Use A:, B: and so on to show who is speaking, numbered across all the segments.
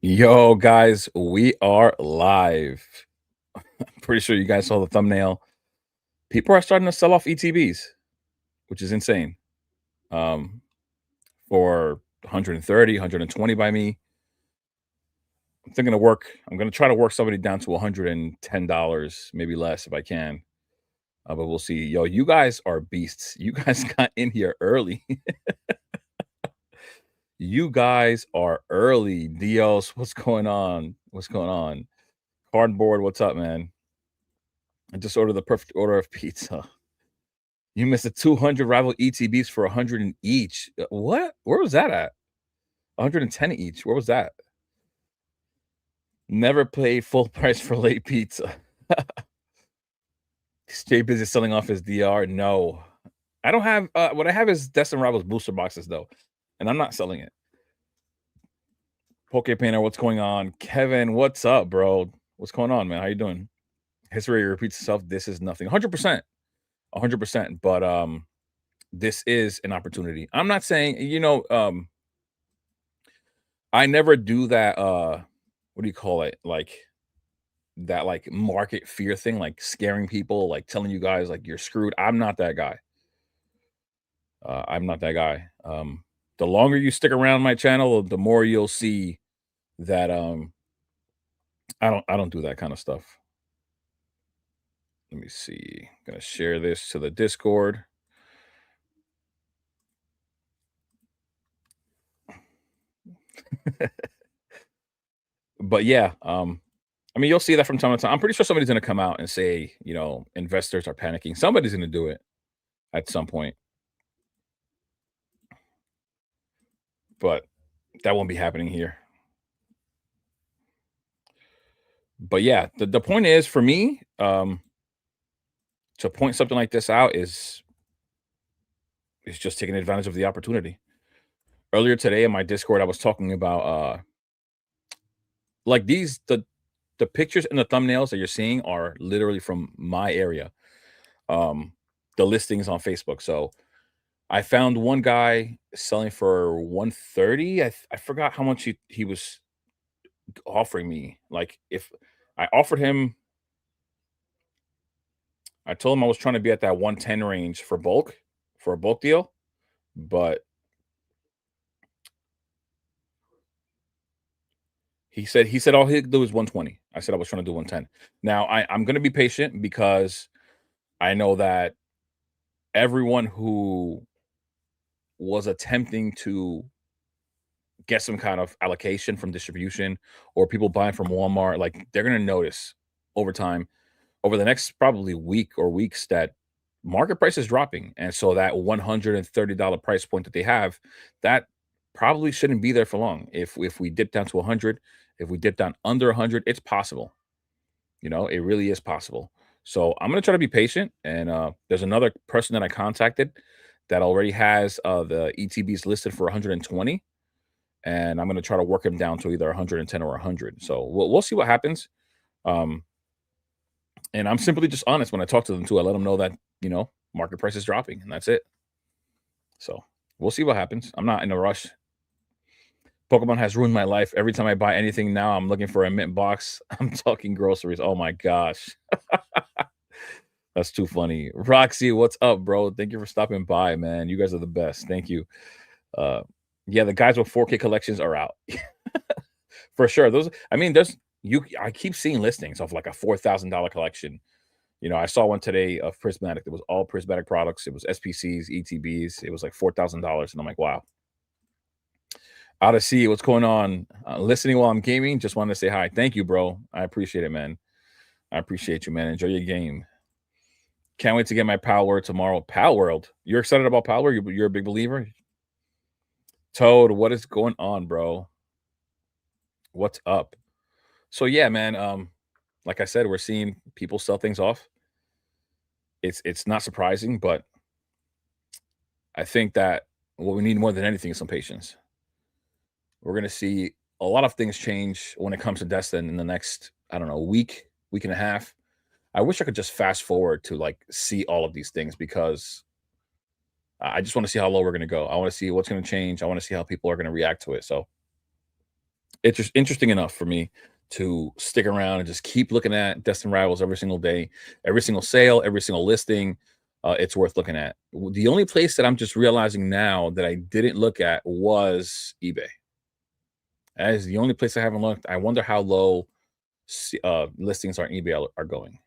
A: Yo, guys, we are live. Pretty sure you guys saw the thumbnail. People are starting to sell off ETBs, which is insane. Um, for 130, 120 by me. I'm thinking to work. I'm going to try to work somebody down to $110, maybe less if I can. But we'll see. Yo, you guys are beasts. You guys got in here early. You guys are early. Dios, what's going on? What's going on? Cardboard, what's up, man? I just ordered the perfect order of pizza. You missed the 200 rival ETBs for 100 in each. What? Where was that at? 110 each. Where was that? Never paid full price for late pizza. Stay busy selling off his DR. No, I don't have. What I have is Destin Rivals booster boxes though, and I'm not selling it. Poke Painter, what's going on? Kevin, what's up, bro? What's going on, man? How you doing? History repeats itself. This is nothing. 100%, 100%. But this is an opportunity. I'm not saying I never do that, what do you call it? Like that like market fear thing, like scaring people, like telling you guys like you're screwed. I'm not that guy. I'm not that guy. The longer you stick around my channel, the more you'll see that I don't do that kind of stuff. Let me see. I'm gonna share this to the Discord. But yeah, I mean, you'll see that from time to time. I'm pretty sure somebody's gonna come out and say, investors are panicking. Somebody's gonna do it at some point, but that won't be happening here. But yeah, the point is for me, to point something like this out is just taking advantage of the opportunity. Earlier today in my Discord, I was talking about like the pictures and the thumbnails that you're seeing are literally from my area. Um, the listings on Facebook. So I found one guy selling for 130. I forgot how much he was offering me. Like if I offered him, I told him I was trying to be at that 110 range for a bulk deal, but he said all he'd do is 120. I said I was trying to do 110. Now I'm gonna be patient because I know that everyone who was attempting to get some kind of allocation from distribution or people buying from Walmart, like they're gonna notice over time, over the next probably week or weeks that market price is dropping. And so that $130 price point that they have, that probably shouldn't be there for long. If we dip down to 100, if we dip down under 100, it's possible. It really is possible. So I'm gonna try to be patient. And there's another person that I contacted that already has the ETBs listed for 120, and I'm gonna try to work him down to either 110 or 100. So we'll see what happens. Um, and I'm simply just honest when I talk to them too. I let them know that market price is dropping, and that's it. So we'll see what happens. I'm not in a rush. Pokemon has ruined my life. Every time I buy anything now, I'm looking for a mint box. I'm talking groceries. Oh my gosh. That's too funny. Roxy, what's up, bro? Thank you for stopping by, man. You guys are the best. Thank you. Uh yeah, the guys with 4K collections are out. For sure. Those I mean, I keep seeing listings of like a $4,000 collection. I saw one today of Prismatic. It was all Prismatic products. It was SPCs, ETBs. It was like $4,000. And I'm like, wow. Out to see what's going on. Listening while I'm gaming. Just wanted to say hi. Thank you, bro. I appreciate it, man. I appreciate you, man. Enjoy your game. Can't wait to get my Pal World tomorrow. Pal World. You're excited about Pal World? You're a big believer? Toad, what is going on, bro? What's up? So yeah, man. Like I said, we're seeing people sell things off. It's not surprising, but I think that what we need more than anything is some patience. We're gonna see a lot of things change when it comes to Destin in the next, I don't know, week and a half. I wish I could just fast forward to like see all of these things because I just want to see how low we're gonna go. I want to see what's gonna change. I want to see how people are gonna react to it. So It's just interesting enough for me to stick around and just keep looking at Destin Rivals every single day, every single sale, every single listing. It's worth looking at. The only place that I'm just realizing now that I didn't look at was eBay. That is the only place I haven't looked. I wonder how low listings on eBay are going.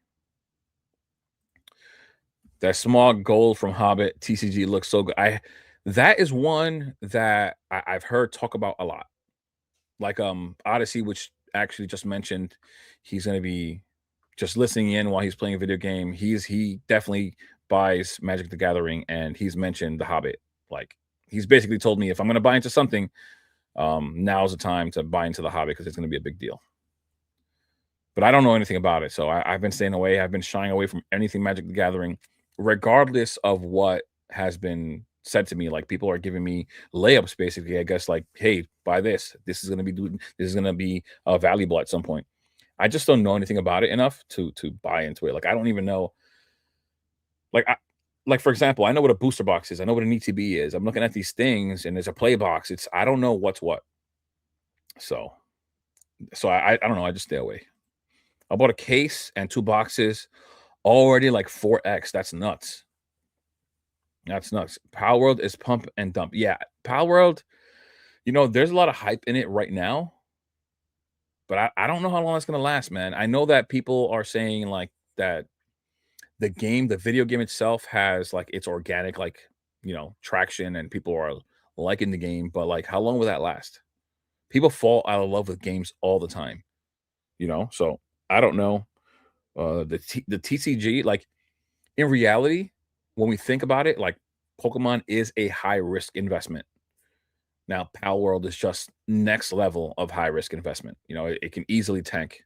A: That small gold from Hobbit TCG looks so good. That is one that I've heard talk about a lot. Like Odyssey, which actually just mentioned he's going to be just listening in while he's playing a video game. He definitely buys Magic the Gathering, and he's mentioned The Hobbit. Like he's basically told me if I'm going to buy into something, now's the time to buy into The Hobbit because it's going to be a big deal. But I don't know anything about it, so I've been staying away. I've been shying away from anything Magic the Gathering, regardless of what has been said to me. Like people are giving me layups, basically. I guess like, hey, buy this. This is going to be doing. This is going to be valuable at some point. I just don't know anything about it enough to buy into it. Like I don't even know. Like like for example, I know what a booster box is. I know what an ETB is. I'm looking at these things, and there's a play box. I don't know what's what. So I don't know. I just stay away. I bought a case and 2 boxes, already like 4x. That's nuts. That's nuts. Power World is pump and dump. Yeah, Power World, there's a lot of hype in it right now, but I don't know how long it's gonna last, man. I know that people are saying like that the video game itself has like its organic like traction and people are liking the game, but like how long will that last? People fall out of love with games all the time, So I don't know. The TCG, like in reality, when we think about it, like Pokemon is a high risk investment. Now, Pal World is just next level of high risk investment. It can easily tank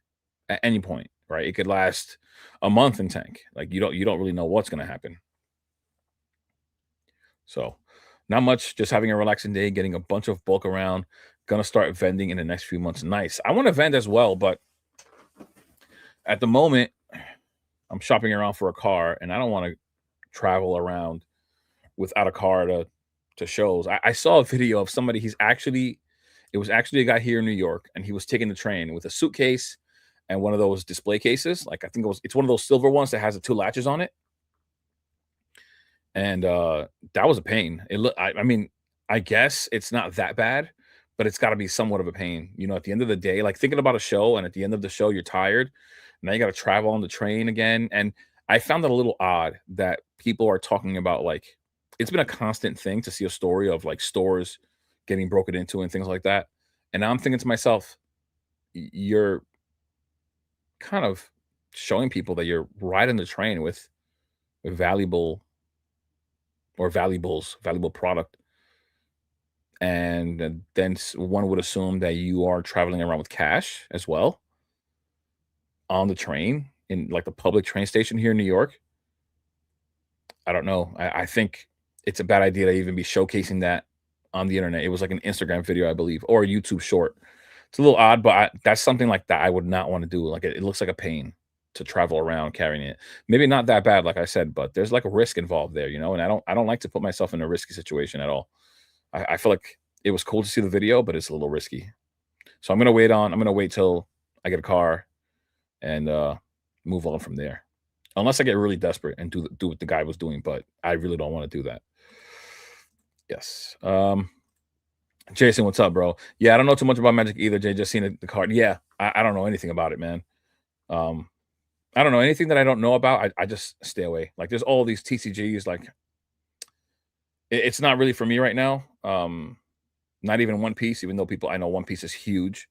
A: at any point, right? It could last a month and tank. Like you don't really know what's going to happen. So, not much. Just having a relaxing day, getting a bunch of bulk around. Gonna start vending in the next few months. Nice. I want to vend as well, but at the moment, I'm shopping around for a car, and I don't want to travel around without a car to shows. I saw a video of somebody. It was actually a guy here in New York, and he was taking the train with a suitcase and one of those display cases. Like I think it's one of those silver ones that has the 2 latches on it. And that was a pain. I mean, I guess it's not that bad, but it's got to be somewhat of a pain. At the end of the day, like thinking about a show, and at the end of the show, you're tired. Now you got to travel on the train again. And I found it a little odd that people are talking about like it's been a constant thing to see a story of like stores getting broken into and things like that. And now I'm thinking to myself, you're kind of showing people that you're riding the train with valuable or valuable product. And then one would assume that you are traveling around with cash as well on the train in like the public train station here in New York. I don't know. I think it's a bad idea to even be showcasing that on the internet. It was like an Instagram video, I believe, or a YouTube short. It's a little odd, but that's something like that I would not want to do. Like it looks like a pain to travel around carrying it. Maybe not that bad, like I said, but there's like a risk involved there, and I don't like to put myself in a risky situation at all. I feel like it was cool to see the video, but it's a little risky. So I'm gonna wait till I get a car and move on from there. Unless I get really desperate and do what the guy was doing, but I really don't want to do that. Yes. Jason, what's up, bro? Yeah, I don't know too much about Magic either, Jay. Just seen the card. Yeah, I don't know anything about it, man. Um, I don't know anything that I don't know about. I just stay away. Like there's all these TCGs, like it's not really for me right now. Not even One Piece, even though I know One Piece is huge.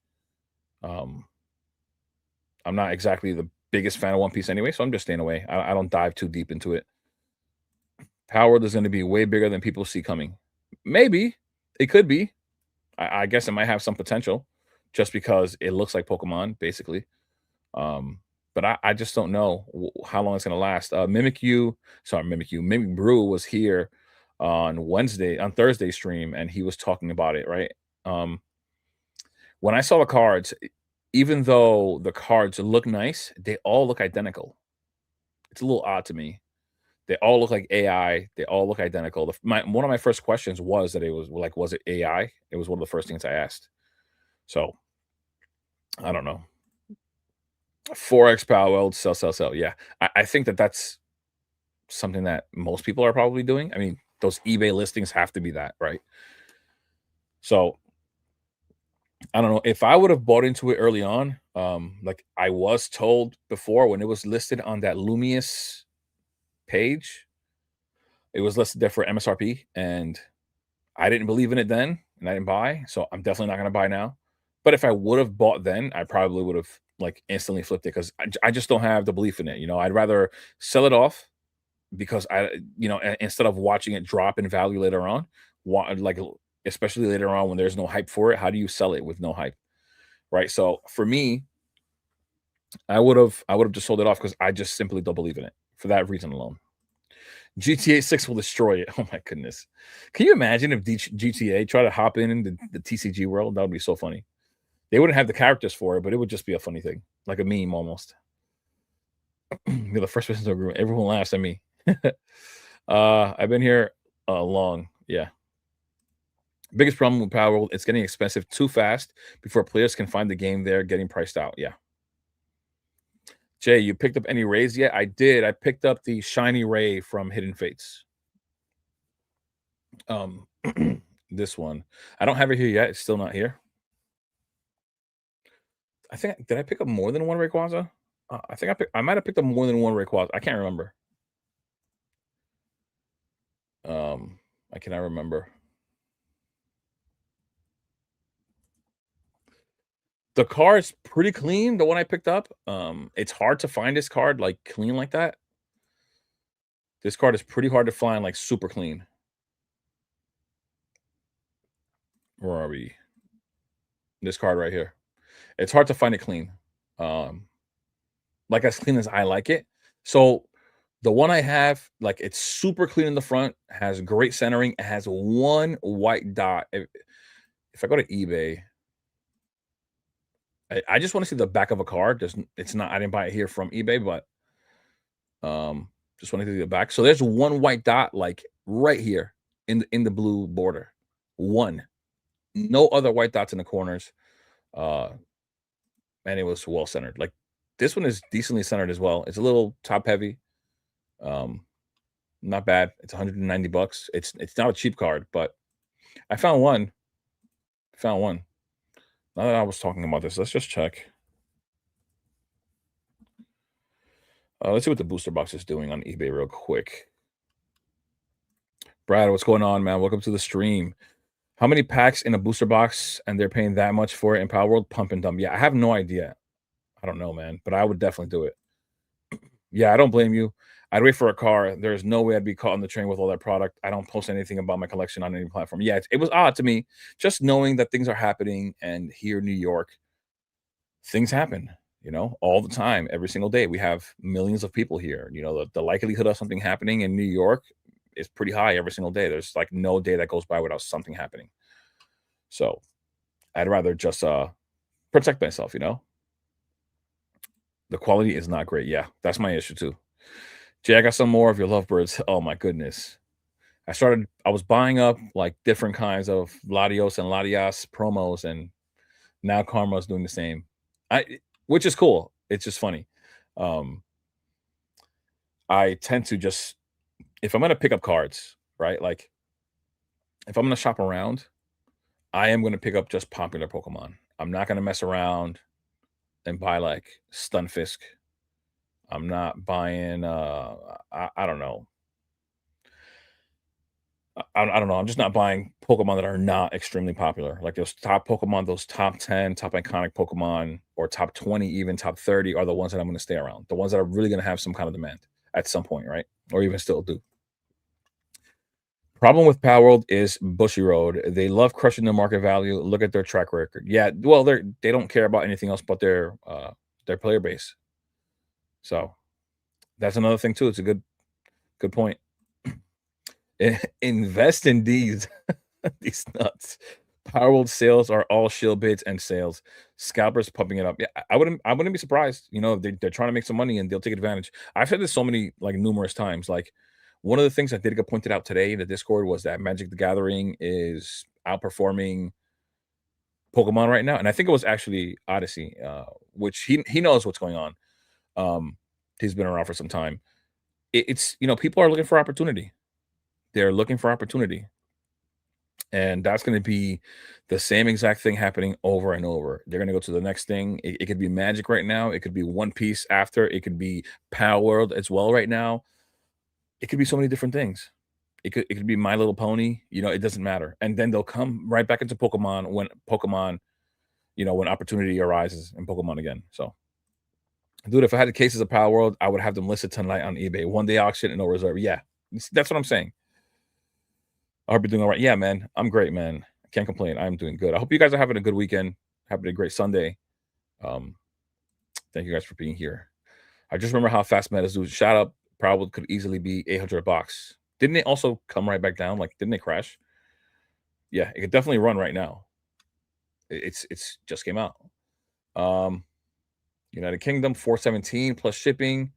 A: Um, I'm not exactly the biggest fan of One Piece anyway, so I'm just staying away. I don't dive too deep into it. Power is going to be way bigger than people see coming. Maybe it could be. I guess it might have some potential, just because it looks like Pokemon, basically. Um, but I just don't know how long it's going to last. Mimic Brew was here on Thursday stream, and he was talking about it, right? Um, when I saw the cards, even though the cards look nice, they all look identical. It's a little odd to me. They all look like AI. They all look identical. One of my first questions was that it was like, was it AI? It was one of the first things I asked. So I don't know, 4x Power World, sell, sell, sell. Yeah, I think that that's something that most people are probably doing. I mean, those eBay listings have to be that, right? So I don't know if I would have bought into it early on. Like I was told before when it was listed on that Lumius page, it was listed there for MSRP, and I didn't believe in it then, and I didn't buy. So I'm definitely not going to buy now. But if I would have bought then, I probably would have like instantly flipped it because I just don't have the belief in it. I'd rather sell it off because instead of watching it drop in value later on, like especially later on when there's no hype for it, how do you sell it with no hype, right? So for me, I would have just sold it off because I just simply don't believe in it for that reason alone. GTA 6 will destroy it. Oh my goodness. Can you imagine if GTA tried to hop in the TCG world? That would be so funny. They wouldn't have the characters for it, but it would just be a funny thing, like a meme almost. You're the first person to agree. Everyone laughs at me. I've been here long. Yeah. Biggest problem with Power World, it's getting expensive too fast before players can find the game there getting priced out. Yeah. Jay, you picked up any rays yet? I did. I picked up the shiny ray from Hidden Fates. Um, this one. I don't have it here yet. It's still not here. I think did I pick up more than one Rayquaza? I think I might have picked up more than one Rayquaza. I can't remember. I cannot remember. The card's pretty clean. The one I picked up. It's hard to find this card like clean like that. This card is pretty hard to find, like super clean. Where are we? This card right here. It's hard to find it clean. Um, like as clean as I like it. So the one I have, like it's super clean in the front, has great centering, it has one white dot. If I go to eBay, I just want to see the back of a card. It's not. I didn't buy it here from eBay, but just want to see the back. So there's one white dot, like right here in the blue border. One, no other white dots in the corners. Uh, and it was well centered. Like this one is decently centered as well. It's a little top heavy. Um, not bad. It's 190 bucks. It's not a cheap card, but I found one. Found one. Now that I was talking about this, let's just check. Let's see what the booster box is doing on eBay real quick. Brad, what's going on, man? Welcome to the stream. How many packs in a booster box and they're paying that much for it in Power World? Pump and dump. Yeah, I have no idea. I don't know, man, but I would definitely do it. Yeah, I don't blame you. I'd wait for a car. There's no way I'd be caught on the train with all that product. I don't post anything about my collection on any platform. Yeah, it was odd to me just knowing that things are happening. And here in New York, things happen, all the time, every single day. We have millions of people here. The likelihood of something happening in New York is pretty high every single day. There's like no day that goes by without something happening. So I'd rather just protect myself. The quality is not great. Yeah, that's my issue too. Jay, I got some more of your lovebirds. Oh my goodness. I was buying up like different kinds of Latios and Latias promos, and now Karma's doing the same. Which is cool. It's just funny. Um, I tend to just if I'm gonna pick up cards, right? Like if I'm gonna shop around, I am gonna pick up just popular Pokemon. I'm not gonna mess around and buy like Stunfisk. I'm not buying I don't know. I don't know. I'm just not buying Pokemon that are not extremely popular. Like those top Pokemon, those top 10, top iconic Pokemon, or top 20, even top 30 are the ones that I'm going to stay around. The ones that are really going to have some kind of demand at some point, right? Or even still do. Problem with Power World is Bushy Road. They love crushing their market value. Look at their track record. Yeah, well, they don't care about anything else but their player base. So that's another thing too. It's a good point. Invest in these these nuts. Power World sales are all shield bids and sales. Scalpers pumping it up. Yeah, I wouldn't be surprised. They're trying to make some money and they'll take advantage. I've said this so many like numerous times. Like one of the things that did get pointed out today in the Discord was that Magic the Gathering is outperforming Pokemon right now, and I think it was actually Odyssey, which he knows what's going on. Um, he's been around for some time. It's people are looking for opportunity. They're looking for opportunity, and that's going to be the same exact thing happening over and over. They're going to go to the next thing. It could be Magic right now. It could be One Piece after. It could be Power World as well right now. It could be so many different things. It could be My Little Pony. It doesn't matter. And then they'll come right back into Pokemon, when opportunity arises in Pokemon again. So, dude, if I had the cases of Power World, I would have them listed tonight on eBay. One day auction and no reserve. Yeah, that's what I'm saying. I hope you're doing all right. Yeah, man. I'm great, man. I can't complain. I'm doing good. I hope you guys are having a good weekend, having a great Sunday. Um, thank you guys for being here. I just remember how fast Metas do. Shout out, probably could easily be 800 bucks. Didn't it also come right back down? Like, didn't it crash? Yeah, it could definitely run right now. It's just came out. Um, United Kingdom 417 plus shipping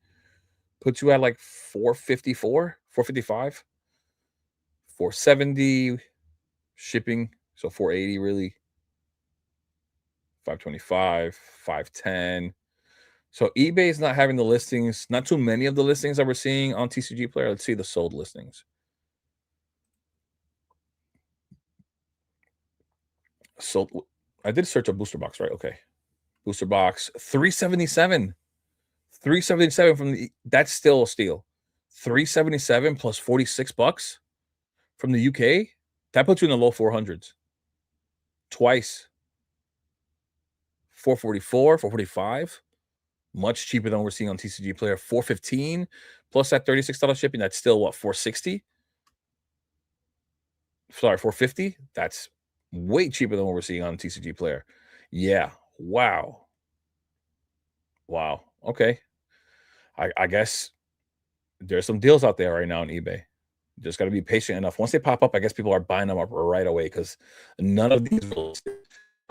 A: puts you at like 454, 455, 470 shipping, so 480 really, 525, 510. So eBay is not having the listings, not too many of the listings that we're seeing on TCG Player. Let's see the sold listings. Sold. I did search a booster box, right? Okay. Booster box 377. 377 from that's still a steal. 377 plus 46 bucks from the UK. That puts you in the low 400s. Twice. 444, 445. Much cheaper than we're seeing on TCG Player. 415 plus that $36 shipping. That's still what, 460? Sorry, 450. That's way cheaper than what we're seeing on TCG Player. Yeah. Wow. Okay. I guess there's some deals out there right now on eBay. Just got to be patient enough. Once they pop up, I guess people are buying them up right away because none of these will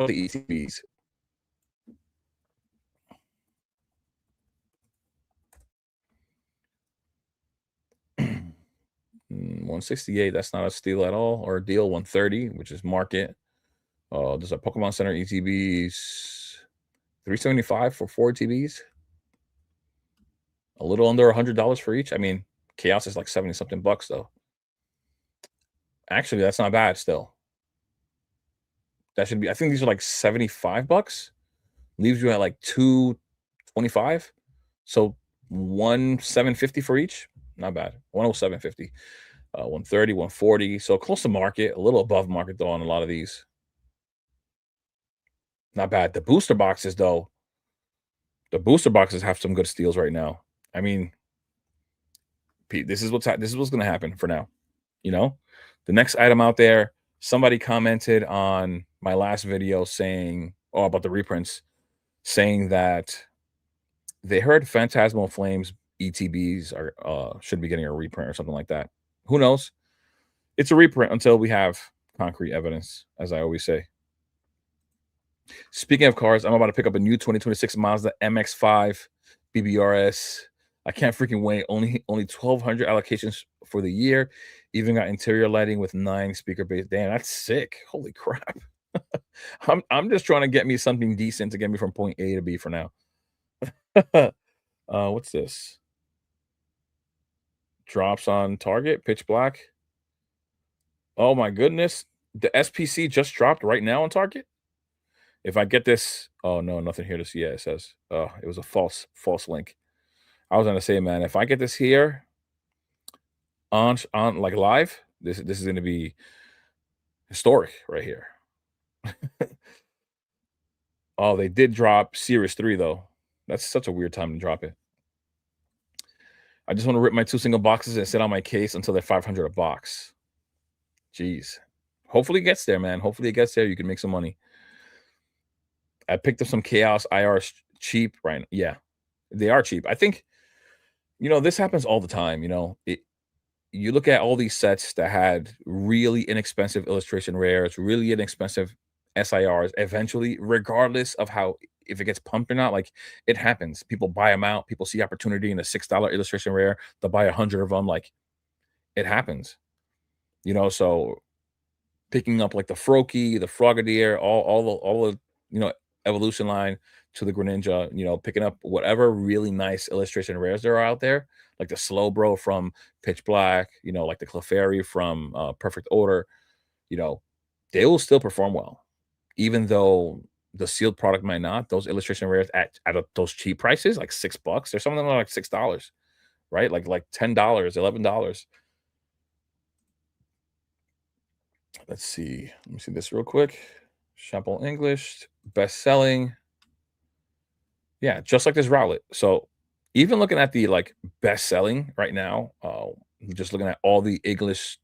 A: the ETBs. Mm, 168, that's not a steal at all, or a deal. 130, which is market. There's a Pokemon Center ETBs, 375 for 4 ETBs. A little under $100 for each. I mean, Chaos is like 70 something bucks though. Actually, that's not bad still. That should be, I think these are like 75 bucks. Leaves you at like 225. So 1,750 for each. Not bad. 107.50. 130, 140. So close to market, a little above market though on a lot of these. Not bad. The booster boxes though, the booster boxes have some good steals right now. I mean, Pete, this is what's going to happen for now. The next item out there. Somebody commented on my last video saying, about the reprints, saying that they heard Phantasmal Flames ETBs are should be getting a reprint or something like that. Who knows? It's a reprint until we have concrete evidence, as I always say. Speaking of cars, I'm about to pick up a new 2026 Mazda MX-5 BBRS. I can't freaking wait. Only 1,200 allocations for the year. Even got interior lighting with 9 speaker base. Damn, that's sick. Holy crap. I'm just trying to get me something decent to get me from point A to B for now. What's this? Drops on Target, pitch black. Oh my goodness. The SPC just dropped right now on Target. If I get this, oh no, nothing here to see. Yeah, it says, it was a false link. I was gonna say, man, if I get this here on like live, this is gonna be historic right here. Oh, they did drop Series 3 though. That's such a weird time to drop it. I just want to rip my 2 single boxes and sit on my case until they're 500 a box. Jeez. Hopefully it gets there, man. Hopefully it gets there. You can make some money. I picked up some Chaos IRs cheap right now. Yeah, they are cheap. I think, this happens all the time. You look at all these sets that had really inexpensive illustration rares, really inexpensive SIRs, eventually, regardless of if it gets pumped or not, like it happens. People buy them out. People see opportunity in a $6 illustration rare. They'll buy 100 of them. Like it happens, so picking up like the Froakie, the Frogadier, all the evolution line to the Greninja, picking up whatever really nice illustration rares there are out there, like the Slowbro from Pitch Black, like the Clefairy from Perfect Order, you know, they will still perform well, even though the sealed product might not. Those illustration rares those cheap prices, like $6, there's some of them are like $6, right? Like $10, $11. Let's see. Let me see this real quick. Chapeau English, best selling. Yeah, just like this Rowlet. So even looking at the like best selling right now, just looking at all the English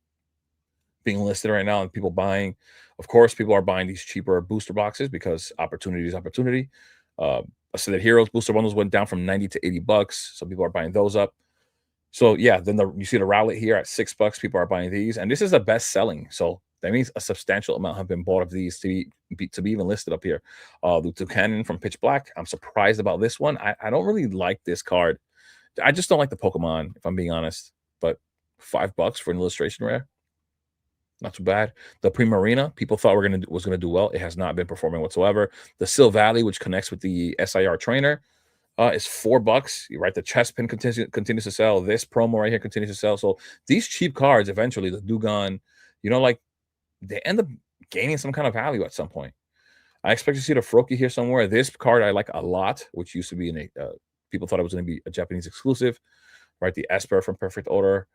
A: being listed right now and people buying, of course, people are buying these cheaper booster boxes because opportunity is opportunity. I said that Heroes booster bundles went down from 90 to $80. So people are buying those up. So yeah, then you see the Rowlet here at $6. People are buying these, and this is the best selling. So that means a substantial amount have been bought of these to be even listed up here. The Toucannon from Pitch Black. I'm surprised about this one. I don't really like this card. I just don't like the Pokemon, if I'm being honest. But $5 for an illustration rare, not too bad. The Primarina, people thought was gonna do well. It has not been performing whatsoever. The Sil Valley, which connects with the SIR trainer, is $4. You're right. The chest pin continues to sell. This promo right here continues to sell. So these cheap cards, eventually, the Dugon, like they end up gaining some kind of value at some point. I expect to see the Froakie here somewhere. This card I like a lot, which used to be people thought it was going to be a Japanese exclusive, right? The Esper from Perfect Order.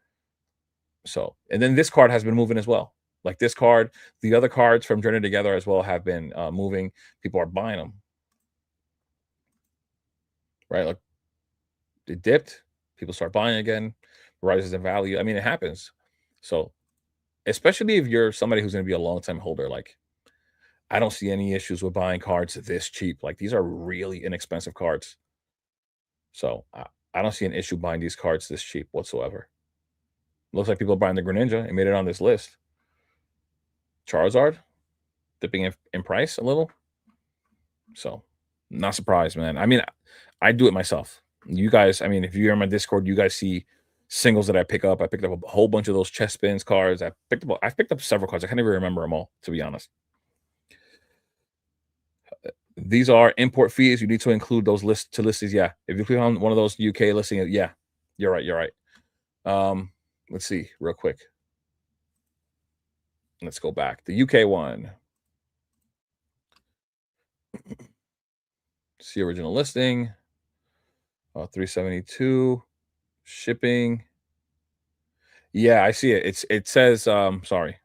A: So, and then this card has been moving as well. Like this card, the other cards from Journey Together as well have been moving. People are buying them, right? Like it dipped, people start buying again, rises in value. I mean, it happens. So, especially if you're somebody who's going to be a long time holder, like I don't see any issues with buying cards this cheap. Like these are really inexpensive cards. So, I don't see an issue buying these cards this cheap whatsoever. Looks like people are buying the Greninja. It made it on this list. Charizard dipping in price a little. So, not surprised, man. I mean, I do it myself. You guys, I mean, if you're on my Discord, you guys see singles that I pick up. I picked up a whole bunch of those chest spins cards. I've picked up several cards. I can't even remember them all, to be honest. These are import fees. You need to include those listings. Yeah. If you click on one of those UK listings, yeah, you're right. You're right. Let's see real quick. Let's go back. The UK one. See original listing. 372 shipping. Yeah, I see it. It says sorry.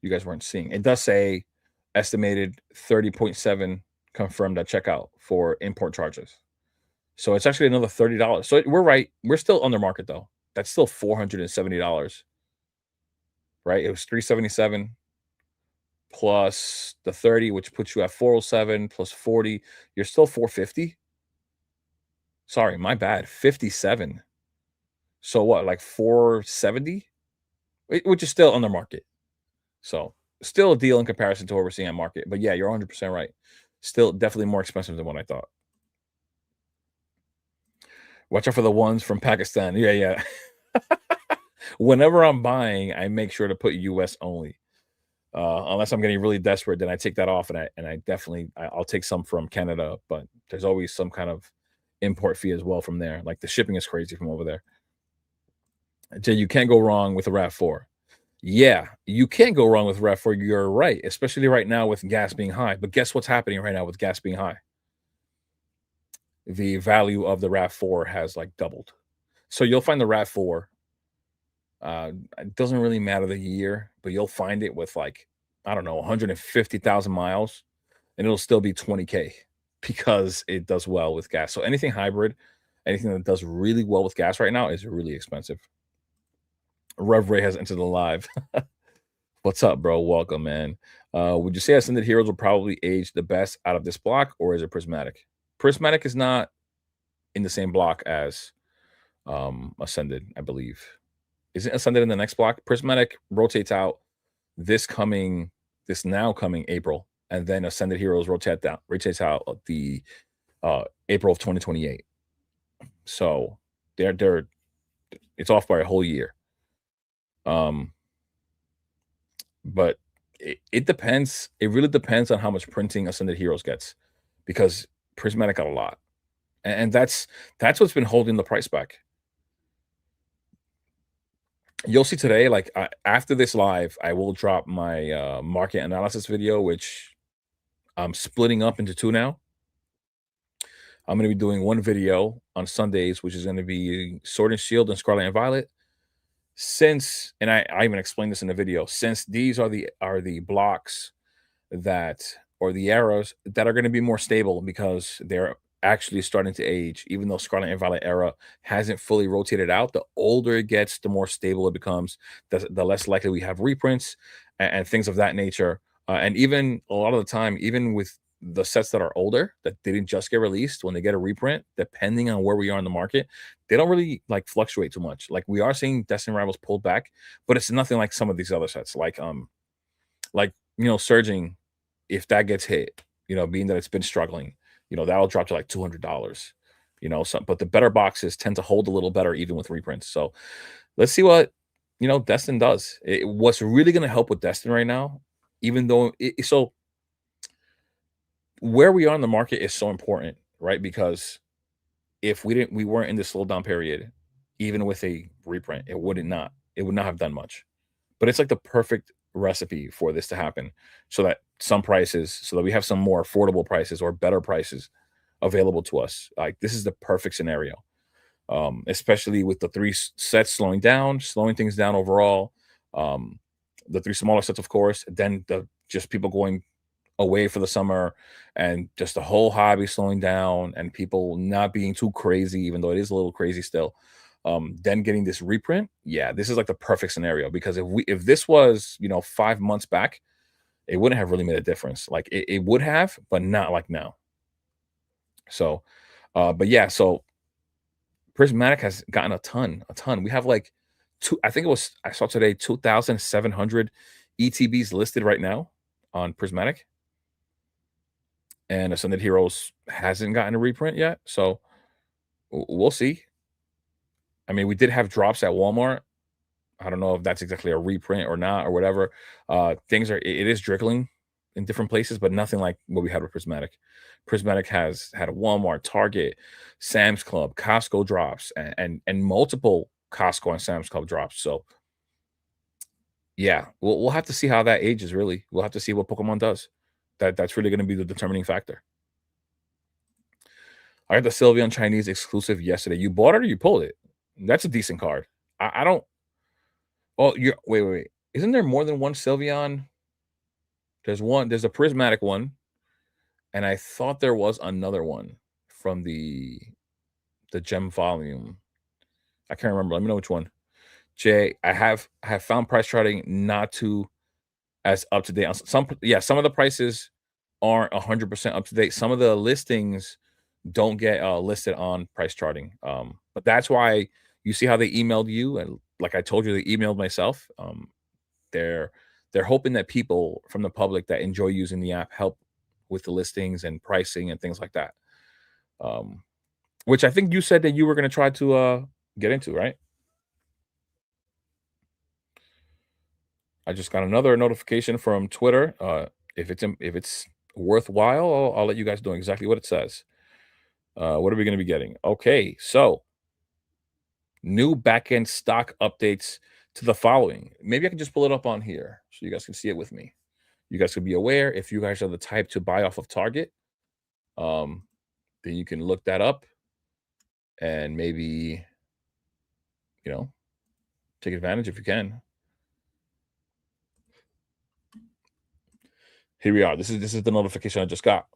A: You guys weren't seeing. It does say estimated 30.7 confirmed at checkout for import charges. So it's actually another $30. So we're right. We're still under market though. That's still $470, right? It was 377 plus the 30, which puts you at 407 plus 40. You're still 450. Sorry, my bad. 57. So what, like 470? Which is still under market. So still a deal in comparison to what we're seeing on market. But yeah, you're 100% right. Still definitely more expensive than what I thought. Watch out for the ones from Pakistan. Yeah, yeah. Whenever I'm buying, I make sure to put US only. Unless I'm getting really desperate, then I take that off, and I definitely I'll take some from Canada, but there's always some kind of import fee as well from there. Like the shipping is crazy from over there. So you can't go wrong with a RAV4. Yeah, you can't go wrong with RAV4. You're right, especially right now with gas being high. But guess what's happening right now with gas being high? The value of the RAV4 has like doubled. So you'll find the RAV4. It doesn't really matter the year, but you'll find it with like, I don't know, 150,000 miles, and it'll still be 20K because it does well with gas. So anything hybrid, anything that does really well with gas right now is really expensive. Rev Ray has entered the live. What's up, bro? Welcome, man. Would you say Ascended Heroes will probably age the best out of this block, or is it Prismatic? Prismatic is not in the same block as Ascended, I believe. Isn't Ascended in the next block? Prismatic rotates out this now coming April, and then Ascended Heroes rotates out the April of 2028. So they're it's off by a whole year. but it depends. It really depends on how much printing Ascended Heroes gets, because Prismatic got a lot, and that's what's been holding the price back. You'll see today, like, after this live, I will drop my market analysis video, which I'm splitting up into two now. I'm going to be doing one video on Sundays, which is going to be Sword and Shield and Scarlet and Violet. Since, and I even explained this in the video, since these are the blocks that, or the eras that are going to be more stable because they're actually starting to age. Even though Scarlet and Violet era hasn't fully rotated out, the older it gets, the more stable it becomes, the less likely we have reprints and things of that nature. And even a lot of the time, even with the sets that are older that didn't just get released, when they get a reprint, depending on where we are in the market, they don't really like fluctuate too much. Like, we are seeing Destiny Rivals pulled back, but it's nothing like some of these other sets, like Surging, if that gets hit, being that it's been struggling, that'll drop to like $200. But the better boxes tend to hold a little better even with reprints. So let's see what Destin does. What's really going to help with Destin right now, even though so where we are in the market is so important, right? Because if we weren't in this slow down period, even with a reprint, it would not have done much. But it's like the perfect recipe for this to happen, so that we have some more affordable prices or better prices available to us. Like, this is the perfect scenario, especially with the sets slowing things down overall. Um, the three smaller sets, of course, then the just people going away for the summer, and just the whole hobby slowing down and people not being too crazy, even though it is a little crazy still. Then getting this reprint, yeah, this is like the perfect scenario, because if this was 5 months back, it wouldn't have really made a difference. Like, it would have, but not like now. So but yeah, so Prismatic has gotten a ton. We have like I think it was, I saw today, 2,700 ETBs listed right now on Prismatic, and Ascended Heroes hasn't gotten a reprint yet. So we'll see. I mean, we did have drops at Walmart. I don't know if that's exactly a reprint or not, or whatever. It is trickling in different places, but nothing like what we had with Prismatic. Prismatic has had a Walmart, Target, Sam's Club, Costco drops, and multiple Costco and Sam's Club drops. So yeah, we'll have to see how that ages. Really, we'll have to see what Pokemon does. That's really going to be the determining factor. I got the Sylveon Chinese exclusive yesterday. You bought it or you pulled it? That's a decent card. I don't. Oh, you wait. Isn't there more than one Sylveon? There's one. There's a prismatic one, and I thought there was another one from the gem volume. I can't remember. Let me know which one. Jay, I have found price charting not too as up to date. Some of the prices aren't 100% up to date. Some of the listings don't get listed on price charting. But that's why you see how they emailed you, and like I told you, they emailed myself. They're they're hoping that people from the public that enjoy using the app help with the listings and pricing and things like that. Um, which I think you said that you were going to try to get into, right? I just got another notification from Twitter. If it's worthwhile, I'll let you guys know exactly what it says. What are we going to be getting? Okay, so new backend stock updates to the following. Maybe I can just pull it up on here so you guys can see it with me. You guys could be aware, if you guys are the type to buy off of Target, um, then you can look that up and maybe, you know, take advantage if you can. Here we are. This is the notification I just got.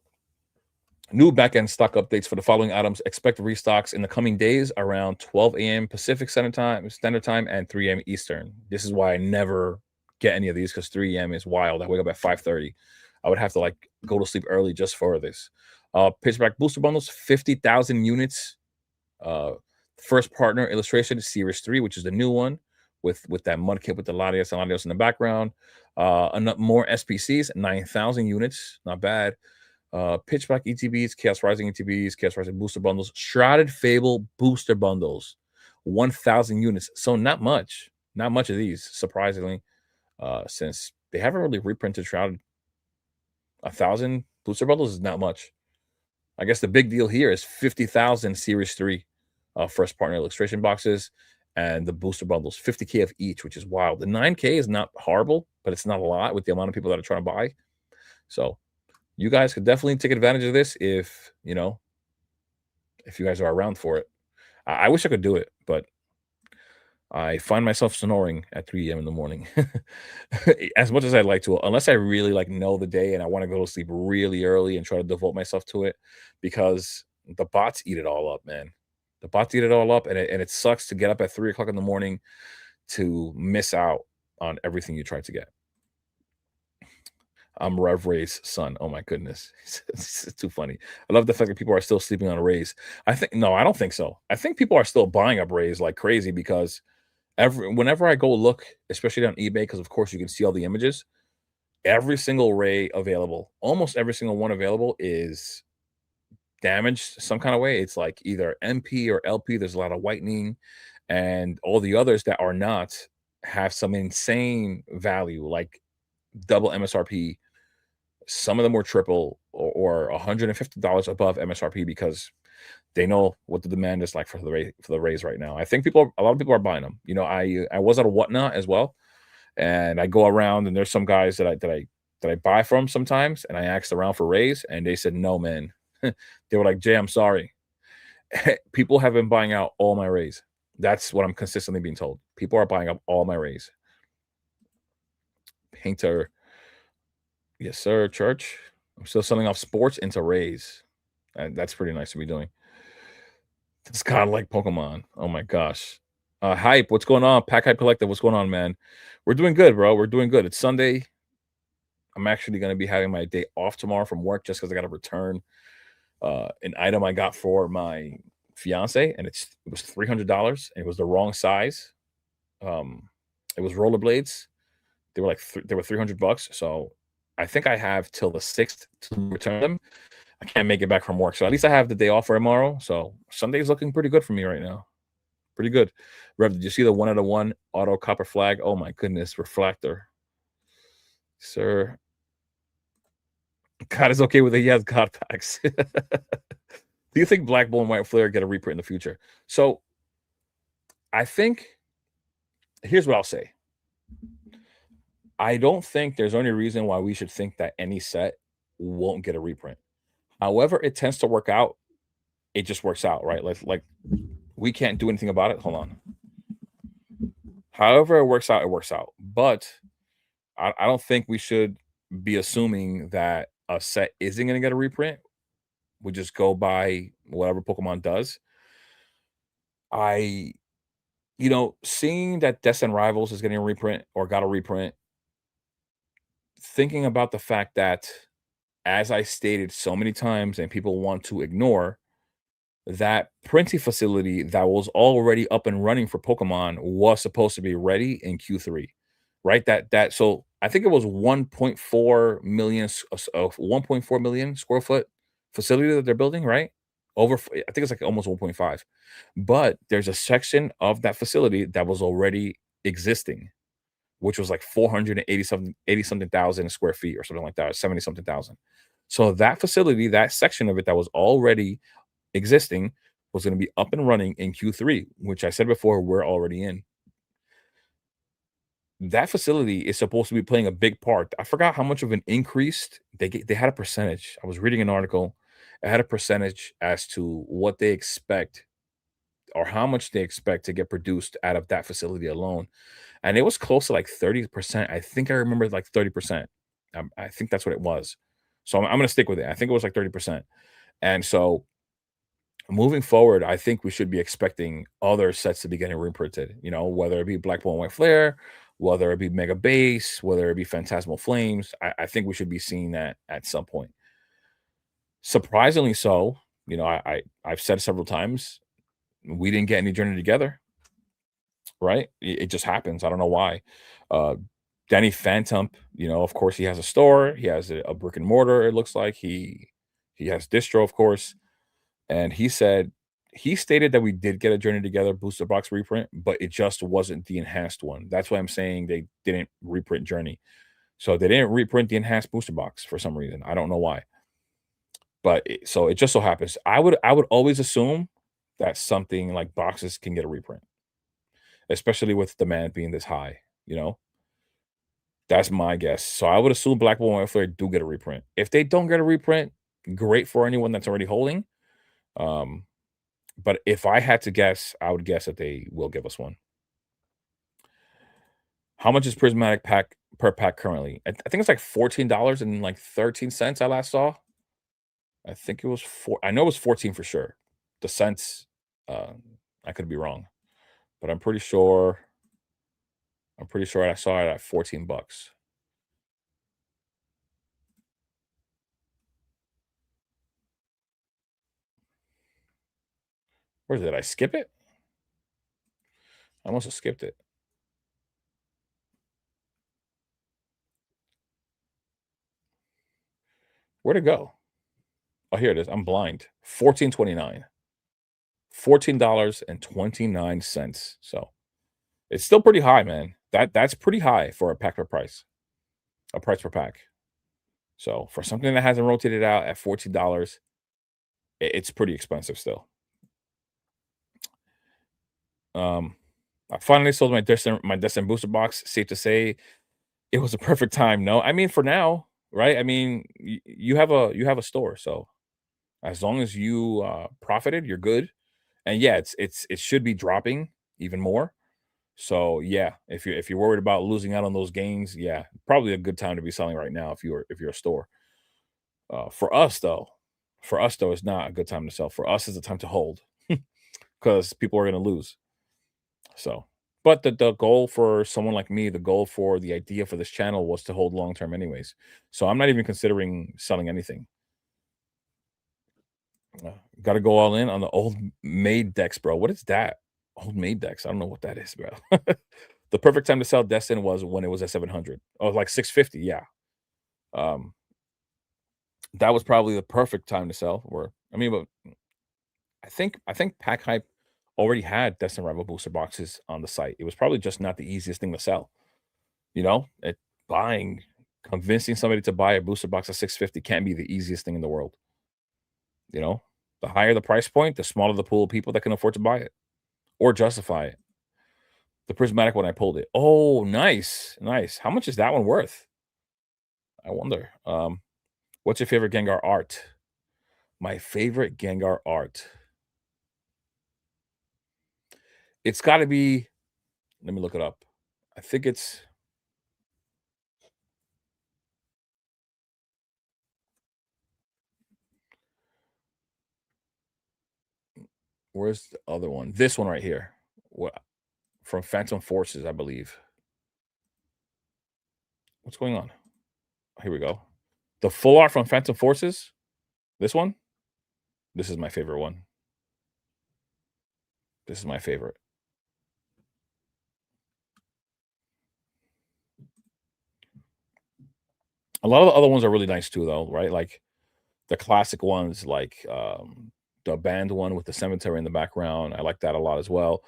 A: New backend stock updates for the following items. Expect restocks in the coming days around 12 a.m. Pacific Standard Time, and 3 a.m. Eastern. This is why I never get any of these, because 3 a.m. is wild. I wake up at 5:30. I would have to like go to sleep early just for this. Pitchback booster bundles, 50,000 units. Uh, First partner illustration, Series 3, which is the new one with that mud kit with the Latios and Latios in the background. More SPCs, 9,000 units. Not bad. Pitchback ETBs, Chaos Rising ETBs, Chaos Rising booster bundles, Shrouded Fable booster bundles, 1,000 units. So not much of these, surprisingly, since They haven't really reprinted Shroud. 1,000 booster bundles is not much. I guess the big deal here is 50,000 Series 3 first partner illustration boxes and the booster bundles, 50K of each, which is wild. The 9K is not horrible, but it's not a lot with the amount of people that are trying to buy. So you guys could definitely take advantage of this if, if you guys are around for it. I wish I could do it, but I find myself snoring at 3 a.m. in the morning. As much as I'd like to, unless I really like know the day and I want to go to sleep really early and try to devote myself to it, because the bots eat it all up, man. The bots eat it all up, and it sucks to get up at 3 o'clock in the morning to miss out on everything you tried to get. I'm Rev Ray's son. Oh my goodness. It's too funny. I love the fact that people are still sleeping on Rays. I think no, I don't think so. I think people are still buying up Rays like crazy because whenever I go look, especially on eBay, because of course you can see all the images, every single Ray available, almost every single one available is damaged some kind of way. It's like either MP or LP. There's a lot of whitening, and all the others that are not have some insane value, like double MSRP. Some of them were triple or $150 above MSRP because they know what the demand is like for the Rays right now. I think a lot of people are buying them. I was at a Whatnot as well, and I go around and there's some guys that I buy from sometimes, and I asked around for Rays, and they said no, man. They were like, Jay, I'm sorry. People have been buying out all my Rays. That's what I'm consistently being told. People are buying up all my Rays. Painter, yes, sir. Church. I'm still selling off sports into Rays. And that's pretty nice to be doing. It's kind of like Pokemon. Oh my gosh. Hype, what's going on? Pack Hype Collective, what's going on, man? We're doing good, bro. We're doing good. It's Sunday. I'm actually going to be having my day off tomorrow from work just because I got to return an item I got for my fiance, and it was $300, and it was the wrong size. It was rollerblades. They were they were $300. So I think I have till the 6th to return them. I can't make it back from work, so at least I have the day off for tomorrow. So Sunday's looking pretty good for me right now. Pretty good. Rev, did you see the 1/1 auto copper flag? Oh my goodness, reflector, sir. God is okay with it. He has God packs. Do you think Black Bull and White Flare get a reprint in the future? So I think here's what I'll say. I don't think there's any reason why we should think that any set won't get a reprint. However, it tends to work out. It just works out, right? Like we can't do anything about it. Hold on. However, it works out, it works out. But I don't think we should be assuming that a set isn't going to get a reprint. We just go by whatever Pokemon does. I, seeing that Destin Rivals is getting a reprint or got a reprint, thinking about the fact that, as I stated so many times and people want to ignore, that printing facility that was already up and running for Pokemon was supposed to be ready in Q3, right? So I think it was 1.4 million, 1.4 million square foot facility that they're building, right? I think it's like almost 1.5. But there's a section of that facility that was already existing, which was like 480 something, 80 something thousand square feet or something like that, 70 something thousand. So that facility, that section of it that was already existing was going to be up and running in Q3, which I said before, we're already in. That facility is supposed to be playing a big part. I forgot how much of an increase they had a percentage. I was reading an article. It had a percentage as to what they expect or how much they expect to get produced out of that facility alone. And it was close to like 30%. I think I remember like 30%. I think that's what it was. So I'm going to stick with it. I think it was like 30%. And so moving forward, I think we should be expecting other sets to be getting reprinted, whether it be Black Ball and White Flare, whether it be Mega Base, whether it be Phantasmal Flames. I think we should be seeing that at some point. Surprisingly so, I've said several times, we didn't get any Journey Together, right? It just happens. I don't know why. Uh, Danny Phantom, of course, he has a store. He has a brick and mortar. It looks like he has distro, of course. And he stated that we did get a Journey Together booster box reprint, but it just wasn't the enhanced one. That's why I'm saying they didn't reprint Journey. So they didn't reprint the enhanced booster box for some reason. I don't know why. But it just so happens I would always assume that something like boxes can get a reprint, especially with demand being this high, you know? That's my guess. So I would assume Black Bolt and White Flare do get a reprint. If they don't get a reprint, great for anyone that's already holding. Um, but if I had to guess, I would guess that they will give us one. How much is Prismatic pack per pack currently? I think it's like $14 and like 13 cents I last saw. I think it was I know it was 14 for sure. The cents, I could be wrong, but I'm pretty sure I saw it at 14 bucks. Where did I skip it? I must have skipped it. Where'd it go? Oh, here it is. I'm blind. 14.29. $14.29. So it's still pretty high, man. That's pretty high for a pack per price, a price per pack. So for something that hasn't rotated out at $14, it's pretty expensive still. Um, I finally sold my Destin booster box. Safe to say, it was a perfect time. No, I mean for now, right? I mean, you have a store, so as long as you profited, you're good. And yeah, it should be dropping even more. So yeah, if you're worried about losing out on those gains, yeah, probably a good time to be selling right now if you're a store. For us though, it's not a good time to sell. For us, it's a time to hold because people are going to lose. So, but the goal for someone like me, the goal for the idea for this channel was to hold long term, anyways. So I'm not even considering selling anything. Got to go all in on the old made decks, bro. What is that? Old made decks. I don't know what that is, bro. The perfect time to sell Destin was when it was at 700. Oh, like 650. Yeah. Um, that was probably the perfect time to sell. Or I mean, but I think Pack Hype already had Destin Rival booster boxes on the site. It was probably just not the easiest thing to sell. You know, buying, convincing somebody to buy a booster box at 650 can't be the easiest thing in the world. You know, the higher the price point, the smaller the pool of people that can afford to buy it or justify it. The prismatic one I pulled it. Oh, nice, nice. How much is that one worth? I wonder. What's your favorite Gengar art? My favorite Gengar art. It's got to be. Let me look it up. I think it's. Where's the other one? This one right here. What from Phantom Forces, I believe. What's going on? Here we go. The full art from Phantom Forces. This one. This is my favorite one. This is my favorite. A lot of the other ones are really nice too, though, right? Like the classic ones, like the band one with the cemetery in the background. I like that a lot as well.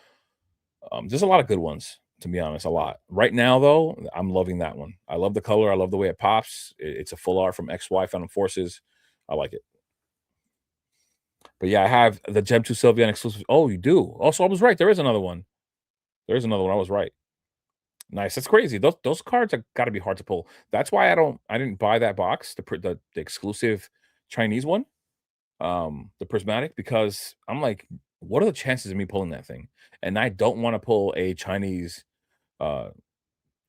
A: There's a lot of good ones, to be honest. A lot. Right now, though, I'm loving that one. I love the color. I love the way it pops. It's a full art from XY Phantom Forces. I like it. But yeah, I have the Gem 2 Sylveon exclusive. Oh, you do? Also, I was right. There is another one. There is another one. I was right. Nice. That's crazy. Those cards are got to be hard to pull. That's why I didn't buy that box, the exclusive Chinese one, the prismatic, because I'm like, what are the chances of me pulling that thing? And I don't want to pull a Chinese uh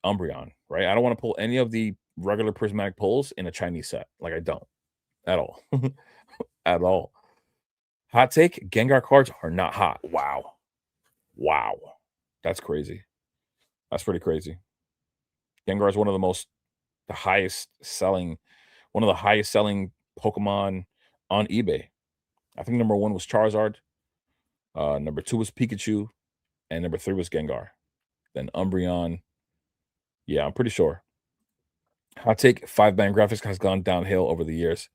A: Umbreon, right? I don't want to pull any of the regular prismatic pulls in a Chinese set. Like I don't at all. At all. Hot take, Gengar cards are not hot. Wow. Wow. That's crazy. That's pretty crazy. Gengar is the highest selling, one of the highest selling Pokemon on eBay. I think number one was Charizard, number two was Pikachu, and number three was Gengar. Then Umbreon. Yeah, I'm pretty sure. Hot take, 5-band graphics has gone downhill over the years.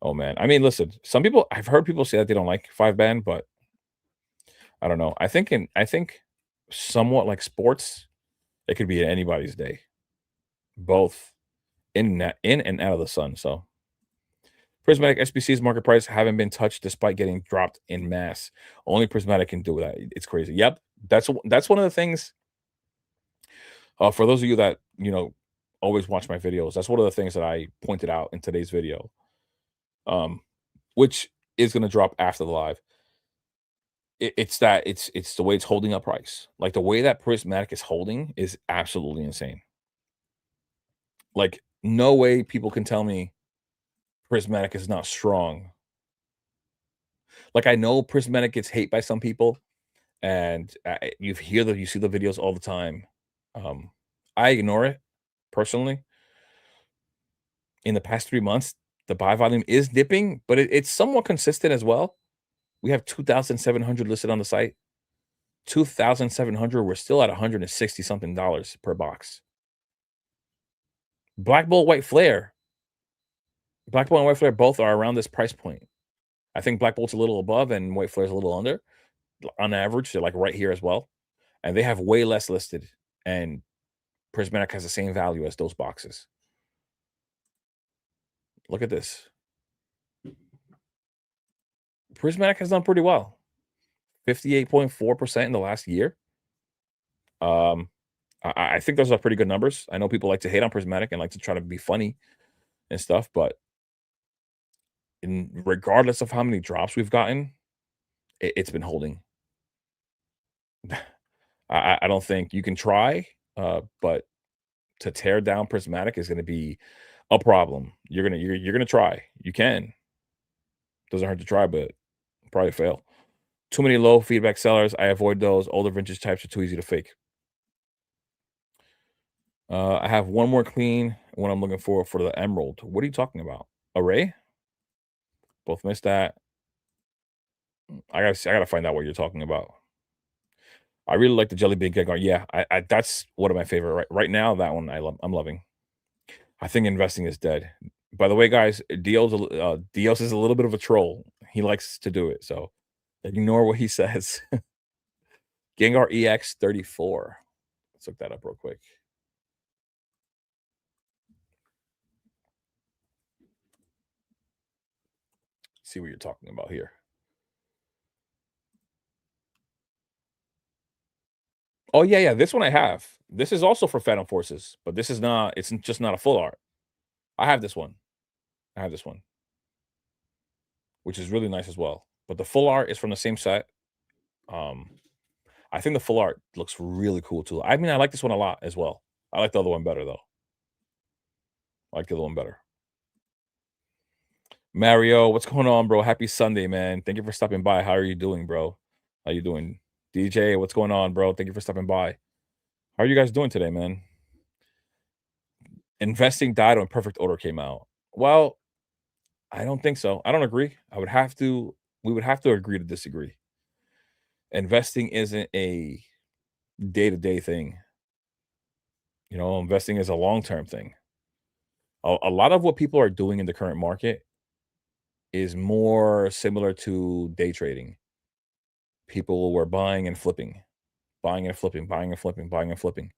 A: Oh man. I mean, listen, I've heard people say that they don't like 5-band, but I don't know. I think somewhat like sports, it could be anybody's day. Both. in and out of the sun. So prismatic SBC's market price haven't been touched despite getting dropped in mass. Only prismatic can do that. It's crazy. Yep, that's one of the things. For those of you that always watch my videos, that's one of the things that I pointed out in today's video, um, which is going to drop after the live. It's the way it's holding up price. Like the way that prismatic is holding is absolutely insane. Like no way people can tell me prismatic is not strong. Like I know prismatic gets hate by some people, and you see the videos all the time. Um, I ignore it personally. In the past 3 months, the buy volume is dipping, but it's somewhat consistent as well. We have 2,700 listed on the site. 2,700. We're still at 160 something dollars per box. Black Bolt, White Flare. Black Bolt and White Flare both are around this price point. I think Black Bolt's a little above and White Flare's a little under. On average, they're like right here as well. And they have way less listed. And Prismatic has the same value as those boxes. Look at this. Prismatic has done pretty well. 58.4% in the last year. I think those are pretty good numbers. I know people like to hate on Prismatic and like to try to be funny and stuff, but regardless of how many drops we've gotten, it's been holding. I don't think you can try, but to tear down Prismatic is going to be a problem. You're gonna try. You can. Doesn't hurt to try, but probably fail. Too many low feedback sellers. I avoid those. Older vintage types are too easy to fake. I have one more clean one I'm looking for the emerald. What are you talking about? Array? Both missed that. I gotta find out what you're talking about. I really like the Jelly Bean Gengar. Yeah, I that's one of my favorite right now. That one I'm loving. I think investing is dead. By the way, guys, Dios is a little bit of a troll. He likes to do it, so ignore what he says. Gengar EX 34. Let's look that up real quick. See what you're talking about here. Oh yeah, yeah. This one I have. This is also for Phantom Forces, but this is not. It's just not a full art. I have this one. I have this one, which is really nice as well. But the full art is from the same set. Um, I think the full art looks really cool too. I mean, I like this one a lot as well. I like the other one better though. I like the other one better. Mario, what's going on, bro? Happy Sunday, man. Thank you for stopping by. How are you doing, bro? How you doing? DJ, what's going on, bro? Thank you for stopping by. How are you guys doing today, man? Investing died when Perfect Order came out. Well, I don't think so. I don't agree. We would have to agree to disagree. Investing isn't a day-to-day thing. Investing is a long-term thing. A lot of what people are doing in the current market is more similar to day trading. People were buying and flipping, buying and flipping, buying and flipping, buying and flipping.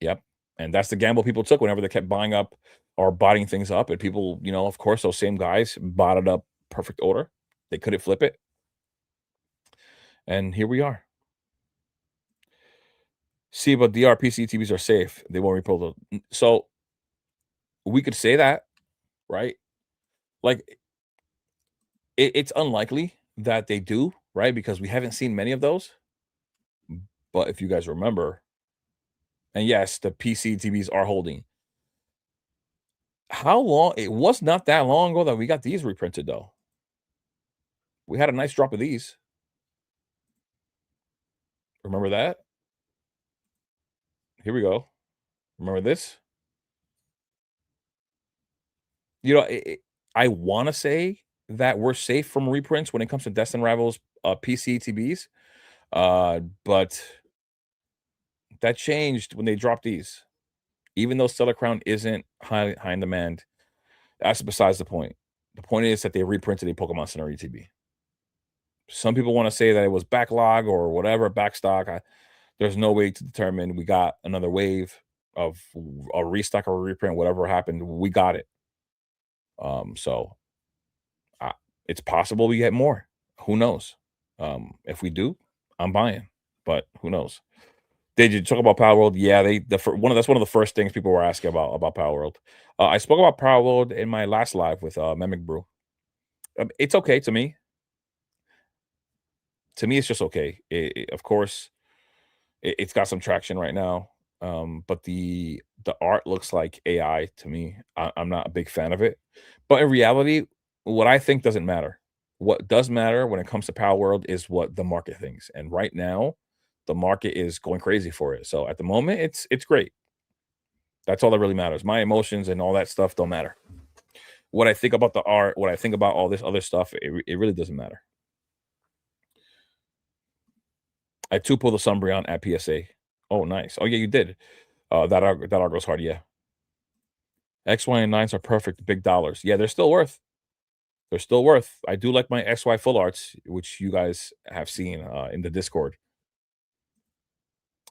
A: Yep. And that's the gamble people took whenever they kept buying up or botting things up. And people, of course, those same guys botted up Perfect Order. They couldn't flip it. And here we are. See, but DRPC TVs are safe. They won't repull the. So we could say that, right? Like it's unlikely that they do, right? Because we haven't seen many of those. But if you guys remember, and yes, the PC TVs are holding. How long? It was not that long ago that we got these reprinted, though. We had a nice drop of these. Remember that? Here we go. Remember this? I want to say that we're safe from reprints when it comes to Destin Rivals PC TVs, but that changed when they dropped these. Even though Stellar Crown isn't high in demand, that's besides the point. The point is that they reprinted a Pokemon Center ETB. Some people want to say that it was backlog or whatever, backstock. There's no way to determine. We got another wave. of a restock or a reprint, whatever happened, we got it. So I, it's possible we get more. Who knows? If we do, I'm buying, but who knows? Did you talk about Power World? Yeah, that's one of the first things people were asking about Power World. I spoke about Power World in my last live with Mimic Brew. It's okay to me. To me, it's just okay. Of course, it's got some traction right now, but the art looks like AI to me. I'm not a big fan of it, but in reality, what I think doesn't matter. What does matter when it comes to Power World is what the market thinks, and right now, the market is going crazy for it. So at the moment, it's great. That's all that really matters. My emotions and all that stuff don't matter. What I think about the art, what I think about all this other stuff, it really doesn't matter. I too pulled the Sumbreon at PSA. Oh, nice. Oh yeah, you did. That art goes hard. Yeah. XY and nines are perfect, big dollars. Yeah, they're still worth. They're still worth. I do like my XY full arts, which you guys have seen in the Discord.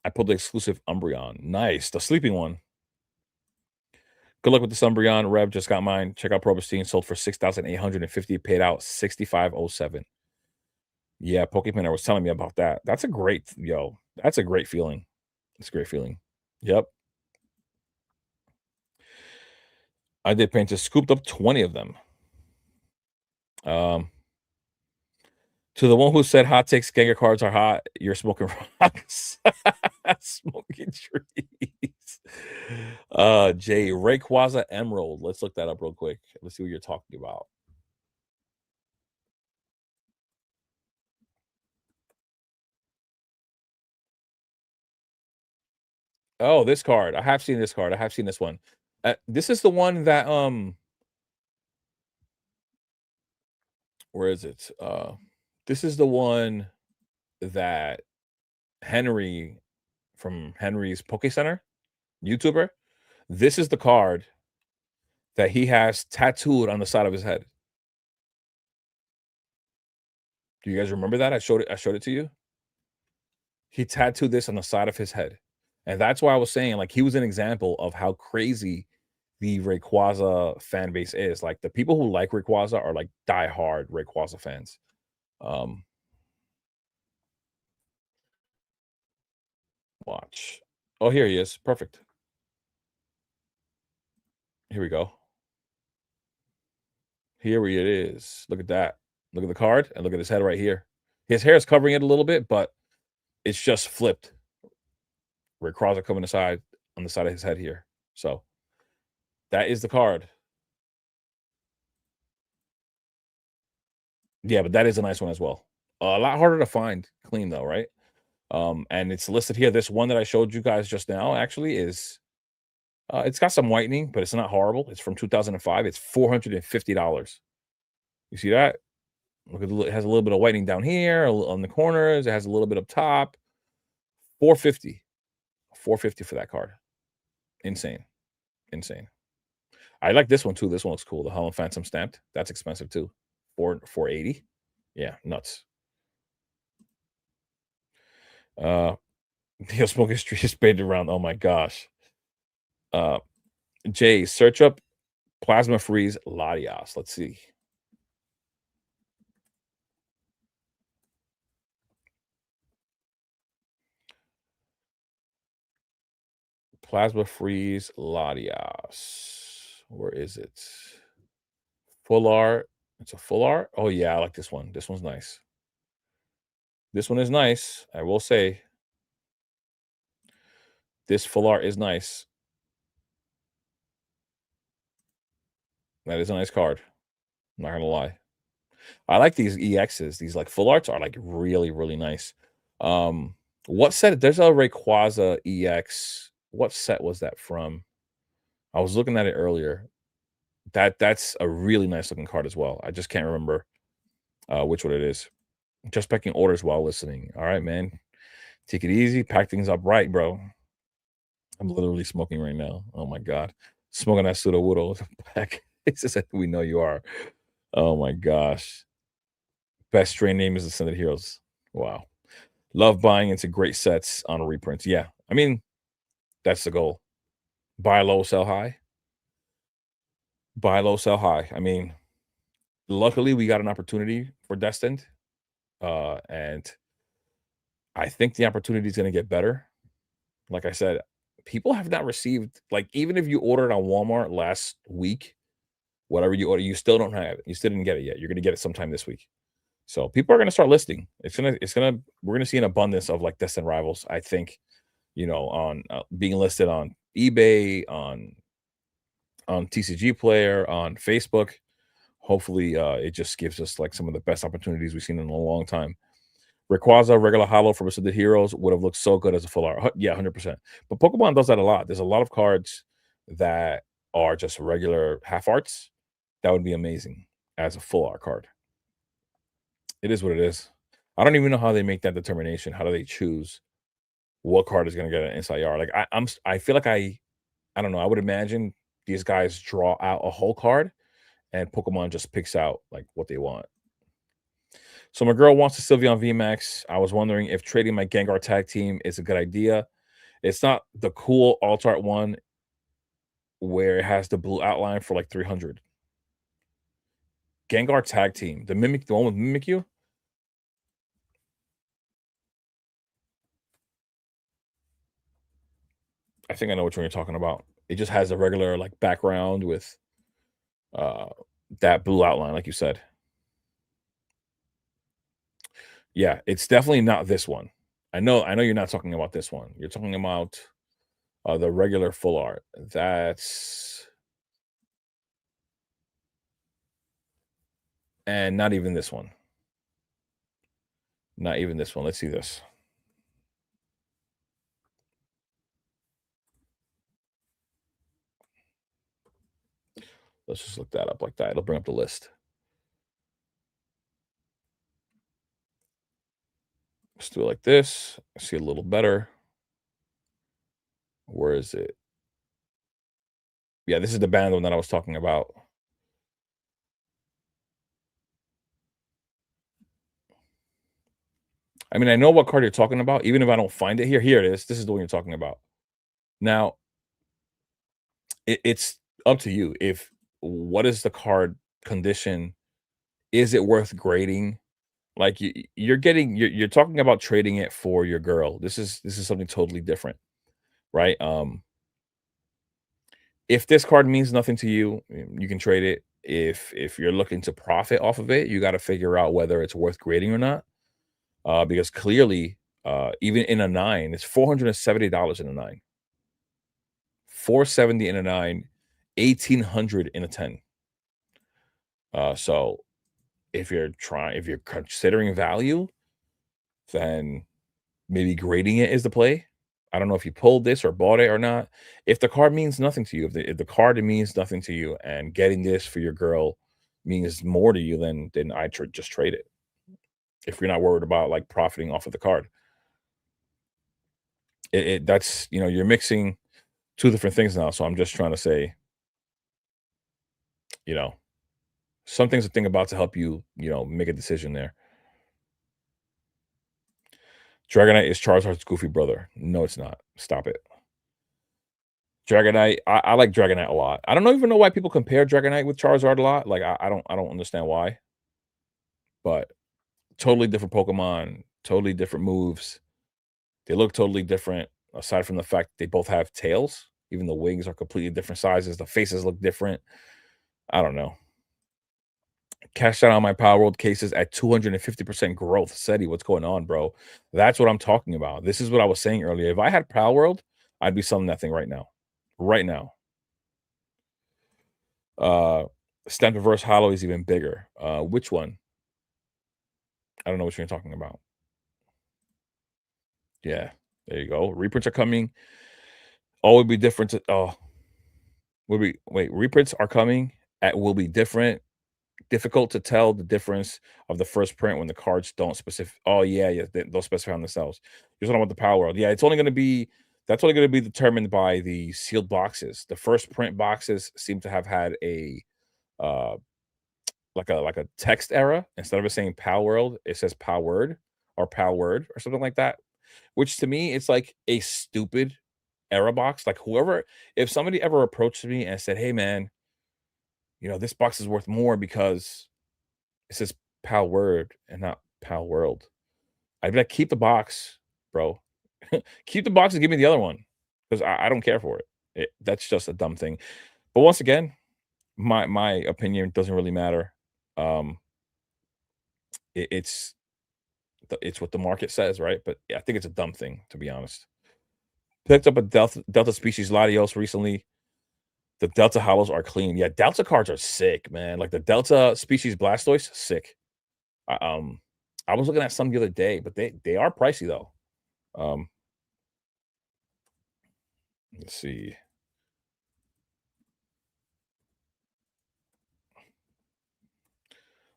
A: I pulled the exclusive Umbreon. Nice, the sleeping one. Good luck with the Umbreon. Rev just got mine. Check out Probustine. Sold for 6,850. Paid out 6507. Yeah, Pokemon was telling me about that. That's a great yo. That's a great feeling. It's a great feeling. Yep. I did paint. Just scooped up 20 of them. Um, To the one who said hot takes Gengar cards are hot, you're smoking rocks. Smoking trees. Jay, Rayquaza Emerald. Let's look that up real quick. Let's see what you're talking about. Oh, this card. I have seen this card. I have seen this one. This is the one that where is it? This is the one that Henry from Henry's Poke Center, YouTuber. This is the card that he has tattooed on the side of his head. Do you guys remember that? I showed it to you. He tattooed this on the side of his head. And that's why I was saying, like, he was an example of how crazy the Rayquaza fan base is. Like, the people who like Rayquaza are like diehard Rayquaza fans. Um, watch. Oh, here he is. Perfect. Here we go. Here it is. Look at that. Look at the card and look at his head right here. His hair is covering it a little bit, but it's just flipped. Rayquaza coming aside on the side of his head here. So that is the card. Yeah, but that is a nice one as well. A lot harder to find clean though, right? And it's listed here. This one that I showed you guys just now actually is it's got some whitening, but it's not horrible. It's from 2005. It's $450. You see that? Look at it has a little bit of whitening down here on the corners. It has a little bit up top. 450. 450 for that card. Insane. Insane. I like this one too. This one looks cool. The Hollow Phantom stamped. That's expensive too. 480. Yeah, nuts. Uh Neil Smoking Street is painted around. Oh my gosh. Uh Jay, search up Plasma Freeze Latias. Let's see. Plasma Freeze Latias. Where is it? Full art. It's a full art. Oh yeah, I like this one. This one's nice. This one is nice. I will say this full art is nice. That is a nice card. I'm not gonna lie. I like these EXs. These like full arts are like really, really nice. What set? There's a Rayquaza EX. What set was that from? I was looking at it earlier. That's a really nice looking card as well. I just can't remember which one it is. Just pecking orders while listening. All right, man. Take it easy. Pack things up right, bro. I'm literally smoking right now. Oh my god. Smoking that pseudo woodle pack. It's just that we know you are. Oh my gosh. Best strain name is Ascended Heroes. Wow. Love buying into great sets on reprints. Yeah. I mean, that's the goal. Buy low, sell high. Buy low, sell high. I mean, luckily we got an opportunity for Destined, and I think the opportunity is going to get better. Like I said, people have not received, like, even if you ordered on Walmart last week, whatever you order, you still don't have it. You still didn't get it yet. You're going to get it sometime this week. So people are going to start listing. We're going to see an abundance of like Destined rivals. I think, on being listed on eBay, on TCG Player, on Facebook. Hopefully, it just gives us like some of the best opportunities we've seen in a long time. Rayquaza, regular hollow from Ascended Heroes would have looked so good as a full art. Yeah, 100%. But Pokemon does that a lot. There's a lot of cards that are just regular half arts. That would be amazing as a full art card. It is what it is. I don't even know how they make that determination. How do they choose what card is going to get an inside yard? Like I feel like I don't know. I would imagine these guys draw out a whole card and Pokemon just picks out like what they want. So my girl wants a Sylveon VMAX. I was wondering if trading my Gengar tag team is a good idea. It's not the cool alt art one where it has the blue outline for like 300. Gengar tag team, the one with Mimikyu. I think I know which one you're talking about. It just has a regular like background with uh that blue outline, like you said. Yeah, it's definitely not this one. I know you're not talking about this one. You're talking about the regular full art. That's and not even this one. Not even this one. Let's see this. Let's just look that up like that. It'll bring up the list. Let's do it like this. See a little better. Where is it? Yeah, this is the band one that I was talking about. I mean, I know what card you're talking about, even if I don't find it here. Here it is. This is the one you're talking about. Now, it's up to you. If what is the card condition? Is it worth grading? Like you're talking about trading it for your girl. This is something totally different, right? If this card means nothing to you, you can trade it. If you're looking to profit off of it, you got to figure out whether it's worth grading or not. Because clearly, even in a nine, it's $470 in a nine, 470 in a nine, 1800 in a 10. So if you're considering value, then maybe grading it is the play. I don't know if you pulled this or bought it or not. If the card means nothing to you, if the card means nothing to you, and getting this for your girl means more to you, then I just trade it. If you're not worried about like profiting off of the card, that's you're mixing two different things now. So I'm just trying to say, you know, some things to think about to help you, make a decision there. Dragonite is Charizard's goofy brother. No, it's not. Stop it. Dragonite, I like Dragonite a lot. I don't even know why people compare Dragonite with Charizard a lot. Like I don't understand why, but totally different Pokemon, totally different moves. They look totally different, aside from the fact they both have tails. Even the wings are completely different sizes. The faces look different. I don't know. Cashed out on my Power World cases at 250% growth. SETI, what's going on, bro? That's what I'm talking about. This is what I was saying earlier. If I had Power World, I'd be selling that thing right now. Right now. Uh Stamp Reverse Hollow is even bigger. Which one? I don't know what you're talking about. Yeah, there you go. Reprints are coming. All will be different. Will be wait. Reprints are coming. At will be different. Difficult to tell the difference of the first print when the cards don't specific. Oh yeah, yeah. They'll specify on themselves. You're talking about the Power World. Yeah, it's only going to be. That's only going to be determined by the sealed boxes. The first print boxes seem to have had a uh like a text error. Instead of it saying Pal World, it says Pal Word or Pal Word or something like that. Which to me, it's like a stupid era box, like whoever, if somebody ever approached me and said, "Hey man, this box is worth more because it says Pal Word and not Pal World." I'd be like, "Keep the box, bro. Keep the box and give me the other one because I don't care for it." That's just a dumb thing. But once again, my opinion doesn't really matter. Um, it's it's what the market says, right? But yeah, I think it's a dumb thing, to be honest. Picked up a Delta species Latios recently. The Delta hollows are clean. Yeah, Delta cards are sick, man. Like the Delta species Blastoise, sick. I, um, I was looking at some the other day, but they are pricey though. Um, let's see.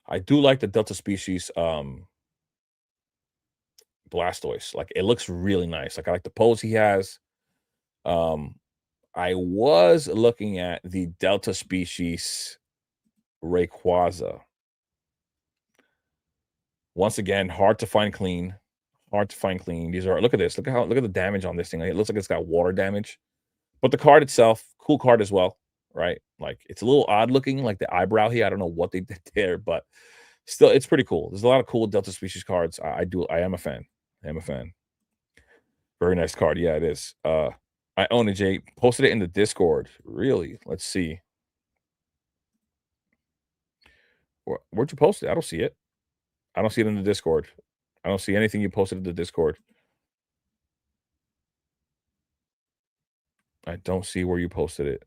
A: I do like the Delta species Blastoise. Like it looks really nice. Like I like the pose he has. Um, I was looking at the Delta species Rayquaza. Once again, hard to find clean. Hard to find clean. These are, look at this. Look at the damage on this thing. Like, it looks like it's got water damage. But the card itself, cool card as well, right? Like it's a little odd looking, like the eyebrow here. I don't know what they did there, but still, it's pretty cool. There's a lot of cool Delta species cards. I am a fan. I am a fan. Very nice card. Yeah, it is. I own it, Jay. Posted it in the Discord. Really? Let's see. Where'd you post it? I don't see it. I don't see it in the Discord. I don't see anything you posted in the Discord. I don't see where you posted it.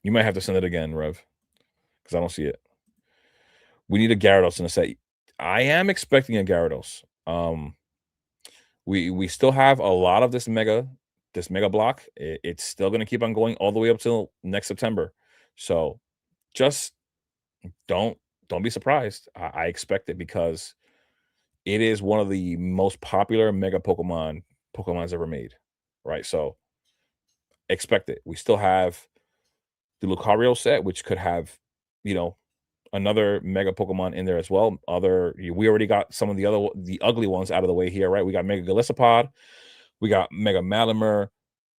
A: You might have to send it again, Rev, because I don't see it. We need a Gyarados in a set. I am expecting a Gyarados. We still have a lot of this mega block. It's still going to keep on going all the way up till next September. So just don't don't be surprised. I expect it because it is one of the most popular mega Pokemon's ever made. Right. So expect it. We still have the Lucario set, which could have, you know, another mega Pokemon in there as well. We already got some of the ugly ones out of the way here, right? We got Mega Golisopod, we got Mega Malamar,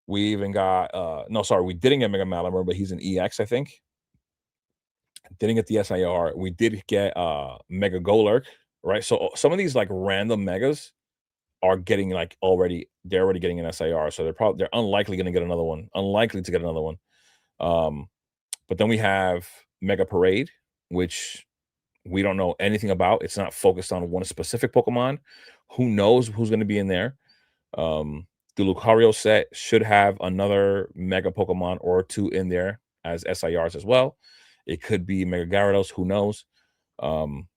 A: we even got no, sorry, we didn't get Mega Malamar, but he's an EX, I think. Didn't get the SIR. We did get Mega Golurk, right? So some of these like random megas are getting like they're already getting an SIR. So they're unlikely gonna get another one. Unlikely to get another one. Um, but then we have Mega Parade, which we don't know anything about. It's not focused on one specific Pokemon. Who knows who's going to be in there? The Lucario set should have another Mega Pokemon or two in there as SIRs as well. It could be Mega Gyarados. Who knows? Um,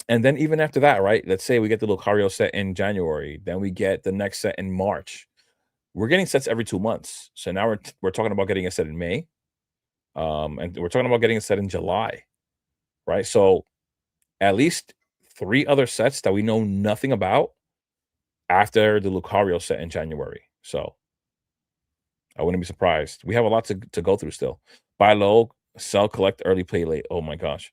A: and then even after that, right? Let's say we get the Lucario set in January, then we get the next set in March. We're getting sets every 2 months. So now we're talking about getting a set in May, and we're talking about getting a set in July, right? So at least 3 other sets that we know nothing about after the Lucario set in January. So I wouldn't be surprised. We have a lot to go through still. Buy low, sell, collect, early, play late. Oh my gosh.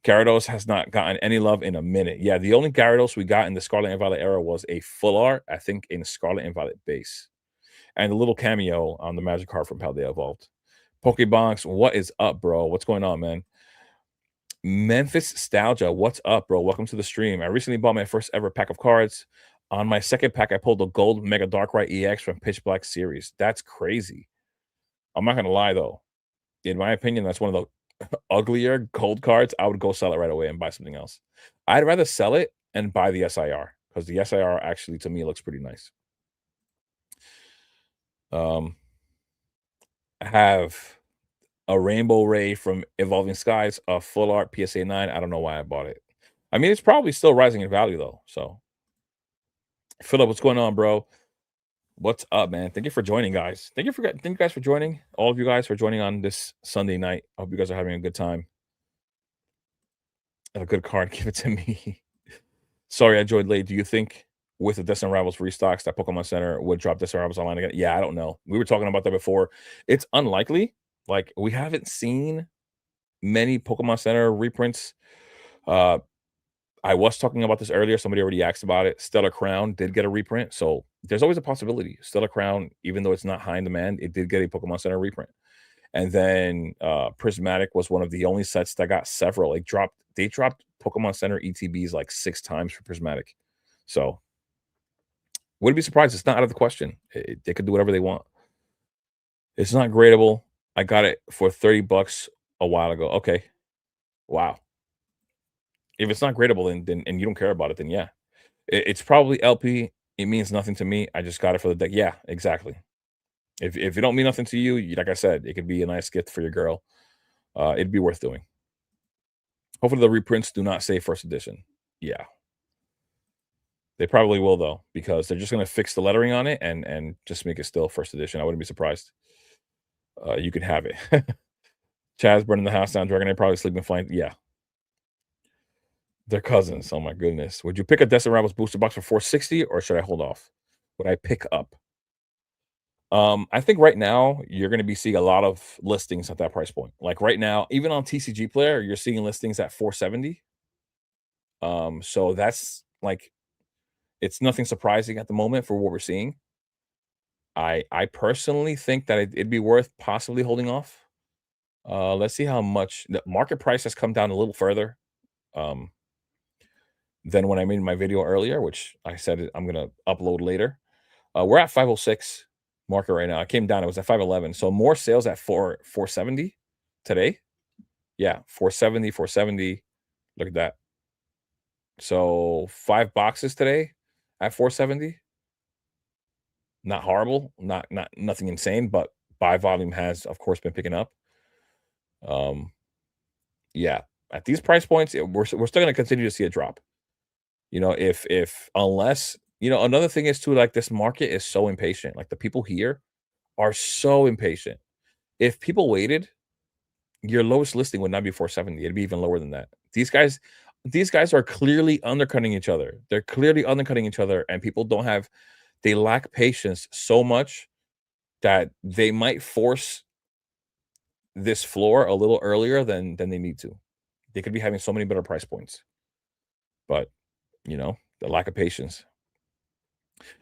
A: Gyarados has not gotten any love in a minute. Yeah, the only Gyarados we got in the Scarlet and Violet era was a full art, I think, in Scarlet and Violet base. And a little cameo on the Magic card from Paldea Evolved. Pokebonks, what is up, bro? What's going on, man? Memphis Nostalgia, what's up, bro? Welcome to the stream. I recently bought my first ever pack of cards. On my second pack, I pulled the gold Mega Darkrai EX from Pitch Black series. That's crazy. I'm not gonna lie though. In my opinion, that's one of the uglier gold cards. I would go sell it right away and buy something else. I'd rather sell it and buy the SIR because the SIR actually to me looks pretty nice. I have a Rainbow Ray from Evolving Skies, a full art PSA 9. I don't know why I bought it. I mean, it's probably still rising in value though. So, Philip, what's going on, bro? What's up, man? Thank you for joining, guys. Thank you guys for joining. All of you guys for joining on this Sunday night. I hope you guys are having a good time. A good card, give it to me. Sorry, I joined late. Do you think with the Destined Rivals restocks that Pokemon Center would drop Destined Rivals online again? Yeah, I don't know. We were talking about that before. It's unlikely. Like we haven't seen many Pokemon Center reprints. I was talking about this earlier. Somebody already asked about it. Stellar Crown did get a reprint, so there's always a possibility. Stellar Crown, even though it's not high in demand, it did get a Pokemon Center reprint. And then Prismatic was one of the only sets that got several. They dropped Pokemon Center ETBs like 6 times for Prismatic. So wouldn't be surprised. It's not out of the question. They could do whatever they want. It's not gradable. I got it for 30 bucks a while ago. Okay. Wow. If it's not gradable, then and you don't care about it, then yeah. It's probably LP. It means nothing to me. I just got it for the deck. Yeah, exactly. If it don't mean nothing to you, like I said, it could be a nice gift for your girl. It'd be worth doing. Hopefully the reprints do not say first edition. Yeah. They probably will though, because they're just gonna fix the lettering on it and just make it still first edition. I wouldn't be surprised. You can have it. Chaz burning the house down, Dragonite probably sleeping fine. Yeah. They're cousins. Oh my goodness. Would you pick a Destin Rivals booster box for 460 or should I hold off? Would I pick up? I think right now you're gonna be seeing a lot of listings at that price point. Like right now, even on TCG Player, you're seeing listings at 470. So that's like it's nothing surprising at the moment for what we're seeing. I personally think that it'd be worth possibly holding off. Let's see how much the market price has come down a little further um, than when I made my video earlier, which I said I'm gonna upload later. We're at 506 market right now. I came down, it was at 511. So more sales at 470 today. Yeah, 470, 470. Look at that. So 5 boxes today at 470. Not horrible, not nothing insane, but buy volume has, of course, been picking up. Um, yeah, at these price points, we're still gonna continue to see a drop. You know, if unless another thing is too, like this market is so impatient. Like the people here are so impatient. If people waited, your lowest listing would not be 470. It'd be even lower than that. These guys are clearly undercutting each other. They're clearly undercutting each other, and people don't have they lack patience so much that they might force this floor a little earlier than they need to. They could be having so many better price points. But, the lack of patience.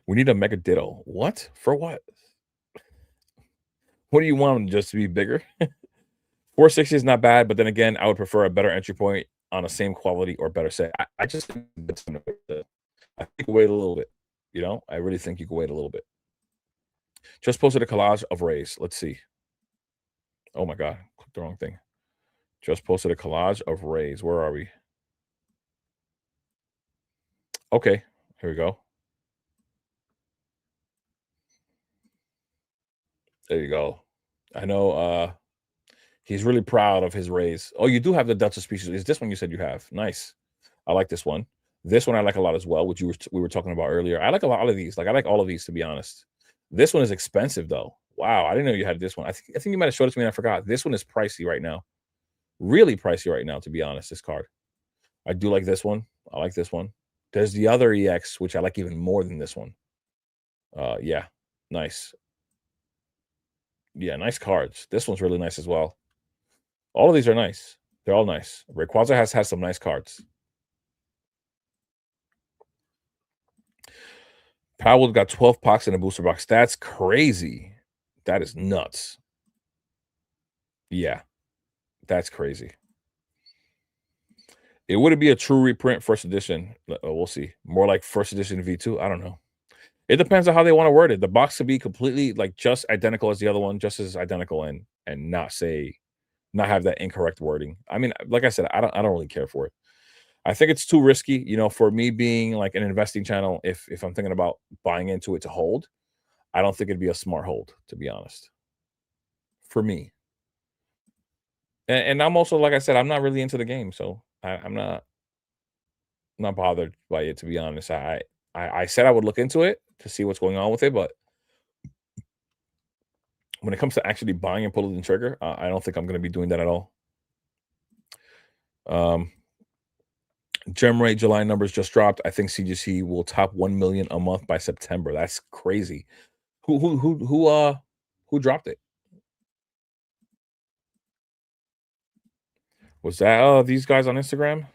A: We need a Mega Ditto. What? For what? What do you want just to be bigger? 460 is not bad, but then again, I would prefer a better entry point on a same quality or better set. I just think I think you can wait a little bit. I really think you can wait a little bit. Just posted a collage of rays. Let's see. Oh my god, clicked the wrong thing. Just posted a collage of rays. Where are we? Okay, here we go. There you go. I know he's really proud of his rays. Oh, you do have the Delta species. Is this one you said you have? Nice. I like this one. This one I like a lot as well, which we were talking about earlier. I like a lot of these. Like I like all of these to be honest. This one is expensive though. Wow, I didn't know you had this one. I think you might have showed it to me and I forgot. This one is pricey right now. Really pricey right now, to be honest. This card. I do like this one. I like this one. There's the other EX, which I like even more than this one. Yeah, nice. Yeah, nice cards. This one's really nice as well. All of these are nice. They're all nice. Rayquaza has some nice cards. Powell got 12 packs in a booster box. That's crazy. That is nuts. Yeah, that's crazy. It wouldn't be a true reprint first edition. We'll see. More like first edition V2. I don't know. It depends on how they want to word it. The box could be completely like just identical as the other one, just as identical and not have that incorrect wording. I mean, like I said, I don't really care for it. I think it's too risky, for me being like an investing channel. If I'm thinking about buying into it to hold, I don't think it'd be a smart hold, to be honest. For me. And I'm also, like I said, I'm not really into the game, so I'm not bothered by it, to be honest. I said I would look into it to see what's going on with it, but when it comes to actually buying and pulling the trigger, I don't think I'm going to be doing that at all. Gem rate July numbers just dropped. I think CGC will top 1 million a month by September. That's crazy. Who dropped it? Was that these guys on Instagram?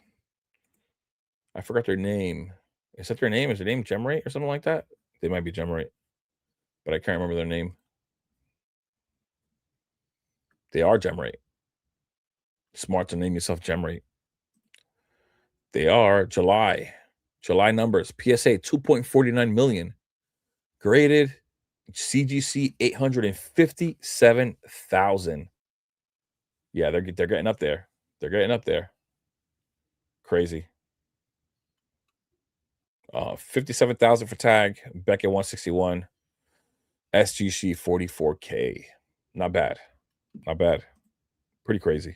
A: I forgot their name. Is that their name? Is their name Gem rate or something like that? They might be Gemrite, but I can't remember their name. They are Gemrite. Smart to name yourself Gemrite. They are July. July numbers. PSA 2.49 million. Graded CGC 857,000. Yeah, they're getting up there. They're getting up there. Crazy. 57,000 for tag. Beckett 161. SGC 44K. Not bad. Not bad. Pretty crazy.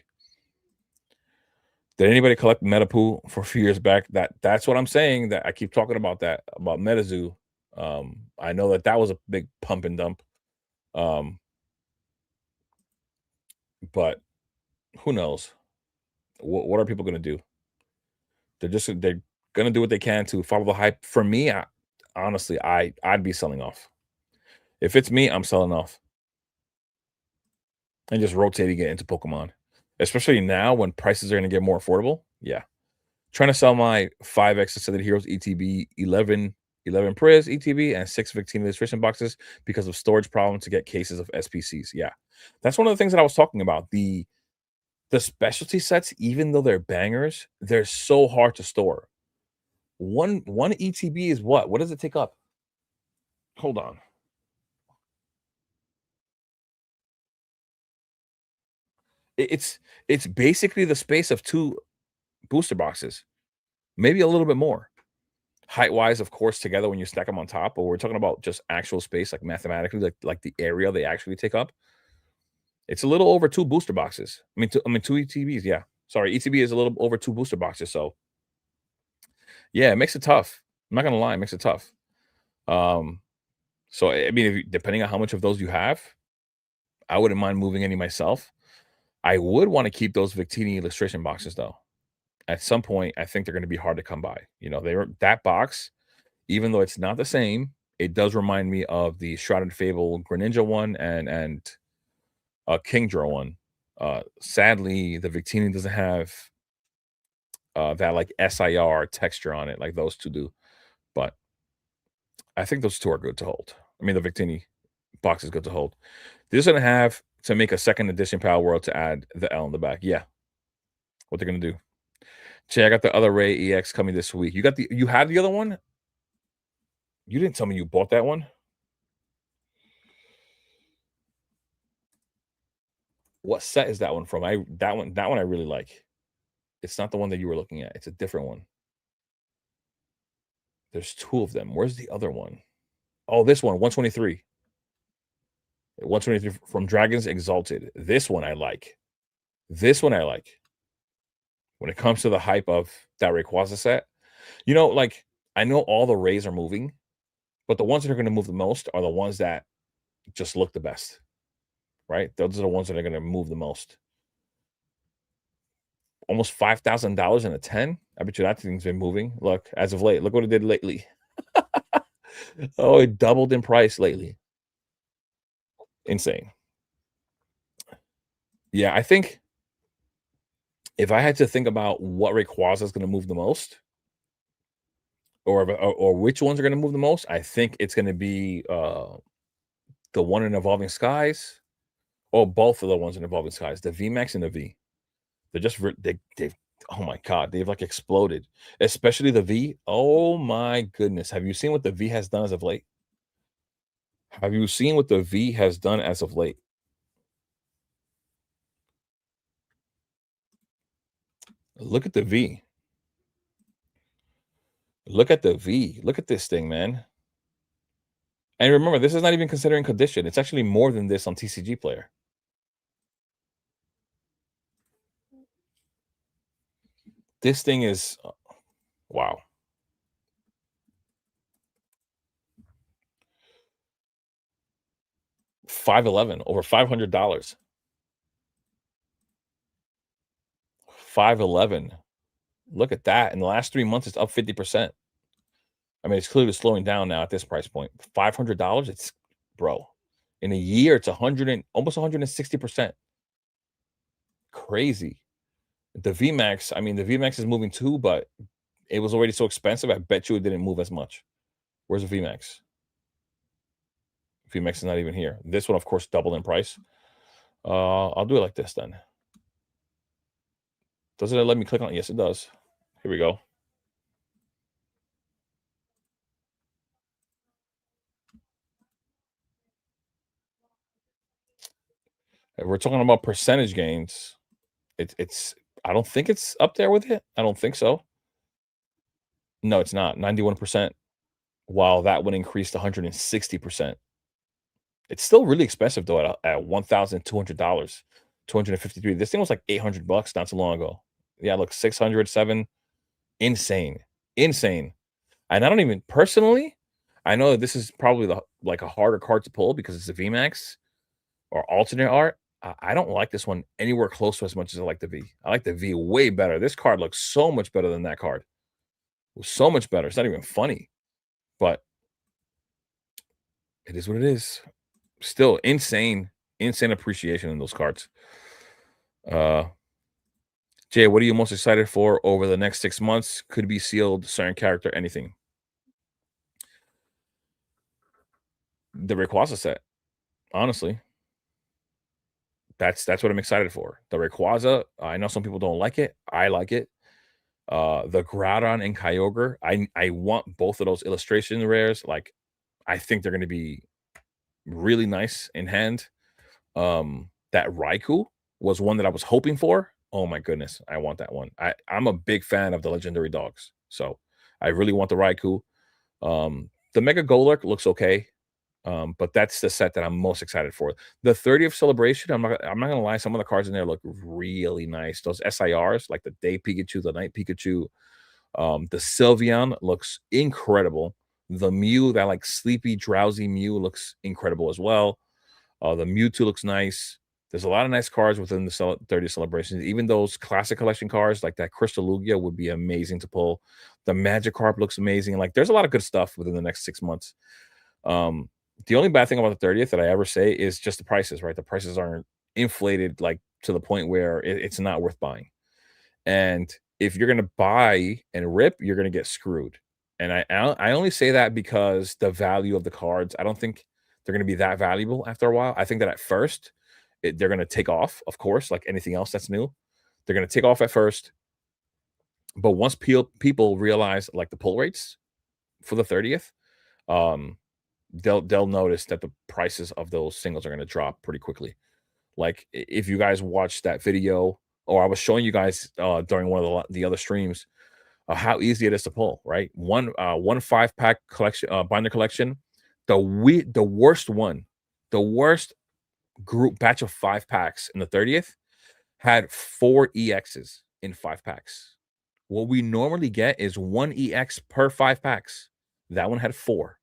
A: Did anybody collect Metapool for a few years back? That's what I'm saying. That I keep talking about that about MetaZoo. I know that was a big pump and dump. But who knows? What are people going to do? They're going to do what they can to follow the hype. For me, honestly, I'd be selling off. If it's me, I'm selling off and just rotating it into Pokemon, especially now when prices are going to get more affordable. Yeah, trying to sell my 5X Ascended Heroes ETB 11 Priz ETB and 6 Victini illustration boxes because of storage problems to get cases of SPCs. Yeah, that's one of the things that I was talking about. The specialty sets, even though they're bangers, they're so hard to store. One ETB is what? What does it take up? Hold on. It's basically the space of 2 booster boxes, maybe a little bit more. Height-wise, of course, together when you stack them on top, but we're talking about just actual space, like mathematically, like the area they actually take up. It's a little over 2 booster boxes. I mean, 2 ETBs, yeah. Sorry, ETB is a little over 2 booster boxes, so yeah, it makes it tough. I'm not gonna lie, it makes it tough. So I mean, depending on how much of those you have, I wouldn't mind moving any myself. I would want to keep those Victini illustration boxes though. At some point, I think they're going to be hard to come by. You know, they were that box, even though it's not the same, it does remind me of the Shrouded Fable Greninja one and Kingdra one. Sadly, the Victini doesn't have that like SIR texture on it like those two do. But I think those two are good to hold. I mean, the Victini box is good to hold. They're just gonna have to make a second edition Power World to add the L in the back. Yeah, what they're gonna do. Jay, I got the other Ray EX coming this week. You had the other one? You didn't tell me you bought that one. What set is that one from? That one I really like. It's not the one that you were looking at. It's a different one. There's 2 of them. Where's the other one? Oh, this one, 123. 123 from Dragons Exalted. This one I like. This one I like. When it comes to the hype of that Rayquaza set, you know, like I know all the Rays are moving, but the ones that are going to move the most are the ones that just look the best, right? Those are the ones that are going to move the most. Almost $5,000 in a 10. I bet you that thing's been moving. Look, as of late, look what it did lately. Oh, it doubled in price lately. Insane. Yeah, I think if I had to think about what Rayquaza is going to move the most, or which ones are going to move the most, I think it's going to be the one in Evolving Skies, or both of the ones in Evolving Skies, the VMAX and the V. They're just they've oh my god, they've like exploded. Especially the V. Oh my goodness, have you seen what the V has done as of late? Have you seen what the V has done as of late? Look at the V. Look at the V. Look at this thing, man. And remember, this is not even considering condition. It's actually more than this on TCG Player. This thing is wow. $511, over $500. 511. Look at that. In the last 3 months, it's up 50%. I mean, it's clearly slowing down now at this price point. $500, it's bro. In a year, it's 100 and almost 160%. Crazy. The VMAX, I mean, the VMAX is moving too, but it was already so expensive. I bet you it didn't move as much. Where's the VMAX? VMAX is not even here. This one, of course, doubled in price. I'll do it like this then. Doesn't it let me click on it? Yes, it does. Here we go. If we're talking about percentage gains, it's I don't think it's up there with it. I don't think so. No, it's not. 91%, while that one increased 160%. It's still really expensive though at $1,200, 253. This thing was like 800 bucks not too long ago. Yeah, look, 600, 7. Insane. Insane. And I don't even personally, I know that this is probably like a harder card to pull because it's a VMAX or alternate art. I don't like this one anywhere close to as much as I like the V. I like the V way better. This card looks so much better than that card. So much better. It's not even funny, but it is what it is. Still insane, insane appreciation in those cards. Uh, Jay, what are you most excited for over the next 6 months? Could be sealed, certain character, anything. The Rayquaza set, honestly. That's what I'm excited for. The Rayquaza, I know some people don't like it. I like it. The Groudon and Kyogre, I want both of those illustration rares. Like, I think they're gonna be really nice in hand. That Raikou was one that I was hoping for. Oh my goodness, I want that one. I'm a big fan of the legendary dogs, so I really want the Raikou. The Mega Golurk looks okay, but that's the set that I'm most excited for. The 30th celebration, I'm not gonna lie, some of the cards in there look really nice. Those SIRs, like the Day Pikachu, the Night Pikachu, the Sylveon looks incredible. The Mew, that like sleepy, drowsy Mew looks incredible as well. The Mewtwo looks nice. There's a lot of nice cards within the 30 celebrations. Even those classic collection cards, like that Crystal Lugia, would be amazing to pull. The Magikarp looks amazing. Like, there's a lot of good stuff within the next 6 months. The only bad thing about the 30th that I ever say is just the prices, right? The prices aren't inflated like to the point where it's not worth buying. And if you're gonna buy and rip, you're gonna get screwed. And I only say that because the value of the cards, I don't think they're gonna be that valuable after a while. I think that at first, they're gonna take off, of course, like anything else that's new. They're gonna take off at first, but once people realize like the pull rates for the 30th, um, they'll notice that the prices of those singles are gonna drop pretty quickly. Like, if you guys watched that video, or I was showing you guys during one of the other streams, how easy it is to pull, right? One 5-pack collection, binder collection, the worst one, the worst group batch of 5 packs in the 30th had 4 EXs in 5 packs. What we normally get is 1 EX per 5 packs. That one had 4,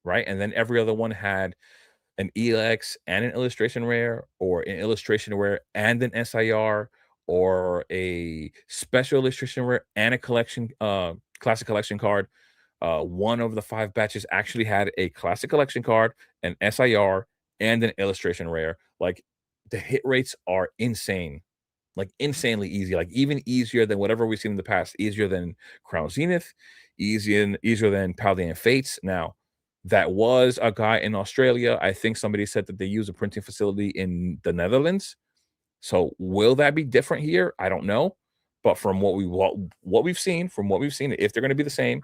A: right? And then every other one had an EX and an illustration rare, or an illustration rare and an SIR, or a special illustration rare and a collection classic collection card. One of the 5 batches actually had a classic collection card, an SIR, and an illustration rare. Like, the hit rates are insane. Like, insanely easy, like even easier than whatever we've seen in the past, easier than Crown Zenith, easier than Paldean Fates. Now, that was a guy in Australia. I think somebody said that they use a printing facility in the Netherlands. So will that be different here? I don't know. But from what we've seen, if they're going to be the same,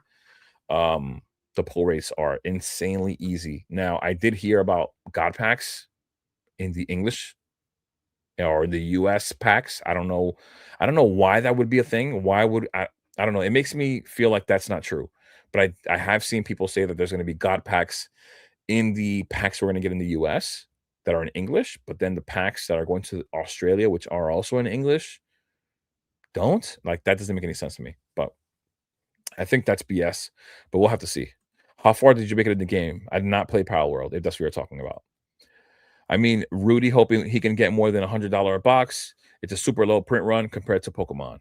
A: um, the pull rates are insanely easy. Now, I did hear about God packs in the English or the US packs. I don't know. I don't know why that would be a thing. Why would I don't know. It makes me feel like that's not true. But I have seen people say that there's going to be God packs in the packs we're going to get in the US that are in English, but then the packs that are going to Australia, which are also in English, don't. Like, that doesn't make any sense to me. But I think that's BS. But we'll have to see. How far did you make it in the game? I did not play Power World, if that's what you're talking about. I mean, Rudy hoping he can get more than $100 a box. It's a super low print run compared to Pokemon.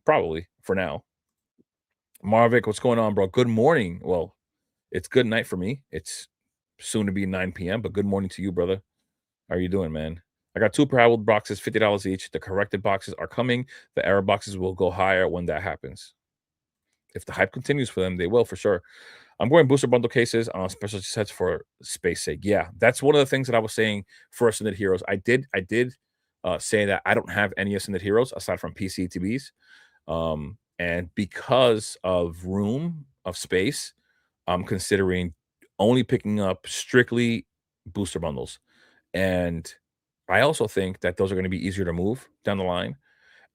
A: Probably for now. Marvick, what's going on, bro? Good morning. Well, it's good night for me. It's soon to be 9 p.m., but good morning to you, brother. How are you doing, man? I got 2 Power boxes, $50 each. The corrected boxes are coming. The error boxes will go higher when that happens. If the hype continues for them, they will for sure. I'm going booster bundle cases on specialty sets for space sake. Yeah, that's one of the things that I was saying for Ascended Heroes. I did say that I don't have any Ascended Heroes aside from PCTBs. And because of room, of space, I'm considering only picking up strictly booster bundles. And I also think that those are going to be easier to move down the line,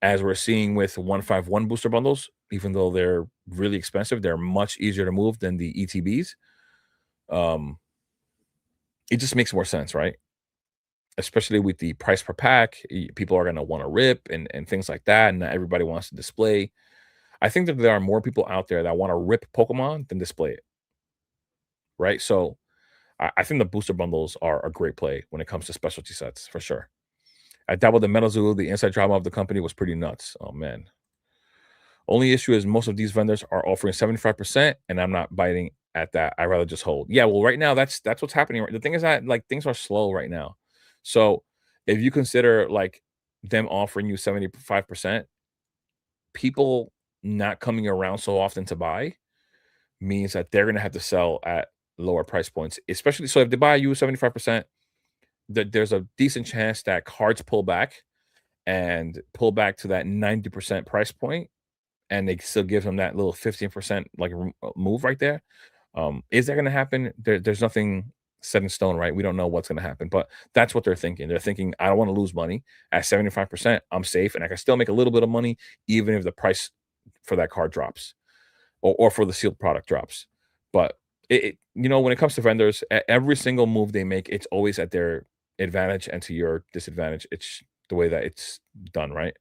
A: as we're seeing with 151 booster bundles. Even though they're really expensive, they're much easier to move than the ETBs. Um, it just makes more sense, right? Especially with the price per pack, people are going to want to rip and things like that, and not everybody wants to display. I think that there are more people out there that want to rip Pokemon than display it, right? So I think the booster bundles are a great play when it comes to specialty sets for sure. I dabbled in Metal Zoo. The inside drama of the company was pretty nuts. Oh man. Only issue is most of these vendors are offering 75%, and I'm not biting at that. I rather just hold. Yeah, well, right now that's what's happening. The thing is that like things are slow right now. So if you consider like them offering you 75%, people not coming around so often to buy means that they're gonna have to sell at lower price points. Especially so if they buy you 75%, there's a decent chance that cards pull back and pull back to that 90% price point, and they still give him that little 15% like move right there. Is that going to happen? There's nothing set in stone, right? We don't know what's going to happen, but that's what they're thinking. They're thinking, I don't want to lose money at 75%. I'm safe and I can still make a little bit of money, even if the price for that card drops, or for the sealed product drops. But when it comes to vendors, every single move they make, it's always at their advantage and to your disadvantage. It's the way that it's done, right?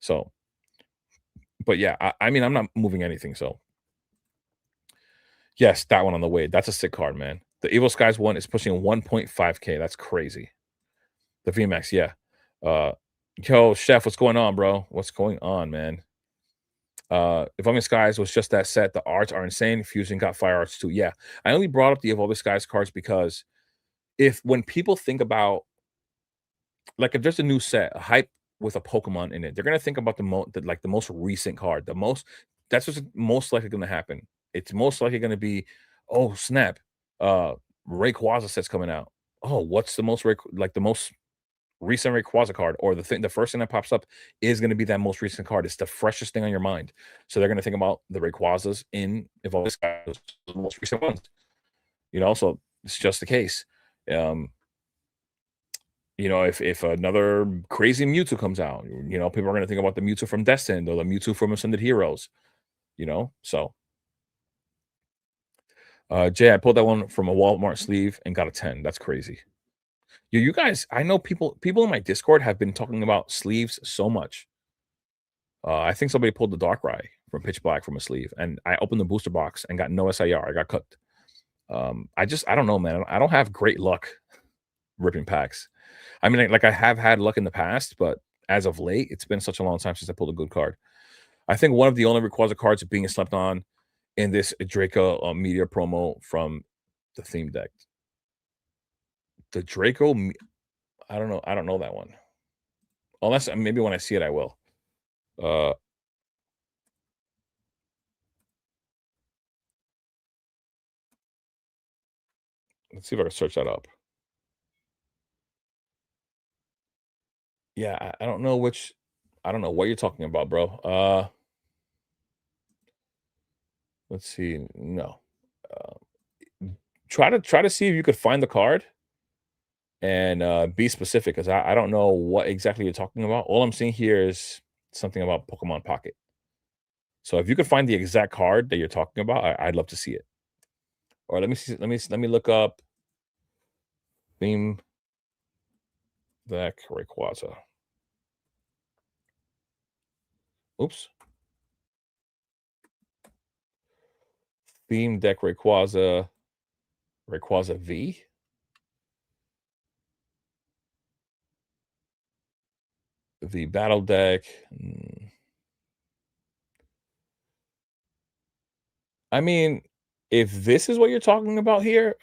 A: So, but yeah, I mean, I'm not moving anything. So, yes, that one on the way. That's a sick card, man. The Evil Skies one is pushing 1.5K. That's crazy. The VMAX, yeah. Uh, yo, Chef, what's going on, bro? What's going on, man? Evolving Skies was just that set. The arts are insane. Fusion got fire arts too. Yeah, I only brought up the Evolving Skies cards because if when people think about like if there's a new set, a hype with a Pokemon in it, they're gonna think about the most recent card. That's what's most likely gonna happen. It's most likely gonna be, oh snap, uh Rayquaza set's coming out. Oh, what's the most recent Rayquaza card? Or the first thing that pops up is gonna be that most recent card. It's the freshest thing on your mind. So they're gonna think about the Rayquazas in Evolving Skies, the most recent ones. So it's just the case. Um, if another crazy Mewtwo comes out, people are gonna think about the Mewtwo from Destined or the Mewtwo from Ascended Heroes, So, Jay, I pulled that one from a Walmart sleeve and got a 10. That's crazy. You guys, I know people in my Discord have been talking about sleeves so much. I think somebody pulled the Darkrai from Pitch Black from a sleeve, and I opened the booster box and got no SIR. I got cooked. I don't know, man. I don't have great luck ripping packs. I mean, like I have had luck in the past, but as of late, it's been such a long time since I pulled a good card. I think one of the only Rayquaza cards being slept on in this Draco media promo from the theme deck. The Draco, I don't know. I don't know that one. Unless maybe when I see it, I will. Uh, let's see if I can search that up. Yeah, I don't know which. I don't know what you're talking about, bro. Let's see. No. Uh, try to see if you could find the card and be specific because I don't know what exactly you're talking about. All I'm seeing here is something about Pokemon Pocket. So if you could find the exact card that you're talking about, I'd love to see it. Or let me see. Let me look up theme deck Rayquaza. Oops. Theme deck Rayquaza V. The battle deck. I mean, if this is what you're talking about here,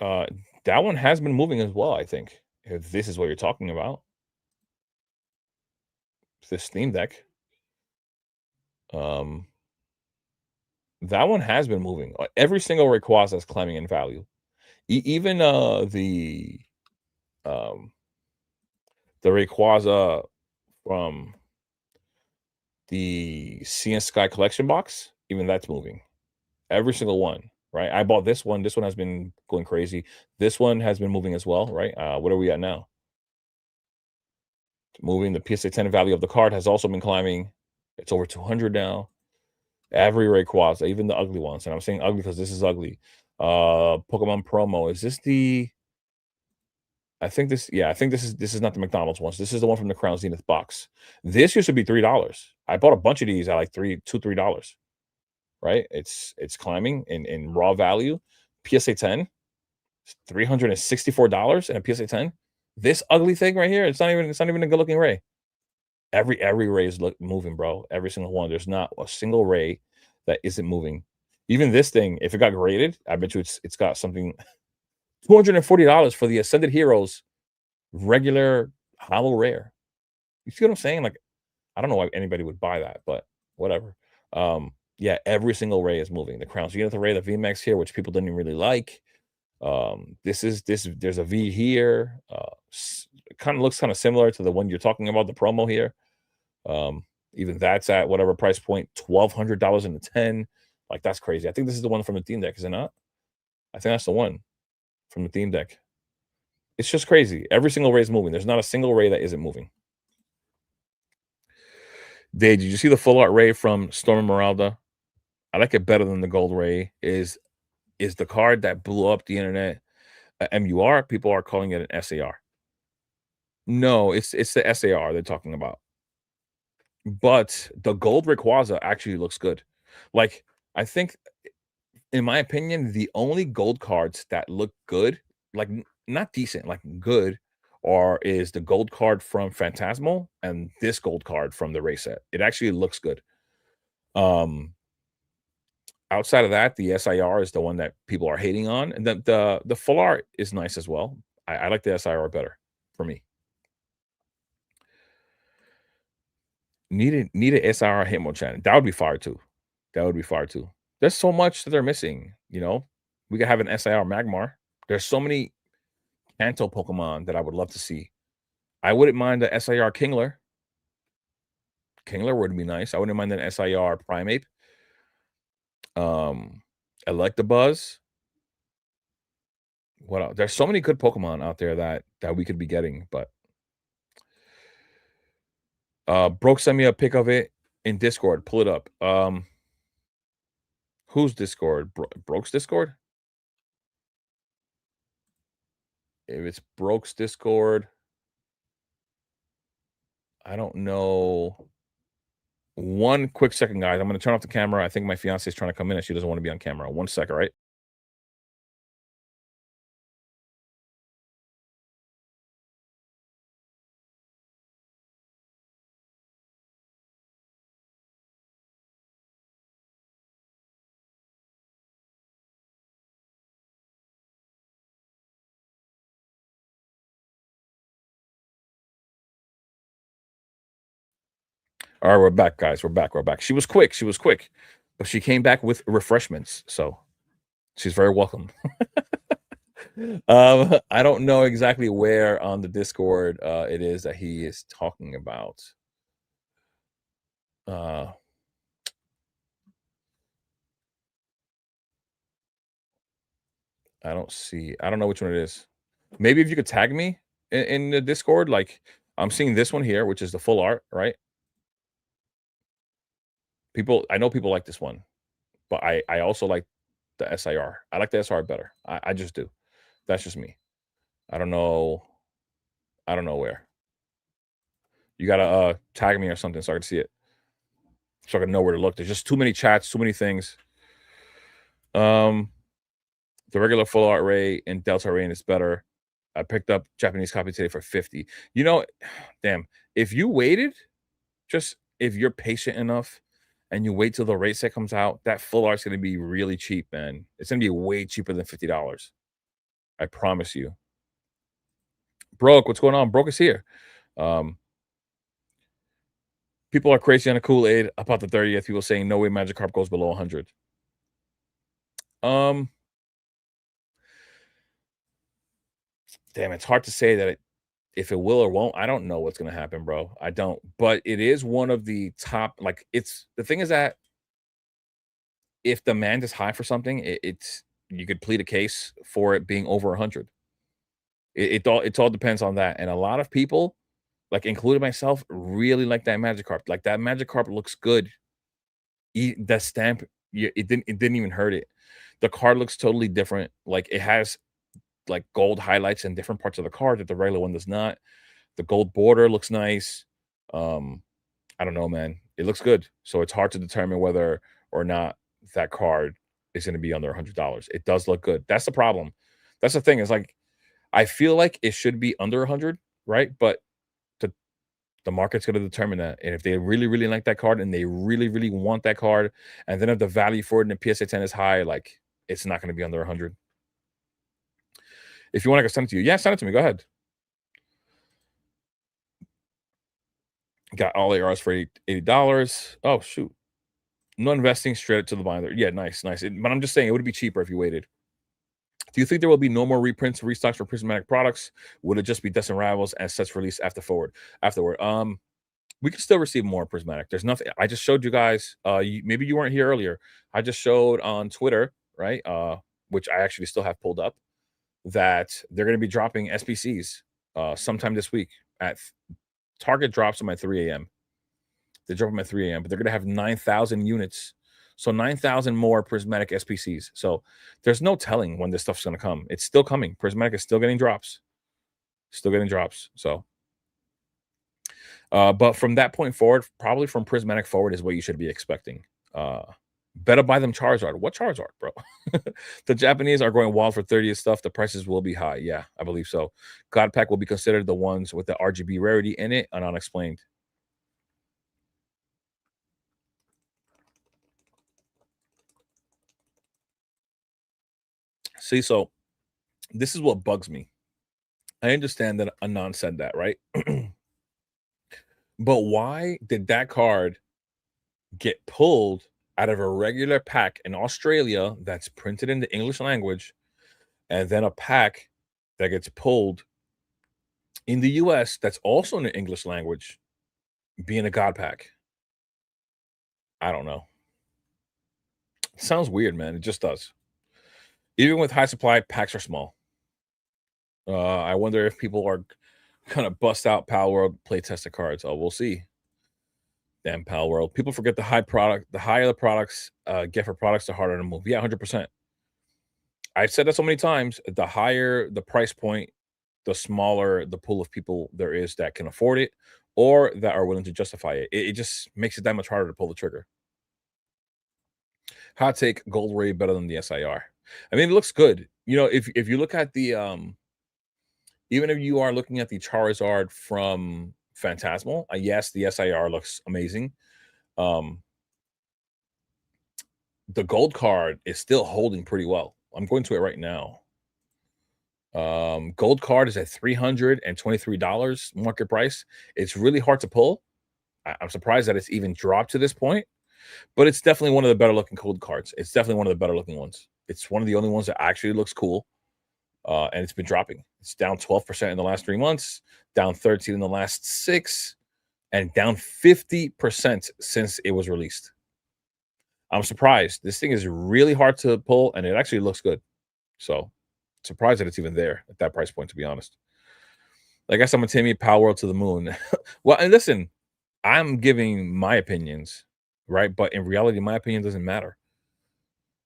A: that one has been moving as well, I think. If this is what you're talking about, this Steam Deck. Um, That one has been moving. Every single Rayquaza is climbing in value. Even um the Rayquaza from the Sea and Sky collection box, even that's moving. Every single one, right? I bought this one. This one has been going crazy. This one has been moving as well, right? What are we at now? Moving. The PSA 10 value of the card has also been climbing. It's over 200 now. Every Rayquaza, even the ugly ones, and I'm saying ugly because this is ugly. Pokemon promo. Is this the I think this yeah, I think this is not the McDonald's ones. This is the one from the Crown Zenith box. This used to be $3. I bought a bunch of these at like $3, right? It's climbing in raw value. PSA 10, $364 and a PSA 10. This ugly thing right here, it's not even a good looking Ray. Every Ray is moving, bro. Every single one. There's not a single Ray that isn't moving. Even this thing, if it got graded, I bet you it's got something $240 for the Ascended Heroes regular hollow rare. You see what I'm saying? Like, I don't know why anybody would buy that, but whatever. Yeah, every single Ray is moving. The Crown Zenith Ray, the VMAX here, which people didn't really like. This there's a V here. It kind of looks kind of similar to the one you're talking about, the promo here. Even that's at whatever price point, $1,200 in the 10. Like, that's crazy. I think this is the one from the theme deck, is it not? I think that's the one from the theme deck. It's just crazy. Every single Ray is moving. There's not a single Ray that isn't moving. Did you see the full art Ray from Storm Esmeralda? I like it better than the gold Ray. Is the card that blew up the internet. MUR, people are calling it an SAR. No, it's the SAR they're talking about. But the gold Rayquaza actually looks good. Like, I think, in my opinion, the only gold cards that look good, like not decent, like good, or is the gold card from Phantasmal and this gold card from the race set. It actually looks good. Um, Outside of that, the SIR is the one that people are hating on, and the full art is nice as well. I like the SIR better for me. Need a SIR Hitmonchan. That would be fire too. That would be fire too. There's so much that they're missing. We could have an SIR Magmar. There's so many Kanto Pokemon that I would love to see. I wouldn't mind the SIR Kingler. Kingler would be nice. I wouldn't mind an SIR Primeape. Electabuzz. What else? There's so many good Pokemon out there that we could be getting, but Broke sent me a pic of it in Discord. Pull it up. Who's Discord? Broke's Discord? If it's Broke's Discord, I don't know. One quick second, guys. I'm gonna turn off the camera. I think my fiance is trying to come in and she doesn't want to be on camera. 1 second, right? All right, we're back, guys. We're back. She was quick. She was quick, but she came back with refreshments, so she's very welcome. I don't know exactly where on the Discord it is that he is talking about. Uh, I don't see. I don't know which one it is. Maybe if you could tag me in the Discord, like I'm seeing this one here, which is the full art, right? I know people like this one, but I also like the SIR. I like the SIR better. I just do. That's just me. I don't know. I don't know where. You gotta tag me or something so I can see it. So I can know where to look. There's just too many chats, too many things. Um, the regular full art Ray and Delta Rain is better. I picked up Japanese copy today for 50. Damn. If you waited, just if you're patient enough and you wait till the rate set comes out, that full art's gonna be really cheap, man. It's gonna be way cheaper than $50. I promise you. Broke, what's going on? Broke is here. Um, People are crazy on the Kool-Aid about the 30th. People saying no way Magikarp goes below 100. Um, damn, it's hard to say that if it will or won't. I don't know what's gonna happen, bro. I don't. But it is one of the top. Like, it's the thing is that if demand is high for something, it's you could plead a case for it being over 100. It all depends on that. And a lot of people, like including myself, really like that Magikarp. Like that Magikarp looks good. That stamp, it didn't even hurt it. The card looks totally different. Like it has like gold highlights in different parts of the card that the regular one does not. The gold border looks nice. Um, I don't know, man. It looks good. So it's hard to determine whether or not that card is going to be under $100. It does look good. That's the problem. That's the thing. Is like I feel like it should be under 100, right? But the the market's going to determine that. And if they really, really like that card and they really, really want that card, and then if the value for it in the PSA 10 is high, like it's not going to be under 100. If you want, I can send it to you. Yeah, send it to me. Go ahead. Got all ARs for $80. Oh shoot. No investing, straight to the binder. Yeah, nice, nice. But I'm just saying it would be cheaper if you waited. Do you think there will be no more reprints, restocks for prismatic products? Would it just be Destined Rivals and sets released afterward? We can still receive more prismatic. There's nothing. I just showed you guys. Maybe you weren't here earlier. I just showed on Twitter, right? Which I actually still have pulled up, that they're going to be dropping SPCs sometime this week. At Target drops them at 3 a.m. They drop them at 3 a.m. But they're going to have 9,000 units. So 9,000 more prismatic SPCs. So there's no telling when this stuff's going to come. It's still coming. Prismatic is still getting drops. Still getting drops. So, but from that point forward, probably from Prismatic forward is what you should be expecting. Uh, Better buy them Charizard. What Charizard, bro? The Japanese are going wild for 30th stuff. The prices will be high. Yeah, I believe so. God Pack will be considered the ones with the RGB rarity in it and unexplained. See, so this is what bugs me. I understand that Anon said that, right? But why did that card get pulled out of a regular pack in Australia that's printed in the English language, and then a pack that gets pulled in the US that's also in the English language, being a God pack? I don't know. It sounds weird, man. It just does. Even with high supply, packs are small. I wonder if people are gonna bust out Pal World play tested cards. Oh, we'll see. Damn Pal World. People forget the higher the products get for products, the harder to move. Yeah, 100%. I've said that so many times. The higher the price point, the smaller the pool of people there is that can afford it or that are willing to justify it. It just makes it that much harder to pull the trigger. Hot take: Gold Ray better than the SIR. I mean, it looks good. If you look at the even if you are looking at the Charizard from Phantasmal, yes, the SIR looks amazing. Um, the gold card is still holding pretty well. I'm going to it right now. Gold card is at $323 market price. It's really hard to pull. I'm surprised that it's even dropped to this point, but it's definitely one of the better looking gold cards. It's definitely one of the better looking ones. It's one of the only ones that actually looks cool. And it's been dropping. It's down 12% in the last 3 months, down 13 in the last 6, and down 50% since it was released. I'm surprised. This thing is really hard to pull, and it actually looks good. So surprised that it's even there at that price point, to be honest. I guess I'm gonna take me Power World to the moon. Well, and listen, I'm giving my opinions, right? But in reality, my opinion doesn't matter.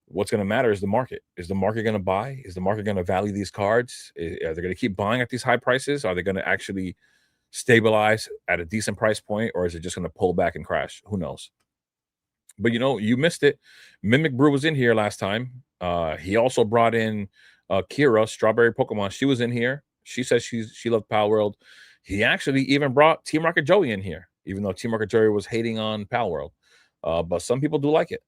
A: What's going to matter is the market. Is the market going to buy? Is the market going to value these cards? Are they going to keep buying at these high prices? Are they going to actually stabilize at a decent price point, or is it just going to pull back and crash? Who knows? But you missed it. Mimic Brew was in here last time. He also brought in Kira, Strawberry Pokemon. She was in here. She says she loved Pal World. He actually even brought Team Rocket Joey in here, even though Team Rocket Joey was hating on Pal World. But some people do like it.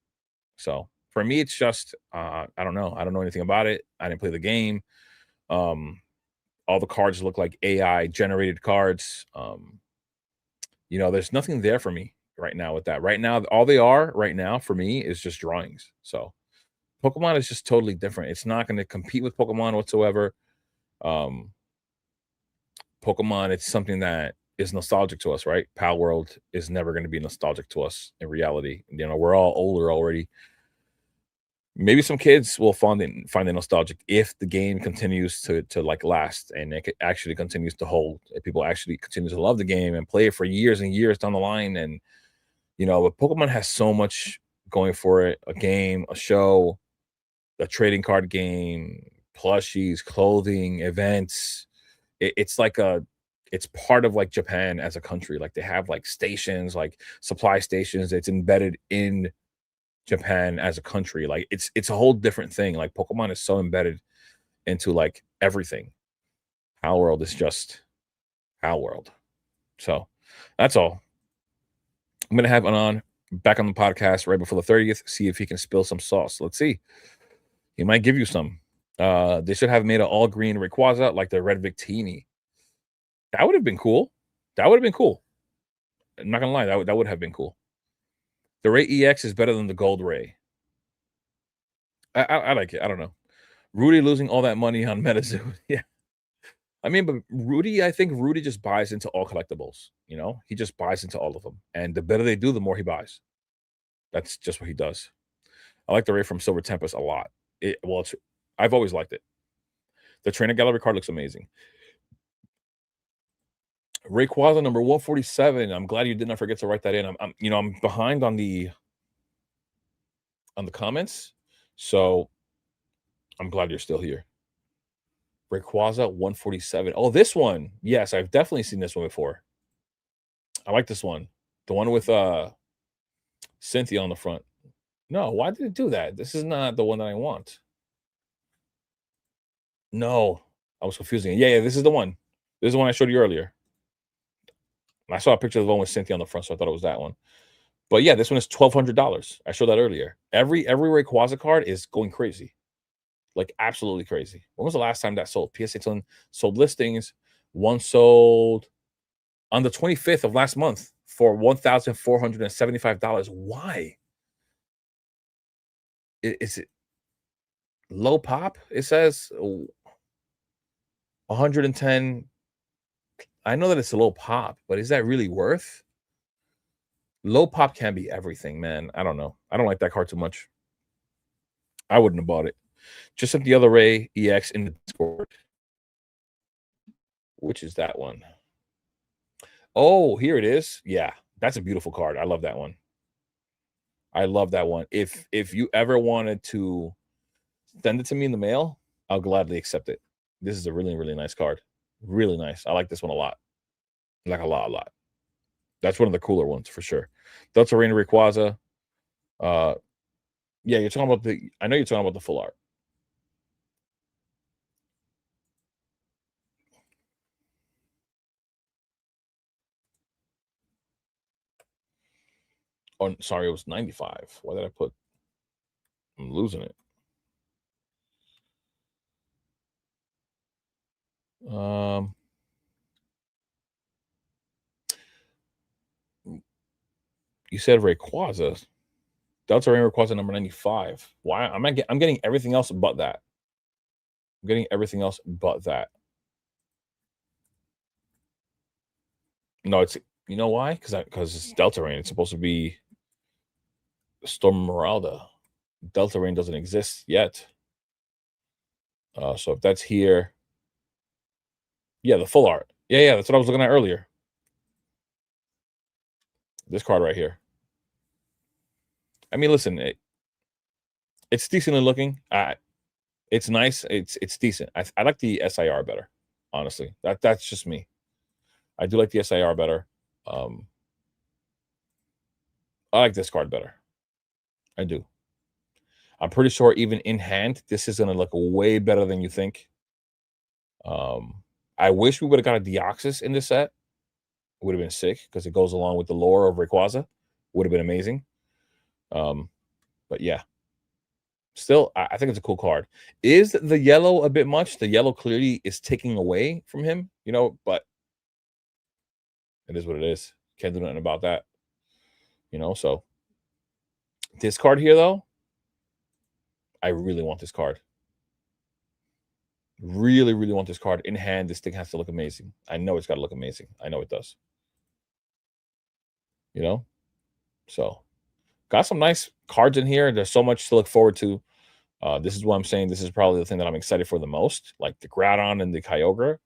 A: So for me, it's just I don't know. I don't know anything about it. I didn't play the game. All the cards look like AI generated cards. There's nothing there for me right now with that. Right now, all they are right now for me is just drawings. So Pokemon is just totally different. It's not going to compete with Pokemon whatsoever. Um, Pokemon, it's something that is nostalgic to us, right? Pal World is never going to be nostalgic to us in reality. You know, we're all older already. Maybe some kids will find it nostalgic if the game continues to like last and actually continues to hold. If people actually continue to love the game and play it for years and years down the line, and but Pokemon has so much going for it: a game, a show, a trading card game, plushies, clothing, events. It's like it's part of like Japan as a country. Like they have like stations, like supply stations. It's embedded in Japan as a country. Like it's a whole different thing. Like Pokemon is so embedded into like everything. Our world is just our world. So that's all. I'm gonna have Anon back on the podcast right before the 30th. See if he can spill some sauce. Let's see. He might give you some. They should have made an all green Rayquaza like the red Victini. That would have been cool. That would have been cool. I'm not gonna lie, that would have been cool. The Ray EX is better than the Gold Ray. I like it. I don't know. Rudy losing all that money on MetaZoo. Yeah. I mean, but Rudy, I think Rudy just buys into all collectibles. He just buys into all of them. And the better they do, the more he buys. That's just what he does. I like the Ray from Silver Tempest a lot. I've always liked it. The Trainer Gallery card looks amazing. Rayquaza number 147. I'm glad you did not forget to write that in. I'm behind on the comments, so I'm glad you're still here. Rayquaza 147. Oh, this one. Yes, I've definitely seen this one before. I like this one. The one with Cynthia on the front. No, why did it do that? This is not the one that I want. No, I was confusing it. Yeah, this is the one. This is the one I showed you earlier. I saw a picture of the one with Cynthia on the front, so I thought it was that one. But yeah, this one is $1,200. I showed that earlier. Every Rayquaza card is going crazy. Like absolutely crazy. When was the last time that sold? PSA sold listings. One sold on the 25th of last month for $1,475. Why? Is it low pop? It says 110. I know that it's a low pop, but is that really worth? Low pop can be everything, man. I don't know. I don't like that card too much. I wouldn't have bought it. Just sent the other Ray EX in the Discord. Which is that one? Oh, here it is. Yeah, that's a beautiful card. I love that one. I love that one. If you ever wanted to send it to me in the mail, I'll gladly accept it. This is a really, really nice card. Really nice. I like this one a lot. Like a lot, a lot. That's one of the cooler ones for sure. Delta Rain Rayquaza. Yeah, you're talking about I know you're talking about the full art. Oh, sorry, it was 95. Why did I put? I'm losing it. You said Rayquaza. Delta Rain Rayquaza number 95. Why? I'm getting everything else but that. I'm getting everything else but that. No, it's why? Because it's Delta Rain. It's supposed to be Storm Meralda. Delta Rain doesn't exist yet. So if that's here, yeah, the full art. Yeah, that's what I was looking at earlier. This card right here. I mean, listen, it's decently looking. It's nice. It's decent. I like the SIR better, honestly. That's just me. I do like the SIR better. I like this card better. I do. I'm pretty sure even in hand, this is gonna look way better than you think. I wish we would have got a Deoxys in this set. It would have been sick because it goes along with the lore of Rayquaza. Would have been amazing. But yeah. Still, I think it's a cool card. Is the yellow a bit much? The yellow clearly is taking away from him, but it is what it is. Can't do nothing about that. So this card here, though, I really want this card. Really, really want this card in hand. This thing has to look amazing. I know it's got to look amazing. I know it does. You know, so got some nice cards in here. There's so much to look forward to. This is what I'm saying. This is probably the thing that I'm excited for the most, like the Groudon and the Kyogre.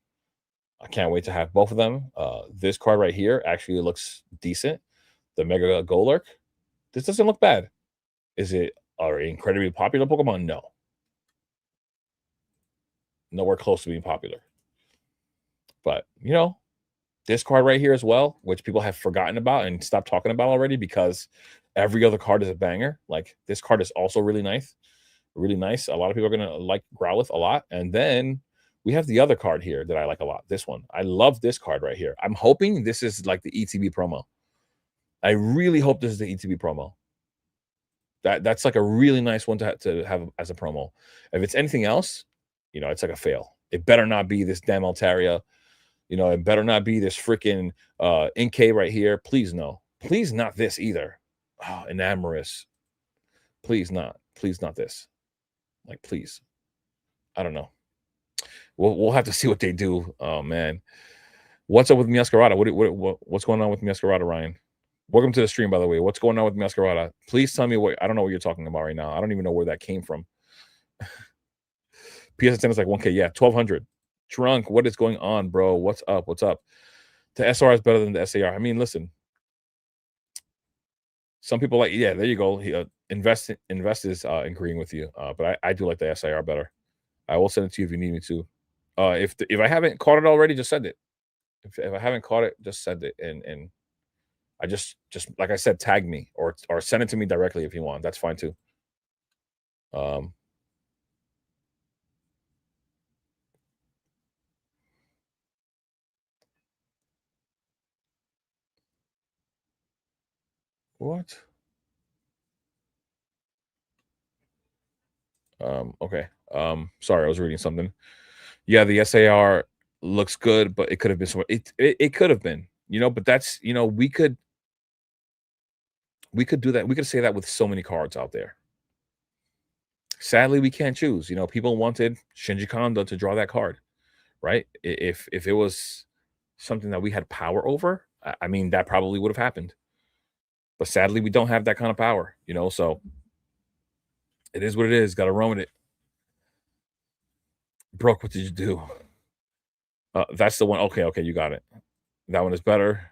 A: I can't wait to have both of them. This card right here actually looks decent. The Mega Golurk. This doesn't look bad. Is it an incredibly popular Pokemon? No. Nowhere close to being popular. But, this card right here as well, which people have forgotten about and stopped talking about already because every other card is a banger. Like, this card is also really nice. Really nice. A lot of people are going to like Growlithe a lot. And then we have the other card here that I like a lot. This one. I love this card right here. I'm hoping this is like the ETB promo. I really hope this is the ETB promo. That's like a really nice one to have as a promo. If it's anything else, it's like a fail. It better not be this damn Altaria. It better not be this freaking Inkay right here. Please no. Please not this either. Oh, Enamorous. Please not. Please not this. Like, please. I don't know. We'll have to see what they do. Oh man. What's up with Masquerada? What's going on with Masquerada, Ryan? Welcome to the stream, by the way. What's going on with Masquerada? Please tell me what. I don't know what you're talking about right now. I don't even know where that came from. PSN is like 1K. Yeah, 1,200. Drunk. What is going on, bro? What's up? What's up? The SR is better than the SAR. I mean, listen. Some people like, yeah, there you go. Invest is agreeing with you. But I do like the SIR better. I will send it to you if you need me to. If I haven't caught it already, just send it. If I haven't caught it, just send it. And I just like I said, tag me or send it to me directly if you want. That's fine too. What? Okay. Sorry, I was reading something. Yeah, the SAR looks good, but it could have been so it could have been, but that's we could do that. We could say that with so many cards out there. Sadly, we can't choose. People wanted Shinji Kondo to draw that card, right? If it was something that we had power over, I mean, that probably would have happened. But sadly, we don't have that kind of power, so it is what it is. Got to run with it. Brooke, what did you do? That's the one. Okay, you got it. That one is better.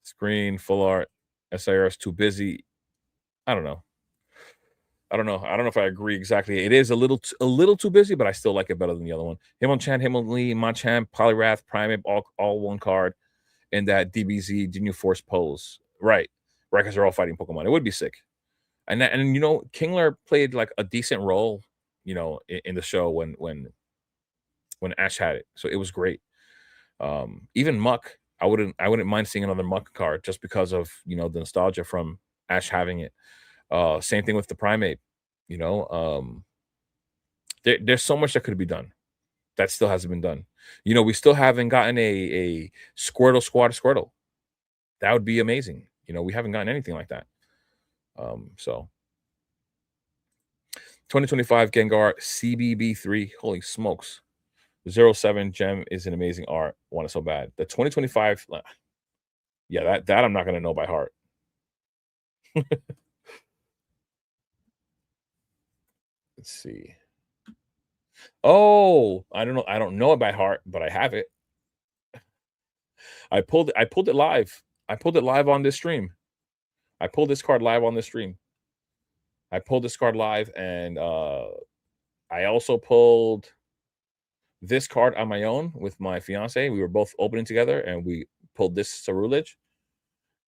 A: Screen, full art, SIR is too busy. I don't know. I don't know if I agree exactly. It is a little too busy, but I still like it better than the other one. Hitmonchan, Hitmonlee, Machamp, Poliwrath, Primeape, all one card in that DBZ Genu Force pose. Right, because they're all fighting Pokemon. It would be sick. And Kingler played like a decent role, in the show when Ash had it. So it was great. Even Muck, I wouldn't mind seeing another Muck card just because of the nostalgia from Ash having it. Same thing with the Primeape. There's so much that could be done that still hasn't been done. We still haven't gotten a Squirtle Squad Squirtle. That would be amazing. We haven't gotten anything like that. So 2025 Gengar CBB3. Holy smokes. 07 gem is an amazing art. Want it so bad. The 2025, yeah, that I'm not gonna know by heart. Let's see. Oh, I don't know it by heart, but I have it. I pulled it live. I pulled it live on this stream. I pulled this card live on this stream. I pulled this card live, and I also pulled this card on my own with my fiance. We were both opening together, and we pulled this Ceruledge.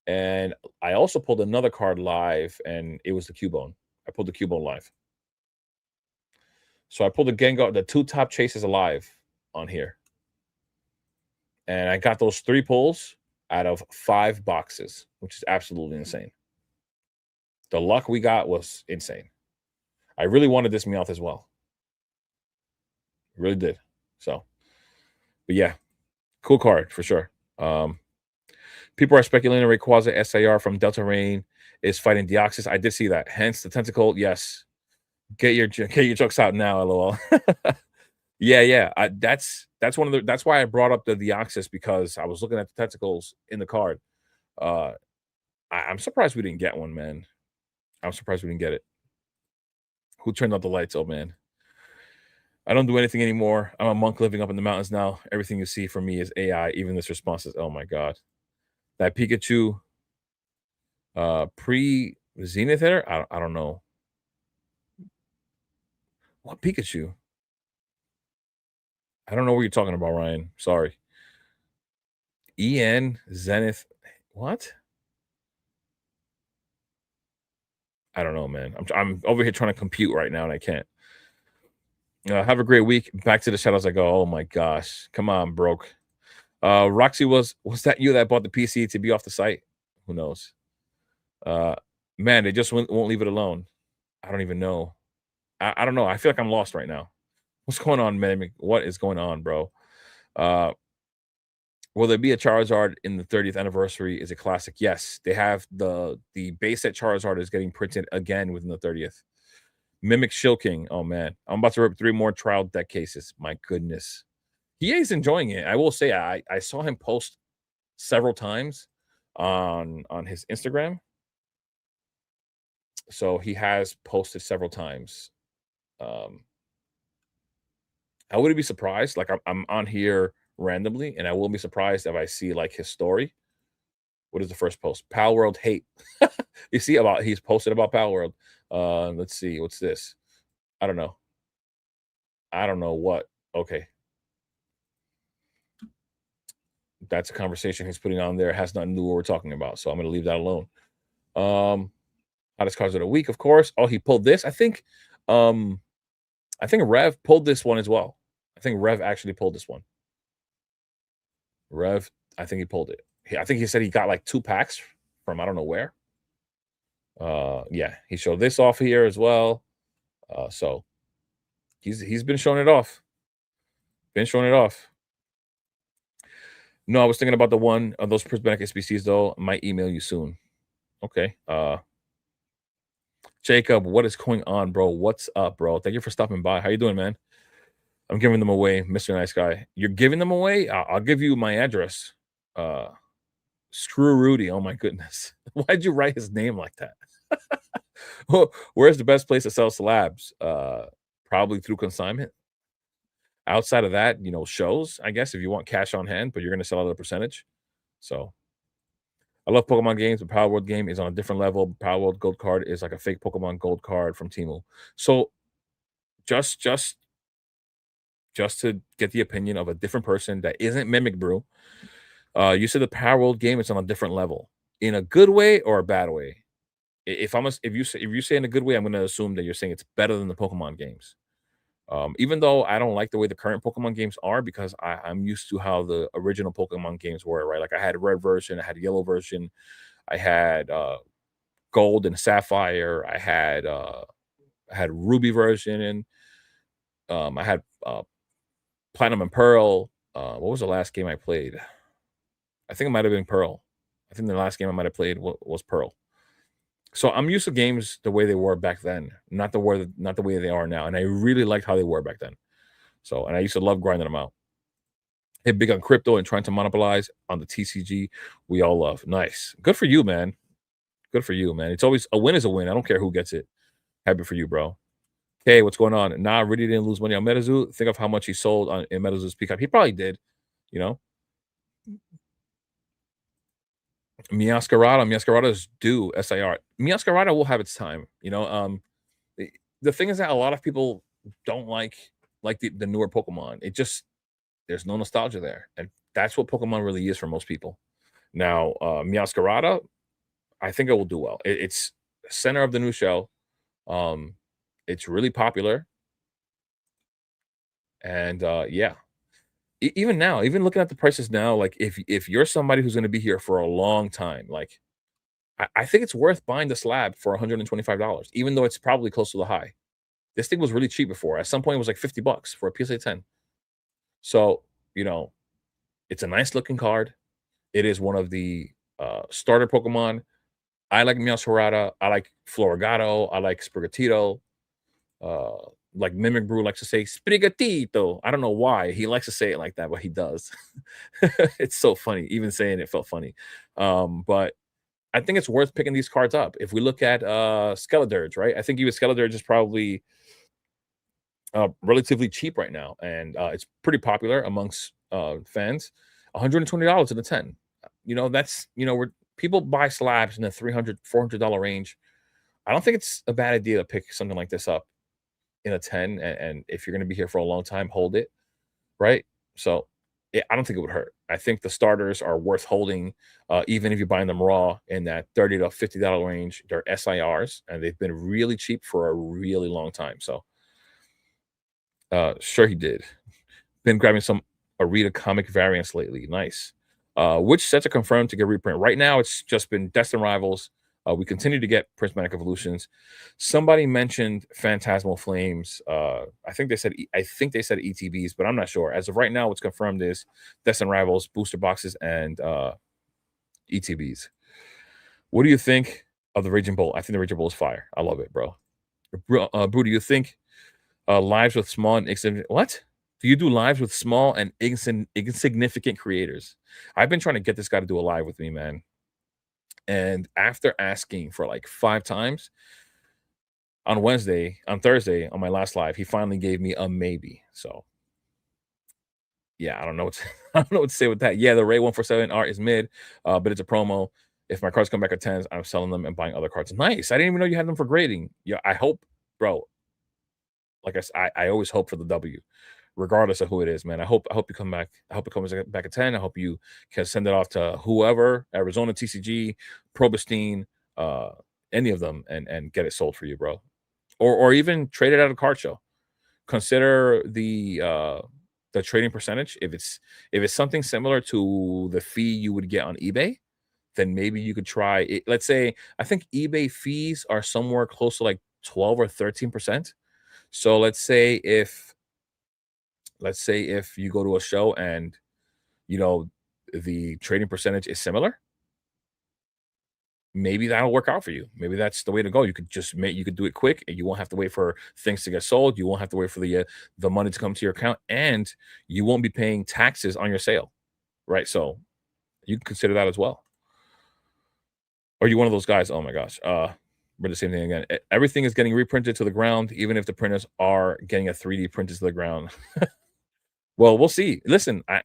A: And I also pulled another card live, and it was the Cubone. I pulled the Cubone live. So I pulled the Gengar, the 2 top chases alive on here. And I got those 3 pulls out of 5 boxes, which is absolutely insane. The luck we got was insane. I really wanted this Meowth as well. Really did. So, but yeah, cool card for sure. People are speculating Rayquaza SAR from Delta Rain is fighting Deoxys. I did see that. Hence the tentacle. Yes. Get your jokes out now, lol. Yeah, yeah. That's one of the that's why I brought up the Deoxys because I was looking at the tentacles in the card. Uh I'm surprised we didn't get one, man. I'm surprised we didn't get it. Who turned out the lights? Oh man. I don't do anything anymore. I'm a monk living up in the mountains now. Everything you see from me is AI. Even this response is, oh my god. That Pikachu pre Zenith hitter? I don't know. What Pikachu? I don't know what you're talking about, Ryan. Sorry. EN Zenith. What? I don't know, man. I'm over here trying to compute right now and I can't. Have a great week. Back to the shadows I go. Oh my gosh. Come on, broke. Roxy was that you that bought the PC to be off the site? Who knows? Uh man, they just won't leave it alone. I don't even know. I don't know. I feel like I'm lost right now. What's going on, man? What is going on, bro? Uh will there be a Charizard in the 30th anniversary? Is a classic. Yes, they have the base set Charizard is getting printed again within the 30th. Mimic Shilking. Oh man, I'm about to rip 3 more trial deck cases. My goodness, he is enjoying it. I will say, I saw him post several times on his Instagram. So he has posted several times. Um, I wouldn't be surprised. Like I'm on here randomly, and I won't be surprised if I see like his story. What is the first post? Pal World hate. You see about he's posted about Pal World. Let's see. What's this? I don't know. I don't know what. Okay. That's a conversation he's putting on there. It has nothing to do with what we're talking about. So I'm gonna leave that alone. Um Hottest cards of the week, of course. Oh, he pulled this. Um I think Rev pulled this one as well. I think Rev actually pulled this one. Rev, I think he pulled it. I think he said he got like 2 packs from I don't know where. Yeah, he showed this off here as well. So he's been showing it off. Been showing it off. No, I was thinking about the one of those prismatic SBCs though. I might email you soon. Okay. Jacob, what is going on, bro? What's up, bro? Thank you for stopping by. How you doing, man? I'm giving them away, Mr. Nice Guy. You're giving them away? I'll give you my address. Uh Screw Rudy. Oh my goodness. Why'd you write his name like that? Where's the best place to sell slabs? Probably through consignment. Outside of that, shows, I guess, if you want cash on hand, but you're gonna sell at a percentage. So I love Pokemon games, but Power World game is on a different level. Power World Gold card is like a fake Pokemon Gold card from Temu. So just just just to get the opinion of a different person that isn't Mimic Brew, you said the Power World game is on a different level. In a good way or a bad way? If you say in a good way, I'm gonna assume that you're saying it's better than the Pokemon games. Even though I don't like the way the current Pokemon games are because I'm used to how the original Pokemon games were, right? Like I had a red version, I had a yellow version, I had gold and sapphire, I had ruby version, and I had platinum and pearl. What was the last game I played? I think it might have been Pearl. I think the last game I might have played was Pearl. So I'm used to games the way they were back then, not the way they are now. And I really liked how they were back then. So, and I used to love grinding them out. Hit big on crypto and trying to monopolize on the TCG we all love. Nice. Good for you, man. Good for you, man. It's always a win is a win. I don't care who gets it. Happy for you, bro. Hey, what's going on? Nah, really didn't lose money on Metazu. Think of how much he sold in Metazu's peak. He probably did, you know. Miascarada is due SIR. Miascarada will have its time, the, the thing is that a lot of people don't like the newer Pokemon. It just there's no nostalgia there. And that's what Pokemon really is for most people. Now, Miascarada, I think it will do well. It's center of the new show. Um, it's really popular. And yeah, even now, even looking at the prices now, like if you're somebody who's going to be here for a long time, like I think it's worth buying the slab for $125, even though it's probably close to the high. This thing was really cheap before. At some point, it was like $50 for a PSA 10. So, you know, it's a nice looking card. It is one of the Starter Pokemon, I like Meowscarada, I like Florigato, I like Sprigatito, uh, like Mimic Brew likes to say Sprigatito. I don't know why he likes to say it like that, but he does. It's so funny. Even saying it felt funny. But I think it's worth picking these cards up. If we look at Skeledirge, right? I think even Skeledirge is probably relatively cheap right now, and it's pretty popular amongst fans. $120 in the 10. That's where people buy slabs in the $300 $400 range. I don't think it's a bad idea to pick something like this up in a 10, and if you're going to be here for a long time, hold it, right? So I don't think it would hurt. I think the starters are worth holding, even if you're buying them raw in that $30 to $50 range. They're SIRs, and they've been really cheap for a really long time. So, sure, he did. Been grabbing some Arita comic variants lately. Nice. Which sets are confirmed to get reprint? Right now, it's just been Destined Rivals. We continue to get Prismatic Evolutions. Somebody mentioned Phantasmal Flames. I think they said ETBs, but I'm not sure. As of right now, what's confirmed is Destined Rivals, booster boxes, and ETBs. What do you think of the Raging Bull? I think the Raging Bull is fire. I love it, bro. Brew, do you think lives with small and what? Do you do lives with small and insignificant creators? I've been trying to get this guy to do a live with me, man. And after asking for like 5 times on Thursday, on my last live, he finally gave me a maybe. So yeah, I don't know what to, I don't know what to say with that. Yeah, the Ray 147 art is mid, but it's a promo. If my cards come back at 10s, I'm selling them and buying other cards. Nice. I didn't even know you had them for grading. Yeah, I hope, bro. Like I always hope for the W, regardless of who it is, man. I hope you come back. I hope it comes back at 10. I hope you can send it off to whoever, Arizona TCG, Probestein, uh, any of them, and get it sold for you, bro. Or even trade it at a card show. Consider the trading percentage. If it's something similar to the fee you would get on eBay, then maybe you could try it. Let's say I think eBay fees are somewhere close to like 12 or 13%. So let's say if you go to a show and you know the trading percentage is similar, maybe that'll work out for you. Maybe that's the way to go. You could do it quick, and you won't have to wait for things to get sold. You won't have to wait for the money to come to your account, and you won't be paying taxes on your sale, right? So you can consider that as well. Are you one of those guys? Oh my gosh, we're the same thing again. Everything is getting reprinted to the ground, even if the printers are getting a 3D printed to the ground. Well, we'll see. Listen, I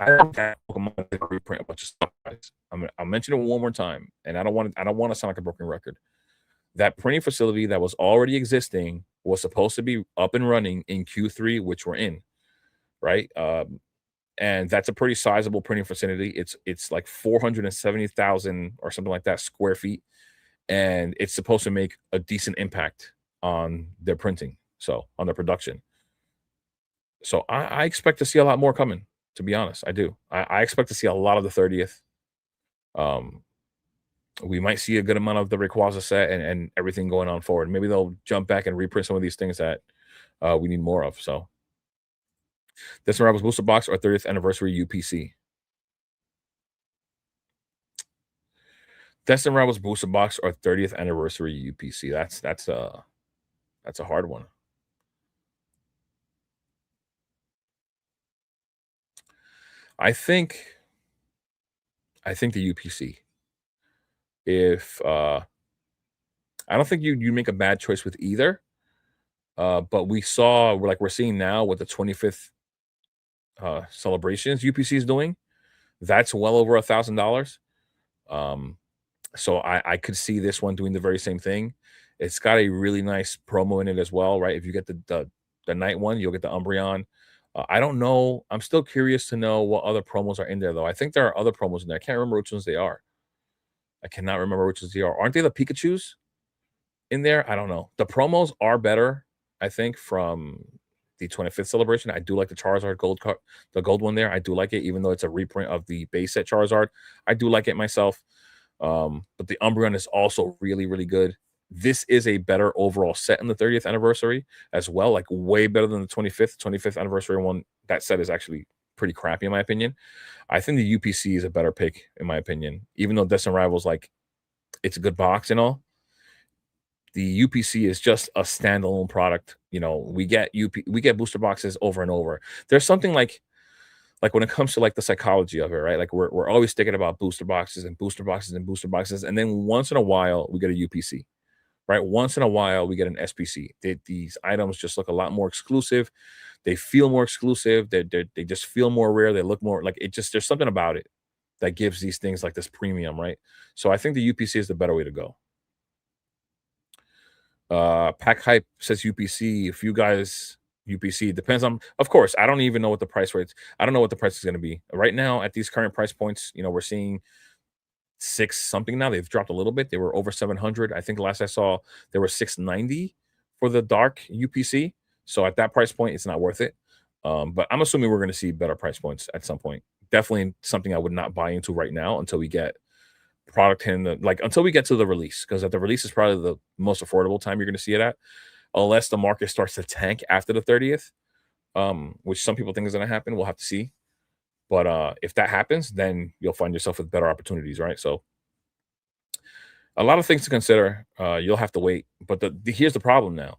A: don't have Pokemon to reprint a bunch of stuff, guys. I'll mention it one more time, and I don't want to sound like a broken record. That printing facility that was already existing was supposed to be up and running in Q3, which we're in, right? And that's a pretty sizable printing facility. It's like 470,000 or something like that square feet, and it's supposed to make a decent impact on their printing, so on their production. So I expect to see a lot more coming. To be honest, I do. I expect to see a lot of the 30th. Um, we might see a good amount of the Rayquaza set and everything going on forward. Maybe they'll jump back and reprint some of these things that we need more of. So this Rebels booster box or 30th anniversary UPC. Destin Rebels booster box or 30th anniversary UPC. That's a hard one. I think the UPC. If I don't think you make a bad choice with either. But we're seeing now with the 25th celebrations UPC is doing. That's well over $1,000. Um, so I could see this one doing the very same thing. It's got a really nice promo in it as well, right? If you get the night one, you'll get the Umbreon. I don't know. I'm still curious to know what other promos are in there, though. I think there are other promos in there. I can't remember which ones they are. I cannot remember which ones they are. Aren't they the Pikachu's in there? I don't know. The promos are better, I think, from the 25th celebration. I do like the Charizard gold card, the gold one there. I do like it, even though it's a reprint of the base set Charizard. I do like it myself. But the Umbreon is also really, really good. This is a better overall set in the 30th anniversary as well, like way better than the 25th. 25th anniversary one, that set is actually pretty crappy in my opinion. I think the UPC is a better pick in my opinion. Even though Destin Rivals, like, it's a good box and all, the UPC is just a standalone product. You know, we get booster boxes over and over. There's something like when it comes to like the psychology of it, right? Like we're always thinking about booster boxes and booster boxes and booster boxes, and then once in a while we get a UPC, right? Once in a while we get an SPC. These items just look a lot more exclusive. They feel more exclusive. They just feel more rare. They look more like it. Just there's something about it that gives these things like this premium, right? So I think the UPC is the better way to go. Pack Hype says UPC. If you guys UPC depends on, of course, I don't even know what the price rates. I don't know what the price is going to be right now at these current price points. You know, we're seeing six something now. They've dropped a little bit. They were over 700. I think the last I saw they were 690 for the dark UPC. So at that price point, it's not worth it. But I'm assuming we're going to see better price points at some point. Definitely something I would not buy into right now until we get product in the like until we get to the release, because at the release is probably the most affordable time you're going to see it at, unless the market starts to tank after the 30th, which some people think is going to happen. We'll have to see. But if that happens, then you'll find yourself with better opportunities, right? So a lot of things to consider. You'll have to wait. But here's the problem now.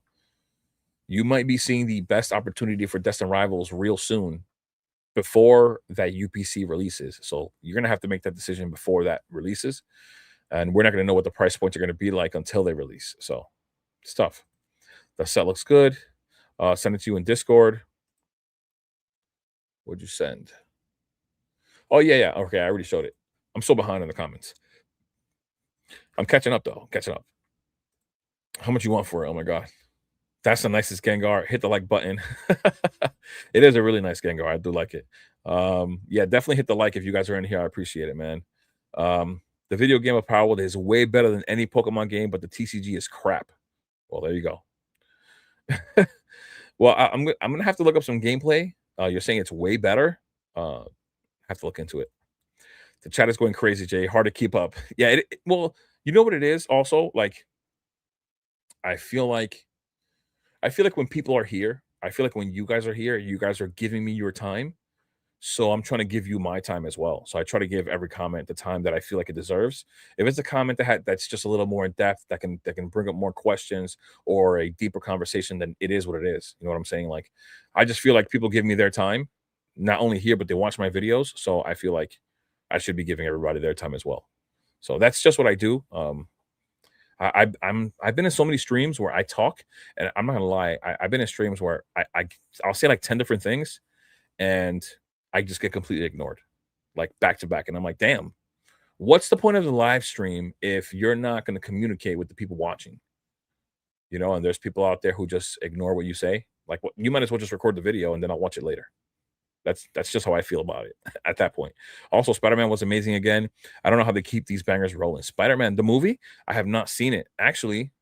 A: You might be seeing the best opportunity for Destin Rivals real soon before that UPC releases. So you're going to have to make that decision before that releases. And we're not going to know what the price points are going to be like until they release. So it's tough. The set looks good. Send it to you in Discord. What'd you send? Oh, yeah, yeah. Okay, I already showed it. I'm so behind in the comments. I'm catching up, though. Catching up. How much you want for it? Oh, my God. That's the nicest Gengar. Hit the like button. It is a really nice Gengar. I do like it. Yeah, definitely hit the like if you guys are in here. I appreciate it, man. The video game of Power World is way better than any Pokemon game, but the TCG is crap. Well, there you go. Well, I'm gonna have to look up some gameplay. You're saying it's way better. Have to look into it. The chat is going crazy, Jay. Hard to keep up. Yeah. Well, you know what it is. Also, like I feel like when people are here, I feel like when you guys are here, you guys are giving me your time. So I'm trying to give you my time as well. So I try to give every comment the time that I feel like it deserves. If it's a comment that's just a little more in depth, that can bring up more questions or a deeper conversation, then it is what it is. You know what I'm saying? Like I just feel like people give me their time, not only here, but they watch my videos. So I feel like I should be giving everybody their time as well. So that's just what I do. I've been in so many streams where I talk, and I'm not gonna lie, I've been in streams where I'll say like 10 different things, and I just get completely ignored, like back to back. And I'm like, damn, what's the point of the live stream if you're not going to communicate with the people watching? You know, and there's people out there who just ignore what you say. Like, you might as well just record the video and then I'll watch it later. That's just how I feel about it at that point. Also, Spider-Man was amazing again. I don't know how they keep these bangers rolling. Spider-Man, the movie, I have not seen it. Actually,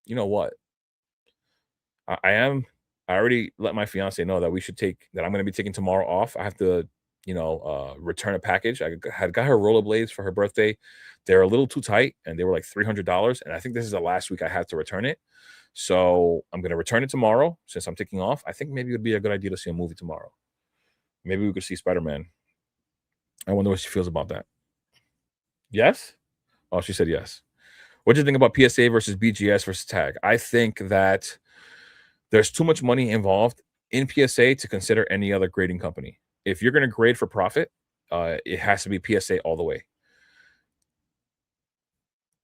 A: you know what? I am. I already let my fiance know that I'm going to be taking tomorrow off. I have to, return a package. I had got her rollerblades for her birthday. They're a little too tight, and they were like $300. And I think this is the last week I have to return it. So I'm going to return it tomorrow since I'm taking off. I think maybe it would be a good idea to see a movie tomorrow. Maybe we could see Spider-Man. I wonder what she feels about that. Yes? Oh, she said yes. What do you think about PSA versus BGS versus tag? I think that there's too much money involved in PSA to consider any other grading company. If you're going to grade for profit, it has to be PSA all the way.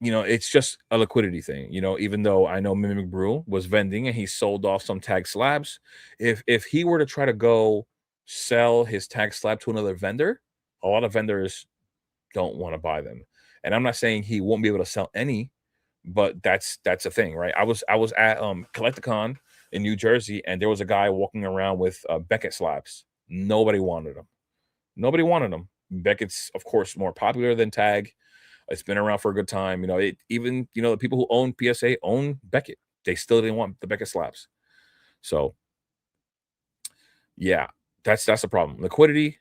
A: It's just a liquidity thing. Even though I know Mimic Brew was vending and he sold off some tag slabs, if he were to try to go sell his tag slab to another vendor, a lot of vendors don't want to buy them. And I'm not saying he won't be able to sell any, but that's a thing, right? I was at Collecticon in New Jersey, and there was a guy walking around with Beckett slabs. Nobody wanted them. Nobody wanted them. Beckett's, of course, more popular than Tag. It's been around for a good time. The people who own PSA own Beckett. They still didn't want the Beckett slabs. So, yeah, that's the problem. Liquidity,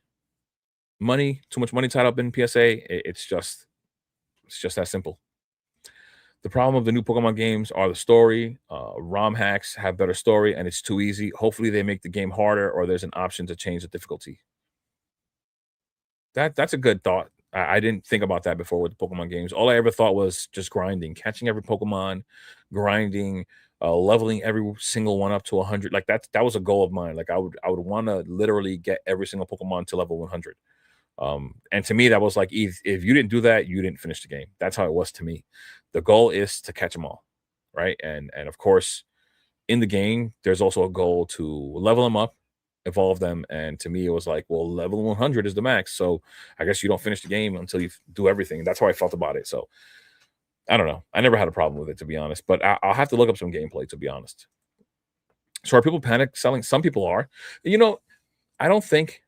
A: money, too much money tied up in PSA. It's just that simple. The problem of the new Pokemon games are the story. ROM hacks have better story, and it's too easy. Hopefully, they make the game harder, or there's an option to change the difficulty. That's a good thought. I didn't think about that before with the Pokemon games. All I ever thought was just grinding, catching every Pokemon, grinding, leveling every single one up to 100. Like that was a goal of mine. Like I would want to literally get every single Pokemon to level 100. And to me, that was like if you didn't do that, you didn't finish the game. That's how it was to me. The goal is to catch them all, right? And of course, in the game, there's also a goal to level them up, evolve them, and to me, it was like, well, level 100 is the max, so I guess you don't finish the game until you do everything. That's how I felt about it. So I don't know. I never had a problem with it, to be honest, but I'll have to look up some gameplay, to be honest. So are people panic selling? Some people are. You know, I don't think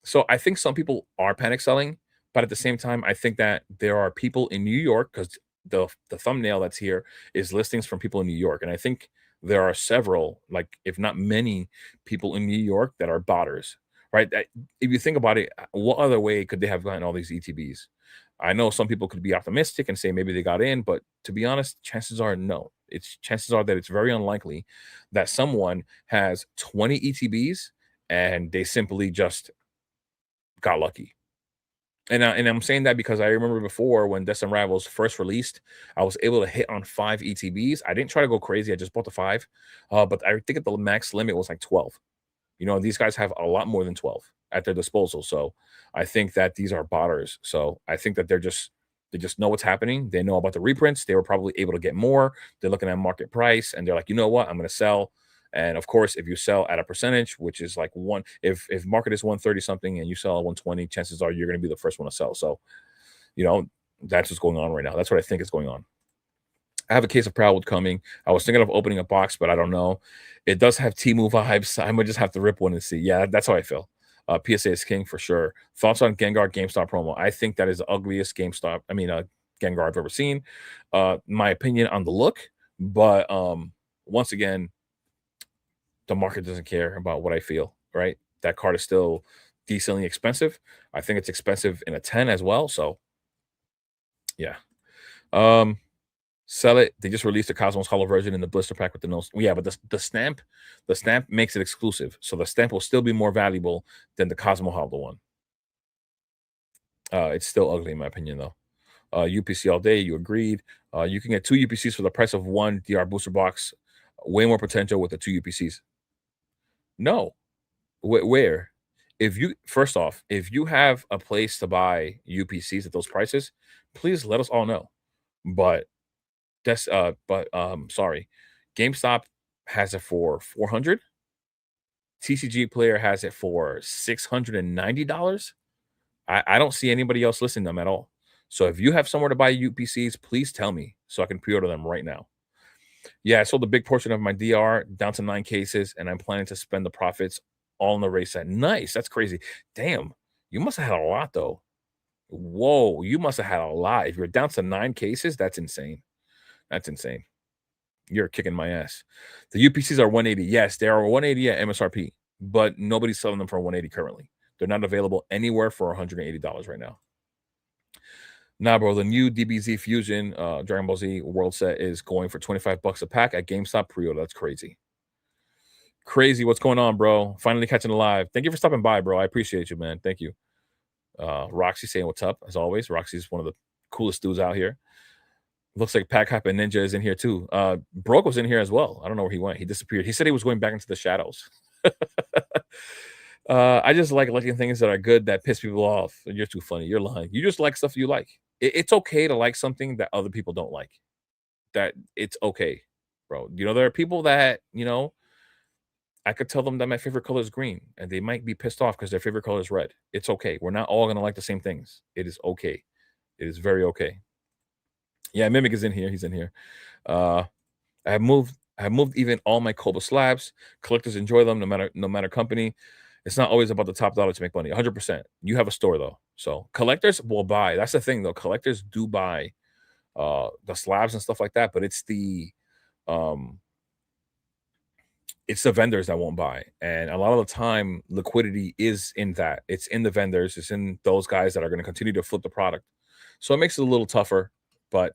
A: so. I think some people are panic selling, but at the same time, I think that there are people in New York because the thumbnail that's here is listings from people in New York, and I think there are several, like if not many, people in New York that are botters, right? If you think about it, what other way could they have gotten all these ETBs? I know some people could be optimistic and say maybe they got in, but to be honest, chances are no. It's chances are that it's very unlikely that someone has 20 ETBs and they simply just got lucky. And I'm saying that because I remember before when Destin Rivals first released, I was able to hit on 5 ETBs. I didn't try to go crazy. I just bought the 5. But I think that the max limit was like 12. You know, these guys have a lot more than 12 at their disposal. So I think that these are botters. So I think that they just know what's happening. They know about the reprints. They were probably able to get more. They're looking at market price and they're like, you know what? I'm going to sell. And of course, if you sell at a percentage, which is like one, if market is 130 something and you sell at 120, chances are you're going to be the first one to sell. So, you know, that's what's going on right now. That's what I think is going on. I have a case of Proudwood coming. I was thinking of opening a box, but I don't know. It does have Timu vibes. I might just have to rip one and see. Yeah, that's how I feel. PSA is king for sure. Thoughts on Gengar GameStop promo? I think that is the ugliest Gengar I've ever seen. My opinion on the look, but once again, the market doesn't care about what I feel, right? That card is still decently expensive. I think it's expensive in a 10 as well. So yeah. Um, Sell it. They just released the Cosmos Hollow version in the blister pack with the no. Yeah, but the stamp makes it exclusive, so the stamp will still be more valuable than the Cosmo Hollow one. It's still ugly in my opinion, though. UPC all day. You agreed. You can get 2 UPCs for the price of one DR booster box. Way more potential with the 2 UPCs. No, where? If you first off, if you have a place to buy UPCs at those prices, please let us all know. But sorry. GameStop has it for 400. TCG Player has it for $690. I don't see anybody else listing them at all. So if you have somewhere to buy UPCs, please tell me so I can pre-order them right now. Yeah, I sold a big portion of my DR down to 9 cases, and I'm planning to spend the profits all in the race set. Nice. That's crazy. Damn. You must have had a lot though. Whoa, you must have had a lot. If you're down to 9 cases, that's insane. That's insane. You're kicking my ass. The UPCs are 180. Yes, they are 180 at MSRP, but nobody's selling them for 180 currently. They're not available anywhere for $180 right now. Nah, bro, the new DBZ Fusion Dragon Ball Z World Set is going for 25 bucks a pack at GameStop pre-order. That's crazy. Crazy. What's going on, bro? Finally catching alive. Thank you for stopping by, bro. I appreciate you, man. Thank you. Roxy saying what's up, as always. Roxy's one of the coolest dudes out here. Looks like Pack Hype and Ninja is in here too. Broke was in here as well. I don't know where he went. He disappeared. He said he was going back into the shadows. I just like liking things that are good that piss people off. You're too funny. You're lying. You just like stuff you like. It's okay to like something that other people don't like. That it's okay, bro. You know, there are people that, I could tell them that my favorite color is green and they might be pissed off because their favorite color is red. It's okay. We're not all going to like the same things. It is okay. It is very okay. Yeah, Mimic is in here. He's in here. Uh, I have moved even all my Cobra slabs. Collectors enjoy them no matter company. It's not always about the top dollar to make money. 100%. You have a store though, so collectors will buy. That's the thing though. Collectors do buy the slabs and stuff like that, but um it's the vendors that won't buy. And a lot of the time, liquidity is in that. It's in the vendors. It's in those guys that are going to continue to flip the product. So it makes it a little tougher, but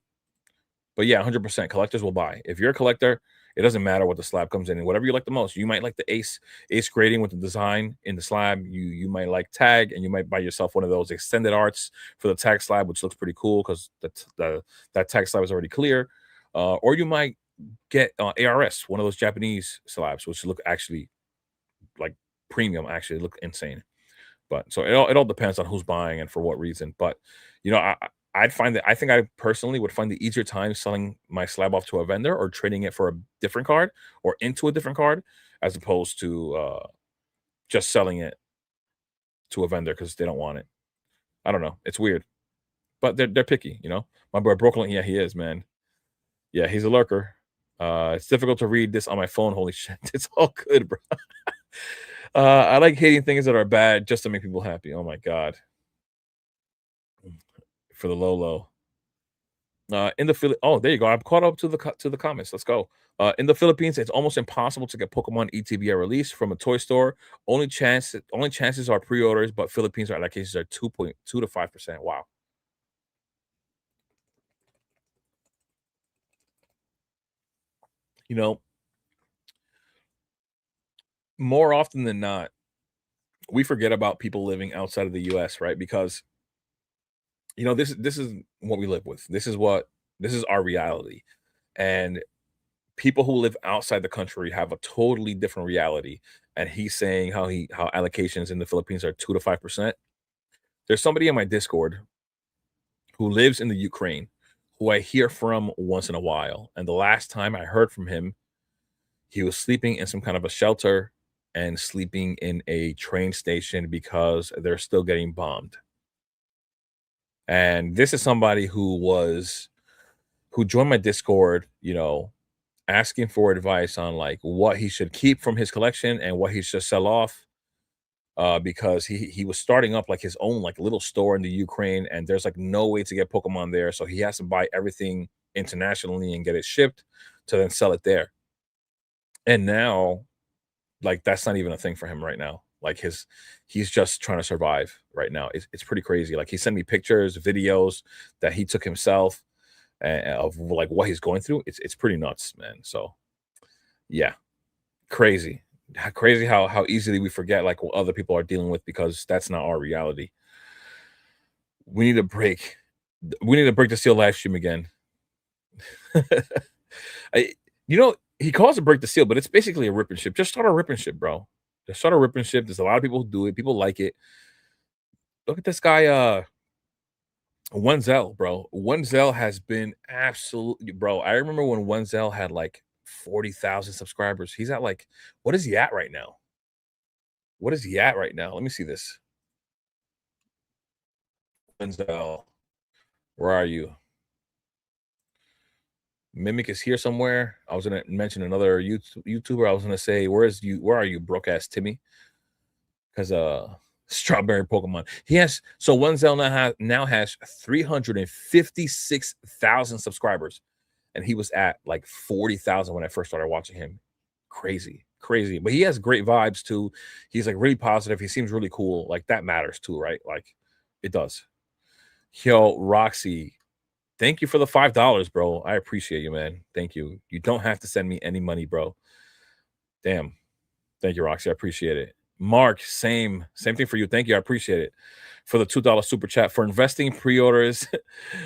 A: yeah, 100% collectors will buy. If you're a collector It doesn't matter what the slab comes in, and whatever you like the most. You might like the ace grading with the design in the slab. You might like tag, and you might buy yourself one of those extended arts for the tag slab, which looks pretty cool because that tag slab is already clear. Or you might get ARS, one of those Japanese slabs, which look actually like premium. Actually, look insane. But so it all depends on who's buying and for what reason. But you know, I'd find that I think I personally would find the easier time selling my slab off to a vendor or trading it for a different card or into a different card as opposed to just selling it to a vendor because they don't want it. I don't know. It's weird, but they're picky. You know, my boy Brooklyn. Yeah, he is, man. Yeah, he's a lurker. It's difficult to read this on my phone. Holy shit, it's all good, bro. I like hating things that are bad just to make people happy. Oh my god, for the low low. In the oh, there you go. I'm caught up to the comments. Let's go. In the Philippines, it's almost impossible to get Pokemon ETB at release from a toy store. Only chances are pre-orders, but Philippines allocations are 2.2 to 5%. Wow. You know, more often than not, we forget about people living outside of the US, right? Because this is what we live with. This is our reality. And people who live outside the country have a totally different reality. And he's saying how allocations in the Philippines are 2 to 5%. There's somebody in my Discord who lives in the Ukraine who I hear from once in a while. And the last time I heard from him, he was sleeping in some kind of a shelter and sleeping in a train station because they're still getting bombed. And this is somebody who joined my Discord, asking for advice on like what he should keep from his collection and what he should sell off. Because he was starting up like his own like little store in the Ukraine, and there's like no way to get Pokemon there, so he has to buy everything internationally and get it shipped to then sell it there. And now, like that's not even a thing for him right now. Like he's just trying to survive right now. It's pretty crazy. Like he sent me pictures, videos that he took himself of like what he's going through. It's pretty nuts, man. So yeah, crazy. Crazy how easily we forget like what other people are dealing with because that's not our reality. We need a break. We need to break the seal live stream again. I, he calls it break the seal, but it's basically a rip and ship. Just start a rip and ship, bro. Just start a rip and ship. There's a lot of people who do it. People like it. Look at this guy, Wenzel, bro. Wenzel has been absolutely, bro. I remember when Wenzel had like 40,000 subscribers. He's at like, what is he at right now? What is he at right now? Let me see this. Wenzel, where are you? Mimic is here somewhere. I was gonna mention another YouTuber. I was gonna say, where are you, broke ass Timmy? Because strawberry Pokemon. He has so Wenzel now has 356,000 subscribers, and he was at like 40,000 when I first started watching him. Crazy, crazy. But he has great vibes too. He's like really positive. He seems really cool. Like that matters too, right? Like it does. Yo, Roxy, thank you for the $5, bro. I appreciate you, man. Thank you. You don't have to send me any money, bro. Damn. Thank you, Roxy. I appreciate it. Mark, same thing for you. Thank you. I appreciate it. For the $2 super chat for investing pre-orders,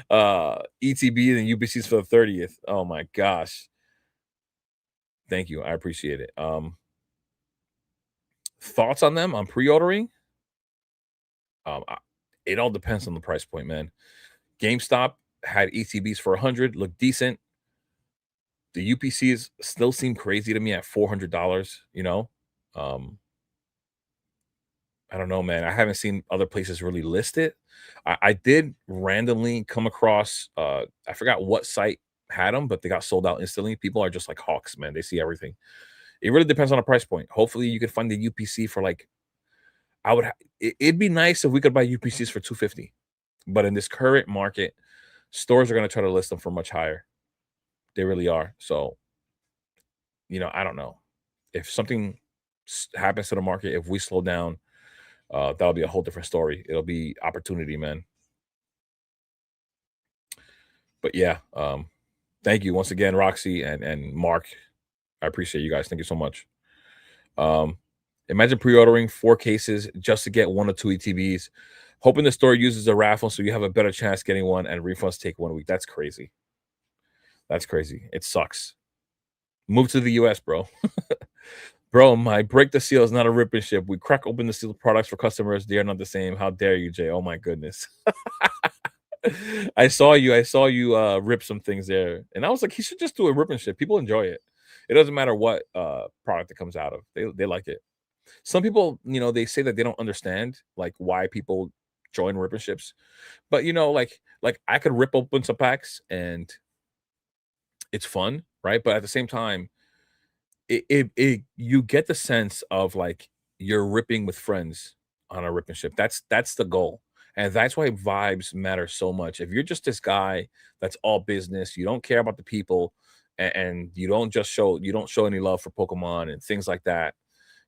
A: ETB and UBCs for the 30th. Oh my gosh. Thank you. I appreciate it. Thoughts on them on pre-ordering? It all depends on the price point, man. GameStop had ETBs for 100, looked decent. The UPCs still seem crazy to me at $400, Um, I don't know, man. I haven't seen other places really list it. I did randomly come across I forgot what site had them, but they got sold out instantly. People are just like hawks, man. They see everything. It really depends on the price point. Hopefully you could find the UPC for like I would it'd be nice if we could buy UPCs for 250. But in this current market, stores are going to try to list them for much higher. They really are. So, I don't know. If something happens to the market, if we slow down, that'll be a whole different story. It'll be opportunity, man. But yeah, thank you once again, Roxy and Mark. I appreciate you guys. Thank you so much. Um, Imagine pre-ordering 4 cases just to get 1 or 2 ETBs, hoping the store uses a raffle so you have a better chance getting one, and refunds take 1 week. That's crazy. That's crazy. It sucks. Move to the US, bro. Bro, my break the seal is not a rip and ship. We crack open the sealed products for customers. They are not the same. How dare you, Jay? Oh my goodness. I saw you rip some things there. And I was like, he should just do a rip and ship. People enjoy it. It doesn't matter what product it comes out of. They like it. Some people, they say that they don't understand like why people join rip and ships. But like I could rip open some packs and it's fun, right? But at the same time, it you get the sense of like you're ripping with friends on a rip and ship. That's the goal. And that's why vibes matter so much. If you're just this guy that's all business, you don't care about the people, and you don't show any love for Pokemon and things like that.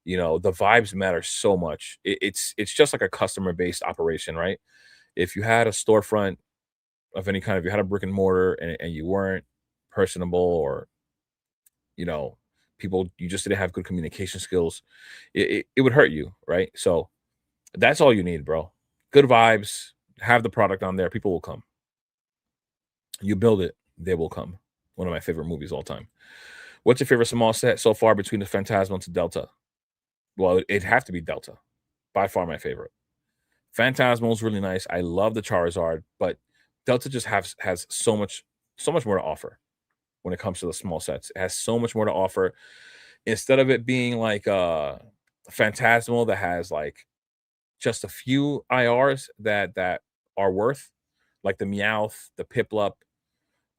A: The vibes matter so much. It's just like a customer based operation, right? If you had a storefront of any kind, if you had a brick and mortar and you weren't personable, or you know, people you just didn't have good communication skills, it would hurt you, right? So that's all you need, bro. Good vibes, have the product on there, people will come. You build it, they will come. One of my favorite movies all time. What's your favorite small set so far between the Phantasmal to Delta? Well, it'd have to be Delta. By far my favorite. Phantasmal is really nice. I love the Charizard, but Delta just has so much more to offer when it comes to the small sets. It has so much more to offer. Instead of it being like Phantasmal that has like just a few IRs that are worth, like the Meowth, the Piplup.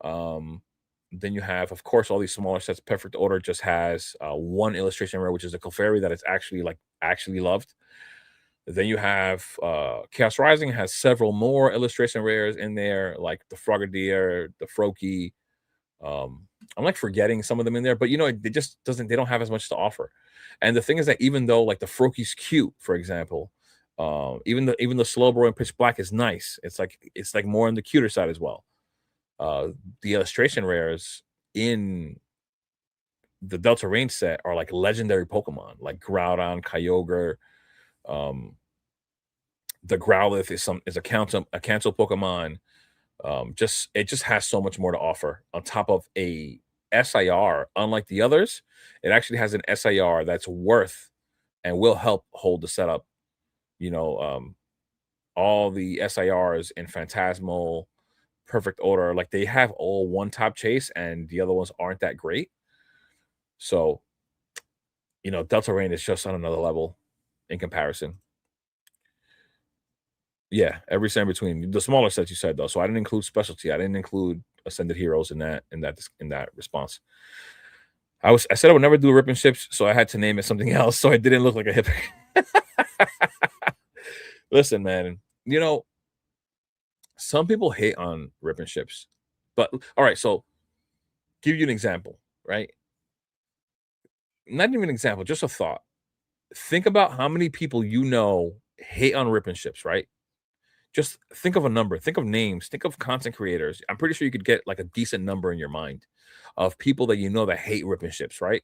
A: Um, then you have, of course, all these smaller sets. Perfect Order just has one illustration rare, which is a Clefairy that is actually loved. Then you have Chaos Rising has several more illustration rares in there, like the Frogadier, the Froakie. I'm like forgetting some of them in there, but they just doesn't they don't have as much to offer. And the thing is that even though like the Froakie's cute, for example, even the Slowbro and Pitch Black is nice. It's like more on the cuter side as well. The illustration rares in the Delta Range set are like legendary Pokemon, like Groudon, Kyogre. Um, the Growlithe is a cancel Pokemon. Just it just has so much more to offer on top of a SIR. Unlike the others, it actually has an SIR that's worth and will help hold the setup. You know, all the SIRs in Phantasmal, Perfect Order, like they have all one top chase, and the other ones aren't that great. So, Delta Rain is just on another level in comparison. Yeah, every set in between. The smaller sets you said though. So I didn't include specialty. I didn't include Ascended Heroes in that response. I said I would never do rip and ships, so I had to name it something else so I didn't look like a hypocrite. Listen, man, some people hate on rip and ships. But all right, so give you an example, right? Not even an example, just a thought. Think about how many people hate on rip and ships, right? Just think of a number, think of names, think of content creators. I'm pretty sure you could get like a decent number in your mind of people that hate ripping ships, right?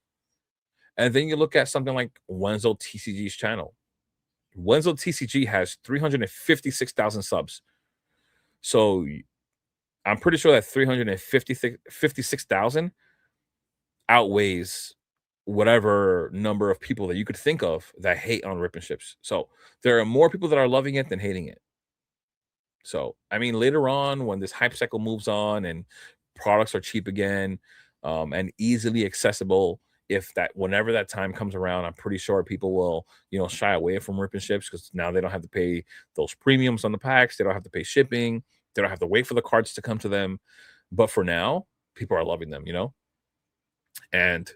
A: And then you look at something like Wenzel TCG's channel. Wenzel TCG has 356,000 subs. So I'm pretty sure that 356,000 outweighs whatever number of people that you could think of that hate on ripping ships. So there are more people that are loving it than hating it. So, I mean, later on, when this hype cycle moves on and products are cheap again, and easily accessible, whenever that time comes around, I'm pretty sure people will, shy away from ripping ships because now they don't have to pay those premiums on the packs. They don't have to pay shipping. They don't have to wait for the cards to come to them. But for now, people are loving them. And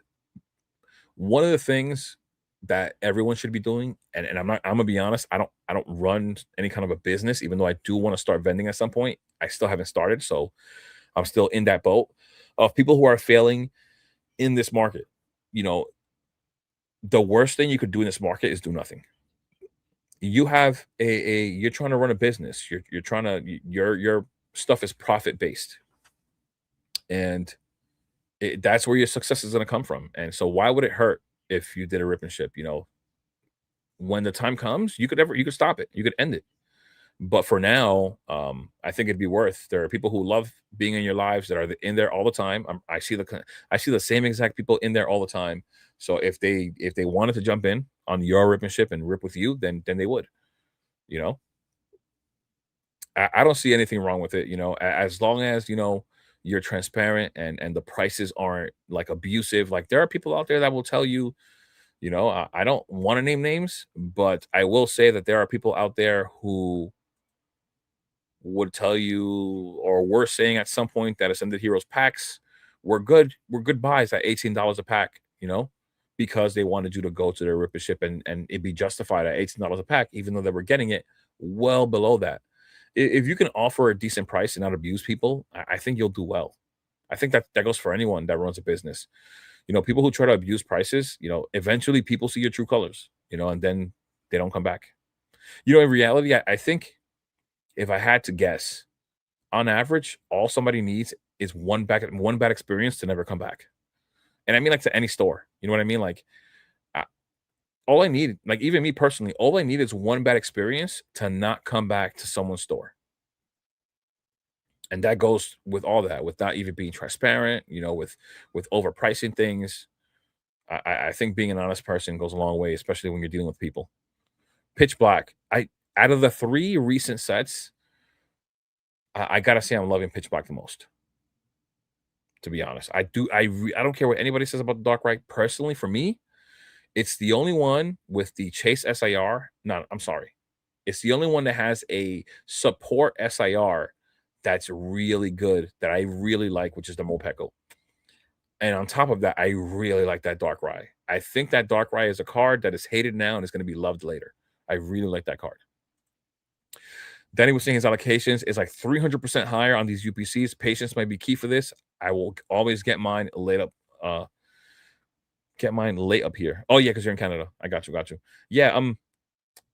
A: one of the things that everyone should be doing, and I'm gonna be honest, I don't run any kind of a business, even though I do want to start vending at some point. I still haven't started, so I'm still in that boat of people who are failing in this market. You know, the worst thing you could do in this market is do nothing. You have you're trying to run a business. You're trying to your stuff is profit based, and That's where your success is gonna come from, and so why would it hurt if you did a rip and ship, you know? When the time comes, you could stop it, you could end it. But for now, I think it'd be worth there are people who love being in your lives that are in there all the time. I see the same exact people in there all the time. So if they wanted to jump in on your rip and ship and rip with you, then they would, you know? I don't see anything wrong with it, you know, as long as, you know, you're transparent and the prices aren't like abusive. Like there are people out there that will tell you, you know, I don't want to name names, but I will say that there are people out there who would tell you or were saying at some point that Ascended Heroes packs were good buys at $18 a pack, you know, because they wanted you to go to their rip and ship and it'd be justified at $18 a pack, even though they were getting it well below that. If you can offer a decent price and not abuse people, I think you'll do well. I think that that goes for anyone that runs a business. You know, people who try to abuse prices, you know, eventually people see your true colors, you know, and then they don't come back. You know, in reality, I think if I had to guess, on average, all somebody needs is one bad experience to never come back. And I mean, like to any store. You know what I mean? Like, I, all I need, like even me personally, all I need is one bad experience to not come back to someone's store. And that goes with all that, with not even being transparent. You know, with overpricing things. I think being an honest person goes a long way, especially when you're dealing with people. Pitch Black. I Out of the three recent sets, I gotta say I'm loving Pitch Black the most. To be honest, I don't care what anybody says about the Dark Ride. Personally, for me, it's the only one with the Chase SIR. No, I'm sorry. It's the only one that has a support SIR that's really good that I really like, which is the Mopeco. And on top of that, I really like that Dark Ride. I think that Dark Ride is a card that is hated now and is going to be loved later. I really like that card. Danny was saying his allocations is like 300% higher on these UPCs. Patience might be key for this. I will always get mine late up here. Oh yeah, because you're in Canada. I got you, got you. Yeah,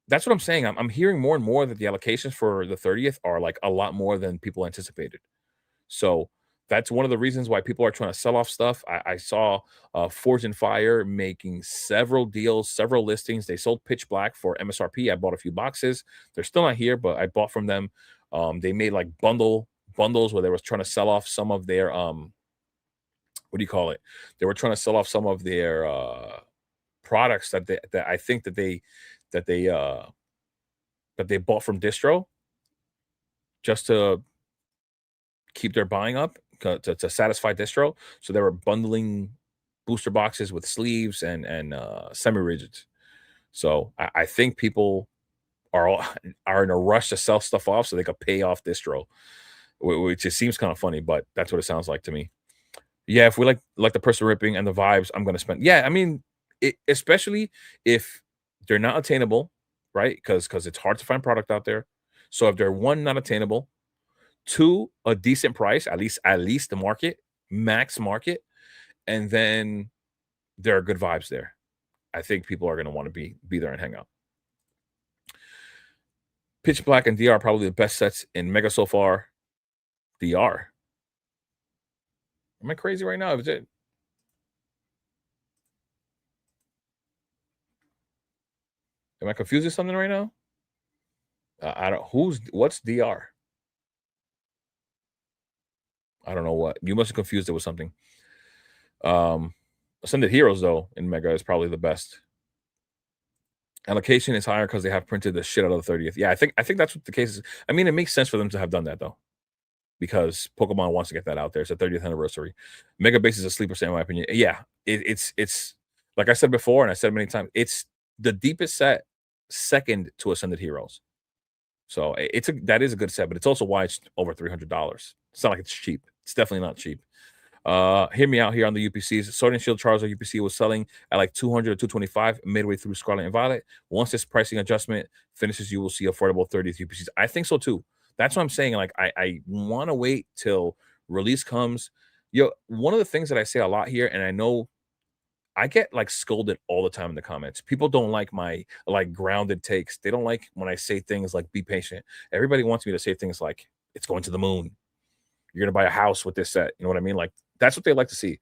A: that's what I'm saying. I'm hearing more and more that the allocations for the 30th are like a lot more than people anticipated. So that's one of the reasons why people are trying to sell off stuff. I saw Forge and Fire making several deals, several listings. They sold Pitch Black for MSRP. I bought a few boxes. They're still not here, but I bought from them. They made like bundles where they was trying to sell off some of their what do you call it? They were trying to sell off some of their products that I think that they uh that they bought from distro just to keep their buying up to satisfy distro. So they were bundling booster boxes with sleeves and semi rigids. So I think people are all, are in a rush to sell stuff off so they could pay off distro, which just seems kind of funny, but that's what it sounds like to me. Yeah, if we like the person ripping and the vibes, I'm gonna spend. Yeah, I mean, especially if they're not attainable, right? Because it's hard to find product out there. So if they're one not attainable, two a decent price, at least the market max market, and then there are good vibes there. I think people are gonna want to be there and hang out. Pitch Black and DR are probably the best sets in Mega so far. DR. Am I crazy right now? Is it? Am I confusing something right now? I don't. What's DR? I don't know what. You must have confused it with something. Um, Ascended Heroes though in Mega is probably the best. Allocation is higher because they have printed the shit out of the 30th. Yeah, I think that's what the case is. I mean, it makes sense for them to have done that though, because Pokemon wants to get that out there. It's the 30th anniversary. Mega Base is a sleeper set in my opinion. Yeah, it's like I said before, and I said many times, it's the deepest set, second to Ascended Heroes. So that is a good set, but it's also why it's over $300. It's not like it's cheap. It's definitely not cheap. Hear me out here on the UPCs. Sword and Shield Charizard UPC was selling at like 200 or 225 midway through Scarlet and Violet. Once this pricing adjustment finishes, you will see affordable 30th UPCs. I think so too. That's what I'm saying. Like I want to wait till release comes. Yo, one of the things that I say a lot here, and I know I get like scolded all the time in the comments. People don't like my like grounded takes. They don't like when I say things like be patient. Everybody wants me to say things like it's going to the moon. You're gonna buy a house with this set. You know what I mean? Like That's what they like to see.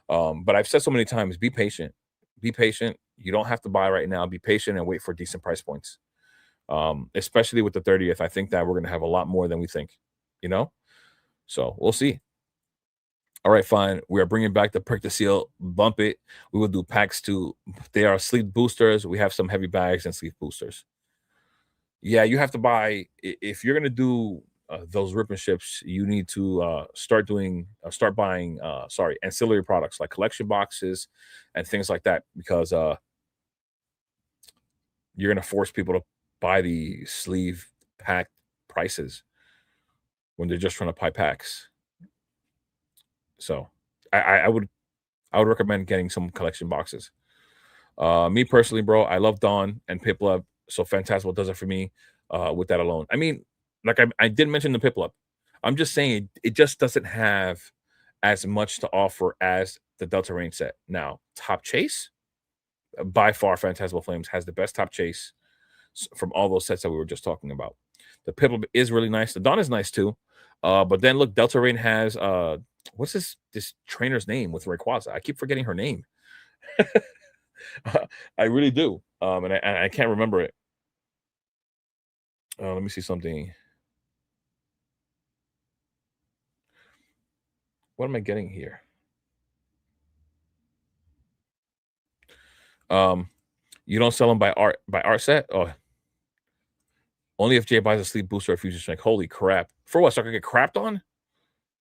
A: But I've said so many times, be patient. Be patient. You don't have to buy right now. Be patient and wait for decent price points. Especially with the 30th. I think that we're gonna have a lot more than we think, you know? So we'll see. All right, fine. We are bringing back the Prick the Seal, Bump It. We will do packs too. They are sleep boosters. We have some heavy bags and sleep boosters. Yeah, you have to buy if you're gonna do those rip and ships. You need to start buying ancillary products like collection boxes and things like that because you're gonna force people to buy the sleeve pack prices when they're just trying to buy packs. So I would recommend getting some collection boxes. Me personally, bro, I love Dawn and Piplup, so Phantasmal does it for me, with that alone. I mean, like I did mention the Piplup. I'm just saying it just doesn't have as much to offer as the Delta Range set. Now, Top Chase, by far, Phantasmal Flames has the best Top Chase from all those sets that we were just talking about. The Piplup is really nice. The Dawn is nice too. But then look, Delta Rain has what's this trainer's name with Rayquaza? I keep forgetting her name. I really do. And I can't remember it. Let me see something. What am I getting here? Um, you don't sell them by art set? Oh, only if Jay buys a sleep booster or fusion strike. Holy crap! For what? So I can get crapped on?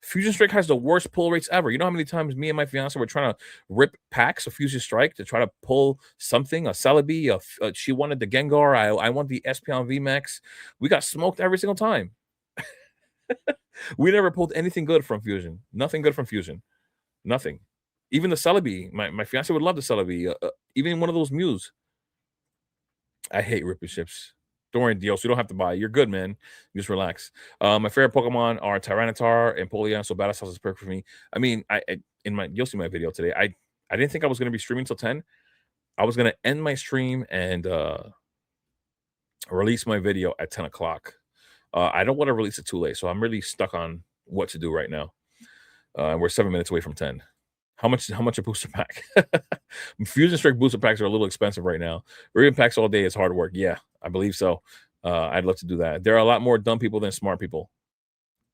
A: Fusion Strike has the worst pull rates ever. You know how many times me and my fiance were trying to rip packs of Fusion Strike to try to pull something, a Celebi, she wanted the Gengar, I want the Espeon VMAX. We got smoked every single time. We never pulled anything good from Fusion. Nothing good from Fusion. Nothing. Even the Celebi, my fiance would love the Celebi. Even one of those Mews. I hate ripping ships. Don't worry, Dios. You don't have to buy. You're good, man. Just relax. My favorite Pokemon are Tyranitar and Polion, so Battle Styles is perfect for me. I mean, you'll see my video today. I didn't think I was gonna be streaming till 10. I was gonna end my stream and release my video at 10 o'clock. I don't want to release it too late, so I'm really stuck on what to do right now. And we're 7 minutes away from 10. How much a booster pack? Fusion Strike booster packs are a little expensive right now. Reading packs all day is hard work. Yeah, I believe so. I'd love to do that. There are a lot more dumb people than smart people.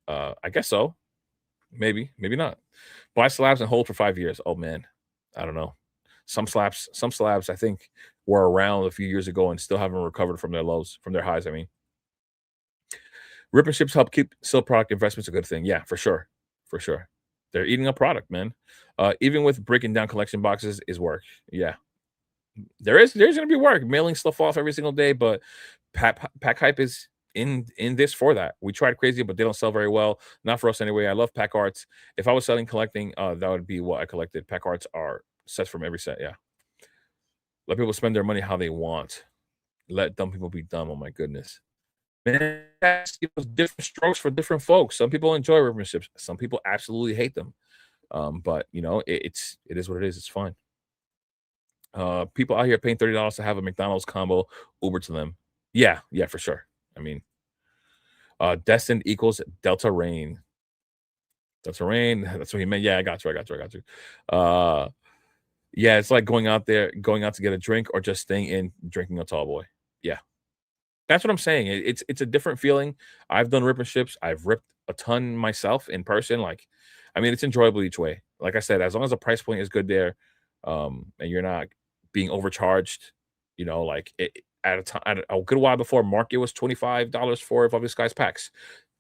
A: I guess so. Maybe not. Buy slabs and hold for 5 years. Oh man, I don't know. Some slabs I think were around a few years ago and still haven't recovered from their lows, from their highs. I mean, rip and ships help keep still product investments a good thing. Yeah, for sure, for sure. They're eating a product, man. Even with breaking down collection boxes is work. Yeah, there's gonna be work mailing stuff off every single day, but pack hype is in this for that. We tried crazy, but they don't sell very well. Not for us anyway. I love pack arts. If I was selling collecting, that would be what I collected. Pack arts are sets from every set. Yeah, let people spend their money how they want. Let dumb people be dumb. Oh my goodness. Man, that's, different strokes for different folks. Some people enjoy relationships. Some people absolutely hate them. But it is what it is. It's fine. People out here paying $30 to have a McDonald's combo Uber to them. Yeah, yeah, for sure. I mean, destined equals Delta Rain. Delta Rain. That's what he meant. Yeah, I got you. Uh, yeah, it's like going out to get a drink, or just staying in drinking a tall boy. Yeah, that's what I'm saying. It's a different feeling. I've done rip and ships. I've ripped a ton myself in person. Like, I mean, it's enjoyable each way. Like I said, as long as the price point is good there, and you're not being overcharged, like at a time, at a good while before, market was $25 for Evolving Skies packs.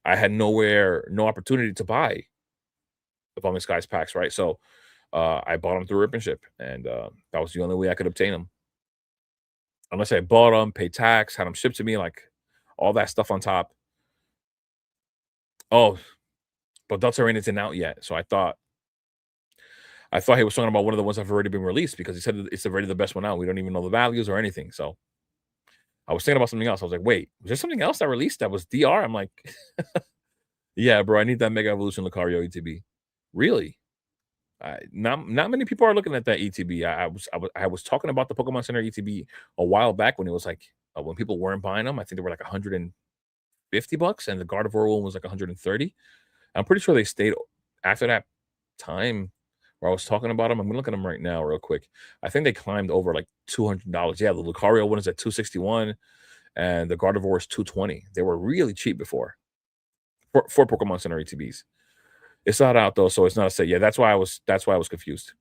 A: I had no opportunity to buy Evolving Skies packs, right? So I bought them through Rip and Ship, and that was the only way I could obtain them. Unless I bought them, paid tax, had them shipped to me, like all that stuff on top. Oh, but Delta Rain isn't out yet, so I thought he was talking about one of the ones that have already been released, because he said that it's already the best one out. We don't even know the values or anything. So I was thinking about something else. I was like, wait, was there something else that released that was DR? I'm like, yeah, bro, I need that Mega Evolution Lucario ETB. Really? Not many people are looking at that ETB. I was talking about the Pokemon Center ETB a while back when it was like, when people weren't buying them. I think they were like $150, and the Gardevoir one was like 130. I'm pretty sure they stayed after that. time where I was talking about them. I'm gonna look at them right now real quick. I think they climbed over like $200. Yeah, the Lucario one is at 261 and the Gardevoir is 220. They were really cheap before for Pokemon Center ATBs. It's not out though, so it's not a set. Yeah, that's why I was confused.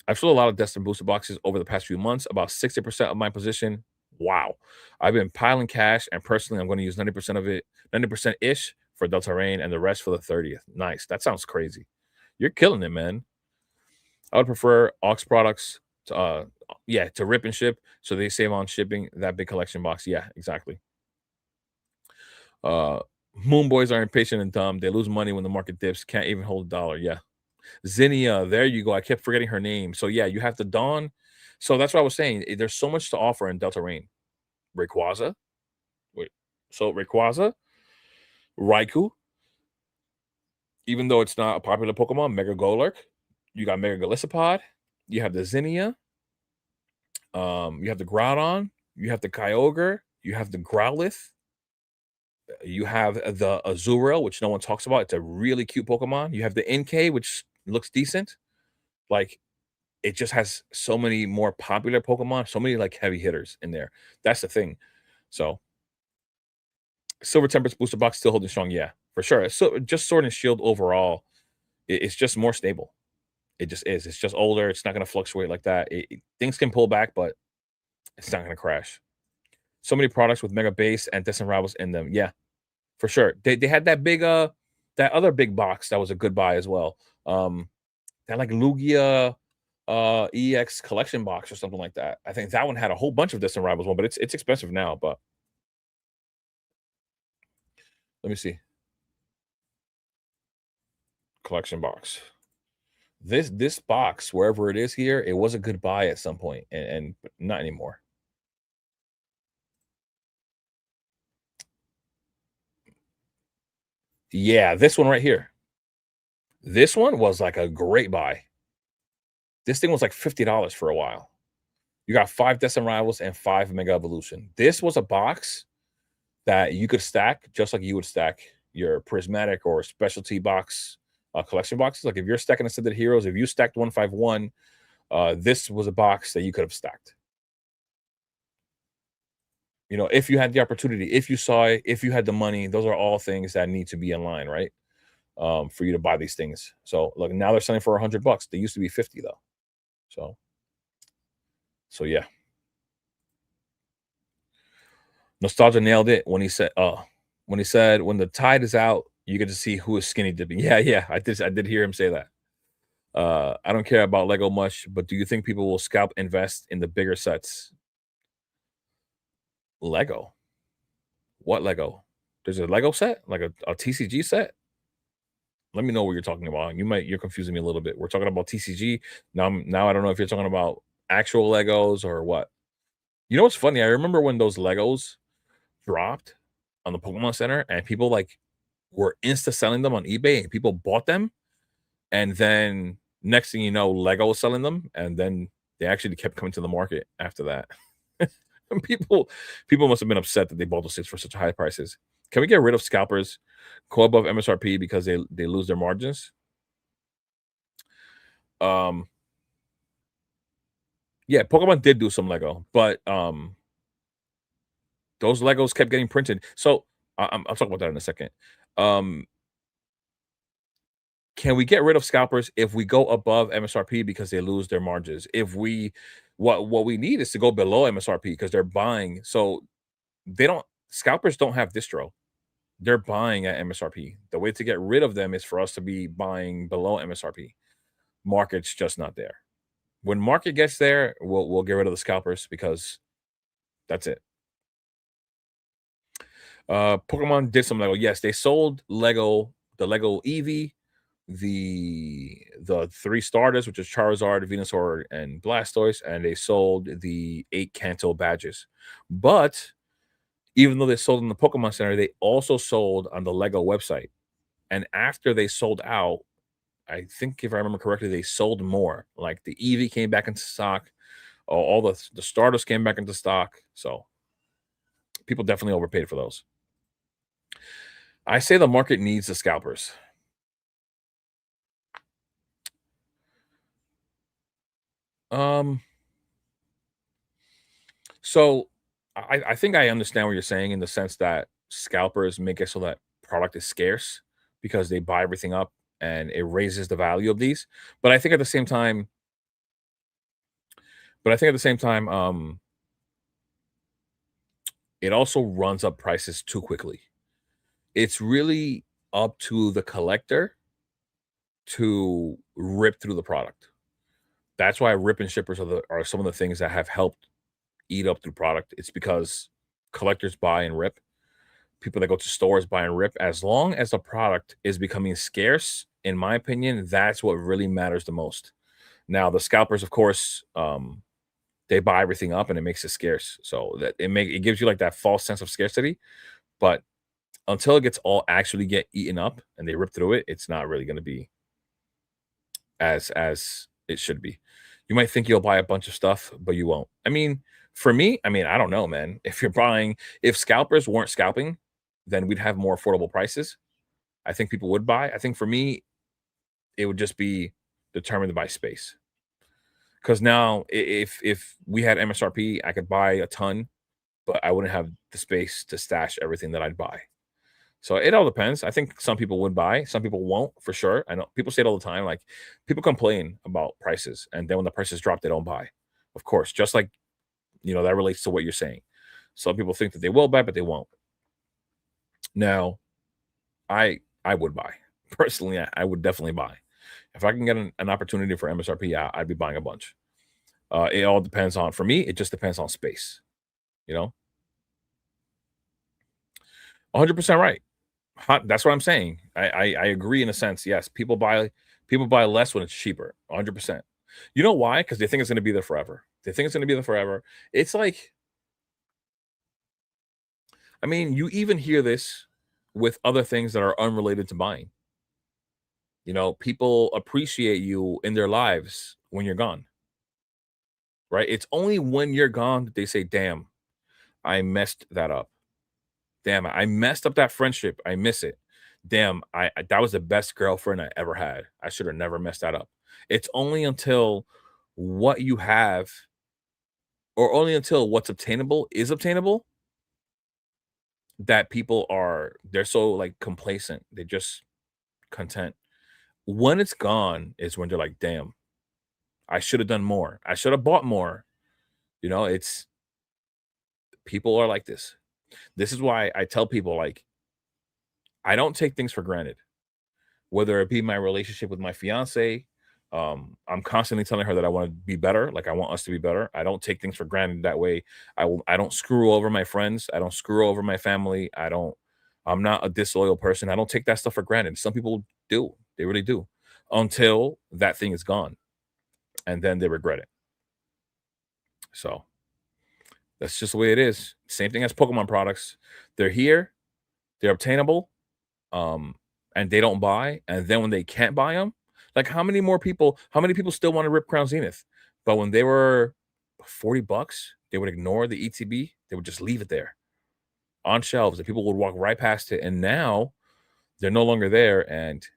A: I've sold a lot of Destin booster boxes over the past few months, about 60% of my position. Wow. I've been piling cash, and personally, I'm going to use 90% of it, 90% ish for Delta Rain and the rest for the 30th. Nice. That sounds crazy. You're killing it, man. I would prefer Aux products to, yeah, to rip and ship so they save on shipping that big collection box. Yeah, exactly. Uh, Moon boys are impatient and dumb. They lose money when the market dips, can't even hold a dollar. Yeah. Zinnia, there you go. I kept forgetting her name. So yeah, you have the Dawn. So that's what I was saying. There's so much to offer in Delta Rain. Rayquaza. Wait. So Rayquaza, Raikou, even though it's not a popular Pokemon, Mega Golurk. You got Mega Golisopod. You have the Zinnia. You have the Groudon. You have the Kyogre. You have the Growlithe. You have the Azurill, which no one talks about. It's a really cute Pokemon. You have the NK, which looks decent. Like it just has so many more popular Pokemon, so many like heavy hitters in there. That's the thing. So Silver Tempest booster box still holding strong, yeah, for sure. So just Sword and Shield overall, it's just more stable. It just is. It's just older. It's not going to fluctuate like that. Things can pull back, but it's not going to crash. So many products with Mega Base and Distant Rivals in them. Yeah, for sure. They had that big that other big box that was a good buy as well. That like Lugia EX collection box or something like that. I think that one had a whole bunch of Distant Rivals one, but it's expensive now. But let me see. Collection box. This box, wherever it is here, it was a good buy at some point, and not anymore. Yeah, this one right here. This one was like a great buy. This thing was like $50 for a while. You got 5 Destin Rivals and 5 Mega Evolution. This was a box that you could stack just like you would stack your prismatic or specialty box collection boxes. Like if you're stacking Ascended Heroes, if you stacked 151, this was a box that you could have stacked. You know, if you had the opportunity, if you saw it, if you had the money, those are all things that need to be in line, right? For you to buy these things. So look, now they're selling for $100. They used to be 50 though. So yeah. Nostalgia nailed it when he said, when the tide is out, you get to see who is skinny dipping. Yeah, yeah. I did hear him say that. I don't care about Lego much, but do you think people will scalp invest in the bigger sets? Lego. What Lego? There's a Lego set? Like a TCG set? Let me know what you're talking about. You're confusing me a little bit. We're talking about TCG. Now I don't know if you're talking about actual Legos or what. You know what's funny? I remember when those Legos dropped on the Pokemon Center and people like were insta selling them on eBay and people bought them. And then next thing you know, Lego was selling them, and then they actually kept coming to the market after that. And people must have been upset that they bought those things for such high prices. Can we get rid of scalpers go above MSRP because they lose their margins? Um, yeah, Pokemon did do some Lego, but those Legos kept getting printed. So I'll talk about that in a second. Um, can we get rid of scalpers if we go above MSRP because they lose their margins? If we what we need is to go below MSRP because they're buying. So they don't scalpers don't have distro. They're buying at MSRP. The way to get rid of them is for us to be buying below MSRP. Market's just not there. When market gets there, we'll get rid of the scalpers because that's it. Pokemon did some Lego. Yes, they sold Lego, the Lego Eevee, the 3 starters, which is Charizard, Venusaur, and Blastoise, and they sold the 8 Kanto badges. But even though they sold in the Pokemon Center, they also sold on the Lego website. And after they sold out, I think if I remember correctly, they sold more. Like the Eevee came back into stock, all the starters came back into stock. So people definitely overpaid for those. I say the market needs the scalpers. Um, so I think I understand what you're saying in the sense that scalpers make it so that product is scarce because they buy everything up and it raises the value of these. But I think at the same time, but I think at the same time, it also runs up prices too quickly. It's really up to the collector to rip through the product. That's why rip and shippers are some of the things that have helped eat up through product. It's because collectors buy and rip. People that go to stores buy and rip. As long as the product is becoming scarce, in my opinion, that's what really matters the most. Now, the scalpers, of course, they buy everything up and it makes it scarce. So that it gives you like that false sense of scarcity. But until it gets all actually get eaten up and they rip through it, it's not really going to be as it should be. You might think you'll buy a bunch of stuff, but you won't. I mean, for me, I mean, I don't know, man. If scalpers weren't scalping, then we'd have more affordable prices. I think people would buy. I think for me, it would just be determined by space. Because now, if we had MSRP, I could buy a ton, but I wouldn't have the space to stash everything that I'd buy. So it all depends. I think some people would buy, some people won't for sure. I know people say it all the time. Like people complain about prices, and then when the prices drop, they don't buy. Of course, just like that relates to what you're saying. Some people think that they will buy, but they won't. Now, I would buy personally. I would definitely buy if I can get an opportunity for MSRP. Yeah, I'd be buying a bunch. It all depends on for me. It just depends on space. You know, 100% right. That's what I'm saying. I agree in a sense. Yes, people buy less when it's cheaper. 100%. You know why? Because they think it's going to be there forever. They think it's going to be there forever. It's like, I mean, you even hear this with other things that are unrelated to buying. People appreciate you in their lives when you're gone, right? It's only when you're gone that they say, "Damn, I messed that up. Damn, I messed up that friendship. I miss it. Damn, that was the best girlfriend I ever had. I should have never messed that up." It's only until what you have or only until what's obtainable is obtainable that they're so like complacent. They're just content. When it's gone is when they're like, "Damn, I should have done more. I should have bought more." It's people are like this. This is why I tell people like I don't take things for granted. Whether it be my relationship with my fiance, I'm constantly telling her that I want to be better. Like I want us to be better. I don't take things for granted that way. I don't screw over my friends. I don't screw over my family. I'm not a disloyal person. I don't take that stuff for granted. Some people do. They really do. Until that thing is gone. And then they regret it. So that's just the way it is. Same thing as Pokemon products. They're here, they're obtainable, and they don't buy. And then when they can't buy them, like how many people still want to rip Crown Zenith? But when they were $40, they would ignore the ETB. They would just leave it there on shelves, and people would walk right past it. And now they're no longer there, and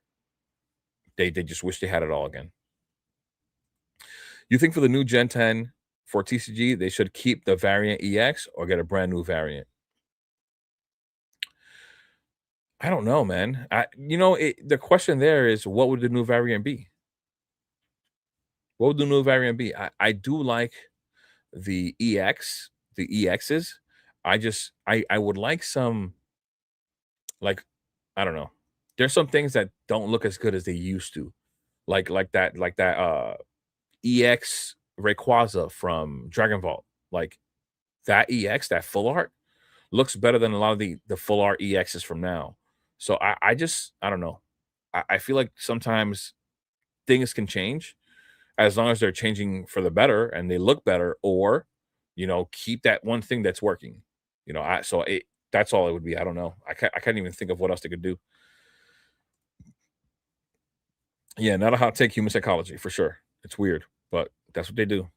A: they just wish they had it all again. You think for the new Gen 10 for TCG, they should keep the variant EX or get a brand new variant? I don't know, man. The question there is what would the new variant be? What would the new variant be? I do like the EXs. I would like some like I don't know. There's some things that don't look as good as they used to. Like that EX Rayquaza from Dragon Ball. Like that EX, that full art looks better than a lot of the full art EXs from now. So I don't know. I feel like sometimes things can change as long as they're changing for the better and they look better, or keep that one thing that's working. That's all it would be. I don't know. I can't even think of what else they could do. Yeah, not a hot take. Human psychology for sure. It's weird, but that's what they do.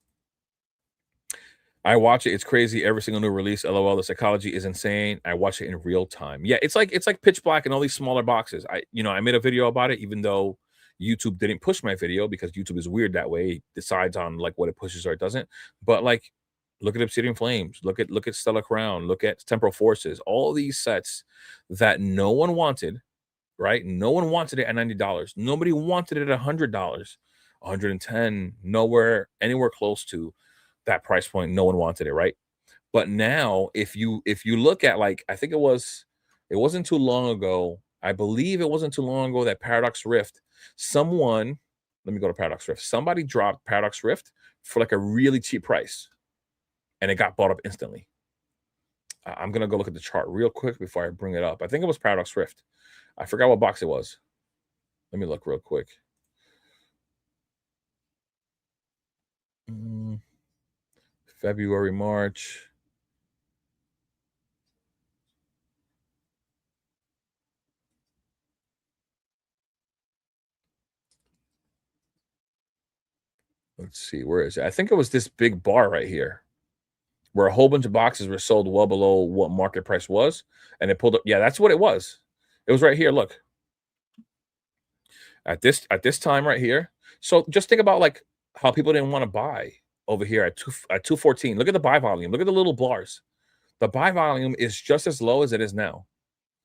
A: I watch it. It's crazy. Every single new release. LOL. The psychology is insane. I watch it in real time. Yeah, it's like Pitch Black and all these smaller boxes. I made a video about it, even though YouTube didn't push my video because YouTube is weird that way. It decides on like what it pushes or it doesn't. But like, look at Obsidian Flames, look at Stellar Crown, look at Temporal Forces, all these sets that no one wanted, right? No one wanted it at $90. Nobody wanted it at $100, 110, nowhere anywhere close to that price point. No one wanted it, right? But now if you look at like I think it wasn't too long ago. I believe it wasn't too long ago that Paradox Rift, someone let me go to Paradox Rift. Somebody dropped Paradox Rift for like a really cheap price and it got bought up instantly. I'm gonna go look at the chart real quick before I bring it up. I think it was Paradox Rift. I forgot what box it was. Let me look real quick. Mm, February, March. Let's see, where is it? I think it was this big bar right here where a whole bunch of boxes were sold well below what market price was, and it pulled up. Yeah, that's what it was. It was right here. Look at this time right here. So just think about like how people didn't want to buy over here at 214. Look at the buy volume. Look at the little bars. The buy volume is just as low as it is now.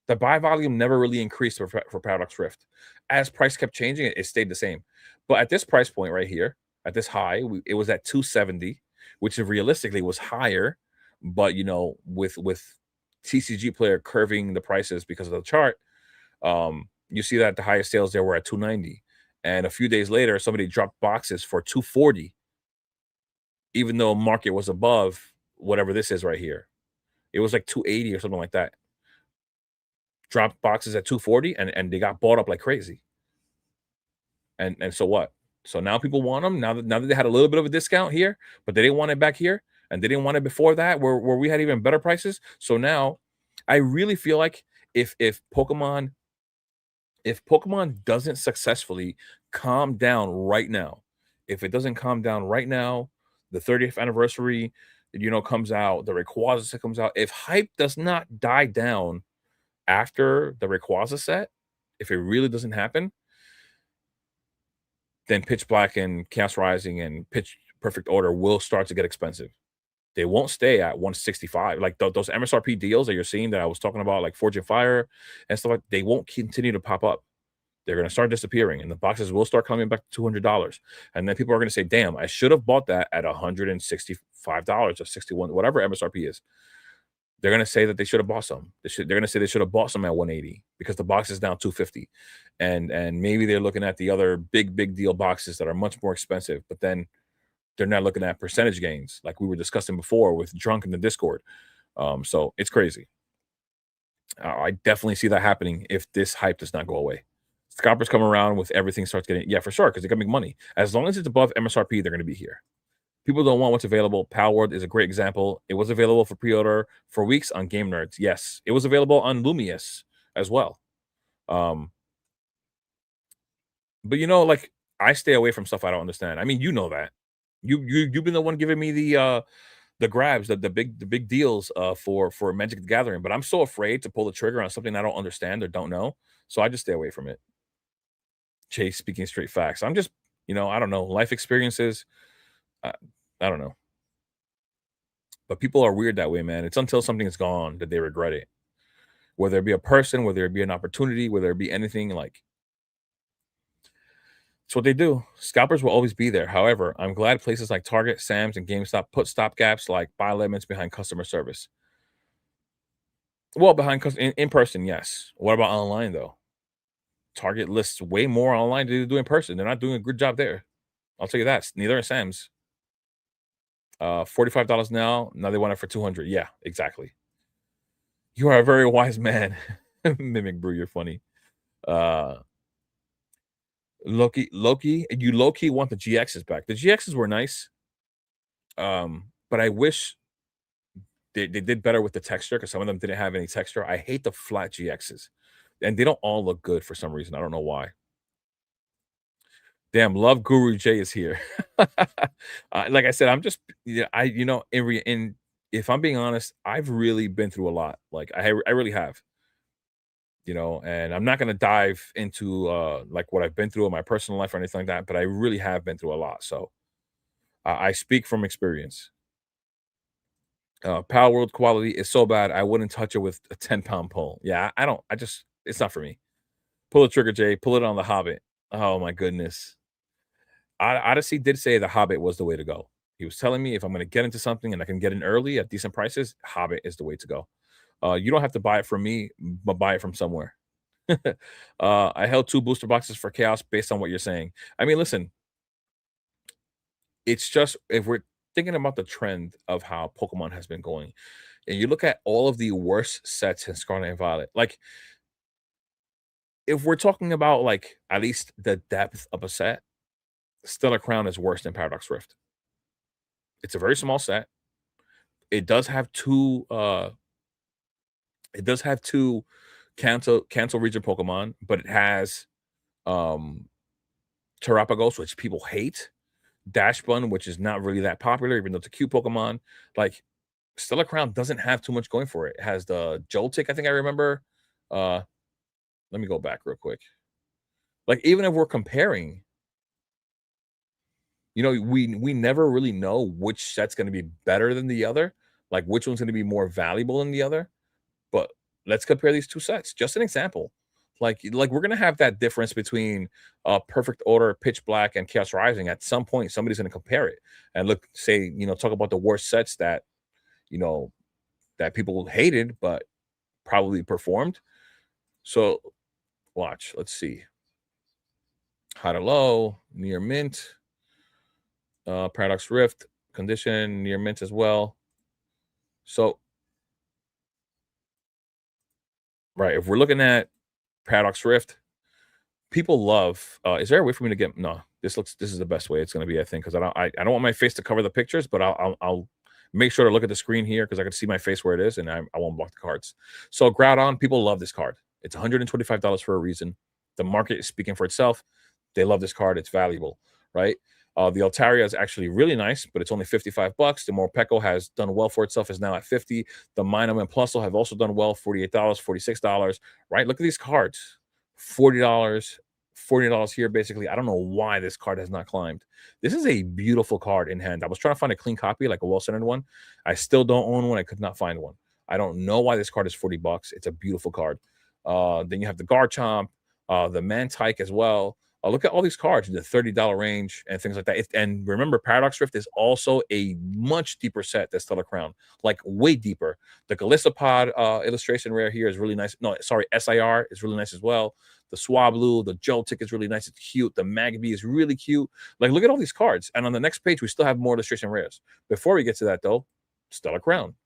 A: The buy volume never really increased for Paradox Rift. As price kept changing, it stayed the same. But at this price point right here, at this high, it was at 270, which realistically was higher. But with TCG player curving the prices because of the chart, you see that the highest sales there were at 290. And a few days later, somebody dropped boxes for 240, even though market was above whatever this is right here. It was like 280 or something like that. Dropped boxes at 240 and they got bought up like crazy. And so what? So now people want them now that they had a little bit of a discount here, but they didn't want it back here, and they didn't want it before that where we had even better prices. So now I really feel like if Pokemon doesn't successfully calm down right now, if it doesn't calm down right now, the 30th anniversary, comes out, the Rayquaza set comes out. If hype does not die down after the Rayquaza set, if it really doesn't happen, then Pitch Black and Chaos Rising and Pitch Perfect Order will start to get expensive. They won't stay at 165. Like those MSRP deals that you're seeing that I was talking about, like Forge and Fire and stuff like, they won't continue to pop up. They're going to start disappearing, and the boxes will start coming back to $200. And then people are going to say, "Damn, I should have bought that at $165 or 61, whatever MSRP is." They're going to say that they should have bought some. They're going to say they should have bought some at 180 because the box is now 250, and maybe they're looking at the other big deal boxes that are much more expensive. But then they're not looking at percentage gains like we were discussing before with Drunk in the Discord. So it's crazy. I definitely see that happening if this hype does not go away. Scalpers come around with everything starts getting, yeah, for sure, because they can make money. As long as it's above MSRP, they're going to be here. People don't want what's available. Palworld is a great example. It was available for pre-order for weeks on Game Nerds. Yes, it was available on Lumius as well. Um, but like I stay away from stuff I don't understand. I mean, you know that. You've been the one giving me the grabs, the big deals for Magic the Gathering, but I'm so afraid to pull the trigger on something I don't understand or don't know. So I just stay away from it. Chase speaking straight facts. I'm just, I don't know, life experiences. I, I don't know. But people are weird that way, man. It's until something is gone that they regret it. Whether it be a person, whether it be an opportunity, whether it be anything, like it's what they do. Scalpers will always be there. However, I'm glad places like Target, Sam's, and GameStop put stopgaps like buy limits behind customer service. Well, in person, yes. What about online though? Target lists way more online than they do in person. They're not doing a good job there. I'll tell you that. Neither is Sam's. $45 now. Now they want it for 200. Yeah, exactly. You are a very wise man. Mimic Brew, you're funny. Uh Loki, you low key want the GXs back. The GXs were nice. But I wish they did better with the texture because some of them didn't have any texture. I hate the flat GXs. And they don't all look good for some reason. I don't know why. Damn, Love Guru J is here. Like I said, I'm just yeah, in if I'm being honest, I've really been through a lot. Like I really have. and I'm not gonna dive into like what I've been through in my personal life or anything like that, but I really have been through a lot. So I speak from experience. Power World quality is so bad I wouldn't touch it with a 10-pound pole. Yeah, I don't. I just it's not for me. Pull the trigger, Jay. Pull it on the Hobbit. Oh my goodness. Odyssey did say the Hobbit was the way to go. He was telling me if I'm going to get into something and I can get in early at decent prices, Hobbit is the way to go. You don't have to buy it from me, but buy it from somewhere. I held 2 booster boxes for Chaos based on what you're saying. I mean, listen, it's just if we're thinking about the trend of how Pokemon has been going, and you look at all of the worst sets in Scarlet and Violet, like if we're talking about like at least the depth of a set, Stellar Crown is worse than Paradox Rift. It's a very small set. It does have two it does have two cancel region Pokemon, but it has um Terapagos, which people hate, Dashbun, which is not really that popular, even though it's a cute Pokemon. Like Stellar Crown doesn't have too much going for it. It has the Joltik, I think I remember. Uh Let me go back real quick. Like even if we're comparing, we never really know which set's going to be better than the other, like which one's going to be more valuable than the other. But let's compare these two sets. Just an example. Like we're gonna have that difference between Perfect Order, Pitch Black, and Chaos Rising. At some point, somebody's gonna compare it and look, say, talk about the worst sets you know that people hated but probably performed. So watch. Let's see. High to low, near mint, Paradox Rift, condition, near mint as well. So right, if we're looking at Paradox Rift, people love is there a way for me to get no, this is the best way it's gonna be, I think, because I don't want my face to cover the pictures, but I'll make sure to look at the screen here because I can see my face where it is and I won't block the cards. So Groudon, people love this card. It's $125 for a reason. The market is speaking for itself. They love this card, it's valuable, right? The Altaria is actually really nice, but it's only 55 bucks. The Morpeko has done well for itself, is now at 50. The Minum and Plusle have also done well, $48, $46, right? Look at these cards. $40, $40 here, basically. I don't know why this card has not climbed. This is a beautiful card in hand. I was trying to find a clean copy, like a well-centered one. I still don't own one. I could not find one. I don't know why this card is 40 bucks. It's a beautiful card. Then you have the Garchomp, the Mantike as well. Look at all these cards in the $30 range and things like that. And remember, Paradox Rift is also a much deeper set than Stellar Crown, like way deeper. The Galissapod illustration rare here is really nice. No, sorry, SIR is really nice as well. The Swablu, the Joltik is really nice. It's cute. The Magby is really cute. Like, look at all these cards. And on the next page, we still have more illustration rares. Before we get to that, though, Stellar Crown.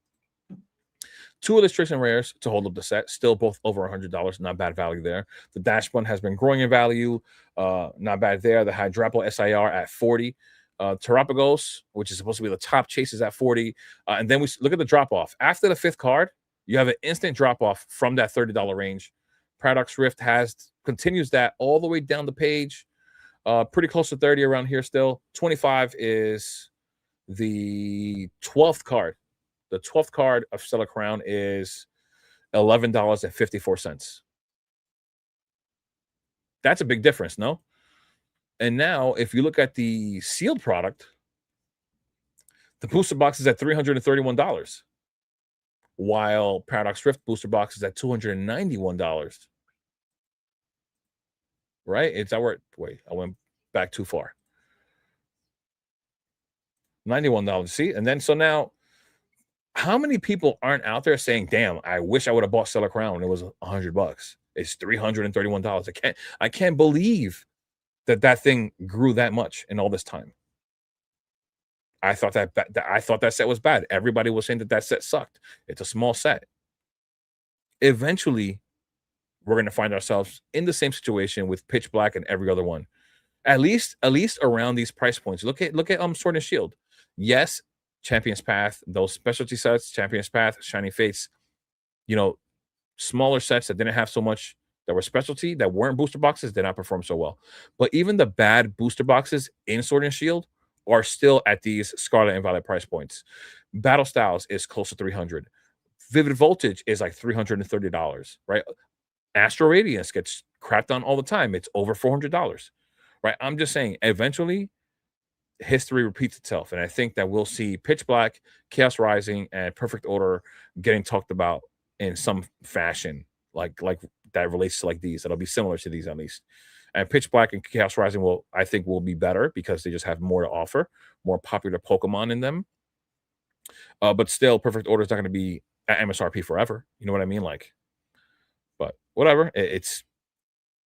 A: 2 illustration rares to hold up the set, still both over $100. Not bad value there. The Dashbun has been growing in value. Not bad there. The Hydrapple SIR at 40. Terapagos, which is supposed to be the top chase, is at 40. And then we look at the drop off. After the 5th card, you have an instant drop off from that $30 range. Paradox Rift continues that all the way down the page. Pretty close to 30 around here still. 25 is the 12th card. The 12th card of Stellar Crown is $11.54. That's a big difference, no? And now, if you look at the sealed product, the booster box is at $331, while Paradox Rift booster box is at $291. Right? It's our wait, I went back too far. $91. See? And then so now how many people aren't out there saying, "Damn, I wish I would have bought Stellar Crown. It was $100. It's $331. I can't believe that thing grew that much in all this time." I thought that set was bad. Everybody was saying that set sucked. It's a small set. Eventually, we're going to find ourselves in the same situation with Pitch Black and every other one. At least around these price points. Look at Sword and Shield. Yes, Champion's Path, those specialty sets, Champion's Path, Shiny Fates, you know, smaller sets that didn't have so much, that were specialty, that weren't booster boxes, did not perform so well. But even the bad booster boxes in Sword and Shield are still at these Scarlet and Violet price points. Battle Styles is close to 300. Vivid Voltage is like $330, right? Astro Radiance gets crapped on all the time. It's over $400, right? I'm just saying, eventually, history repeats itself, and I think that we'll see Pitch Black, Chaos Rising, and Perfect Order getting talked about in some fashion, like that relates to like these. That'll be similar to these at least. And Pitch Black and Chaos Rising I think, will be better because they just have more to offer, more popular Pokemon in them. But still, Perfect Order is not going to be at MSRP forever. You know what I mean? Like, but whatever. It's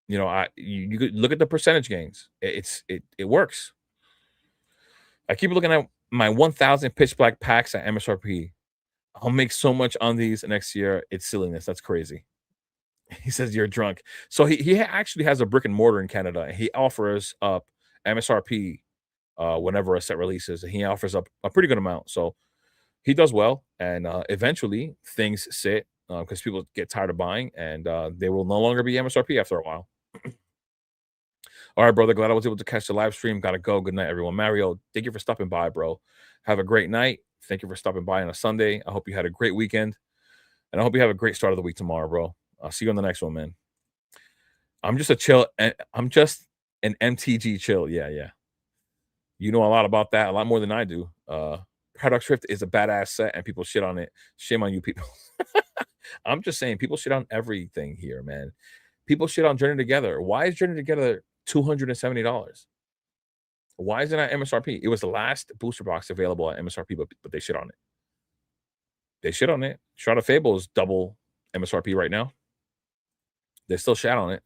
A: you could look at the percentage gains. It works. I keep looking at my 1,000 Pitch Black packs at MSRP. I'll make so much on these next year. It's silliness. That's crazy. He says you're drunk. So he actually has a brick and mortar in Canada, and he offers up MSRP whenever a set releases. And he offers up a pretty good amount. So he does well, and eventually things sit because people get tired of buying, and they will no longer be MSRP after a while. All right, brother. Glad I was able to catch the live stream. Gotta go. Good night, everyone. Mario, thank you for stopping by, bro. Have a great night. Thank you for stopping by on a Sunday. I hope you had a great weekend, and I hope you have a great start of the week tomorrow, bro. I'll see you on the next one, man. I'm just a chill. I'm just an MTG chill. Yeah, yeah. You know a lot about that, a lot more than I do. Paradox Rift is a badass set, and people shit on it. Shame on you, people. I'm just saying, people shit on everything here, man. People shit on Journey Together. Why is Journey Together $270? Why is it at MSRP? It was the last booster box available at MSRP, but they shit on it. They shit on it. Shroud of Fable is double MSRP right now. They still shat on it.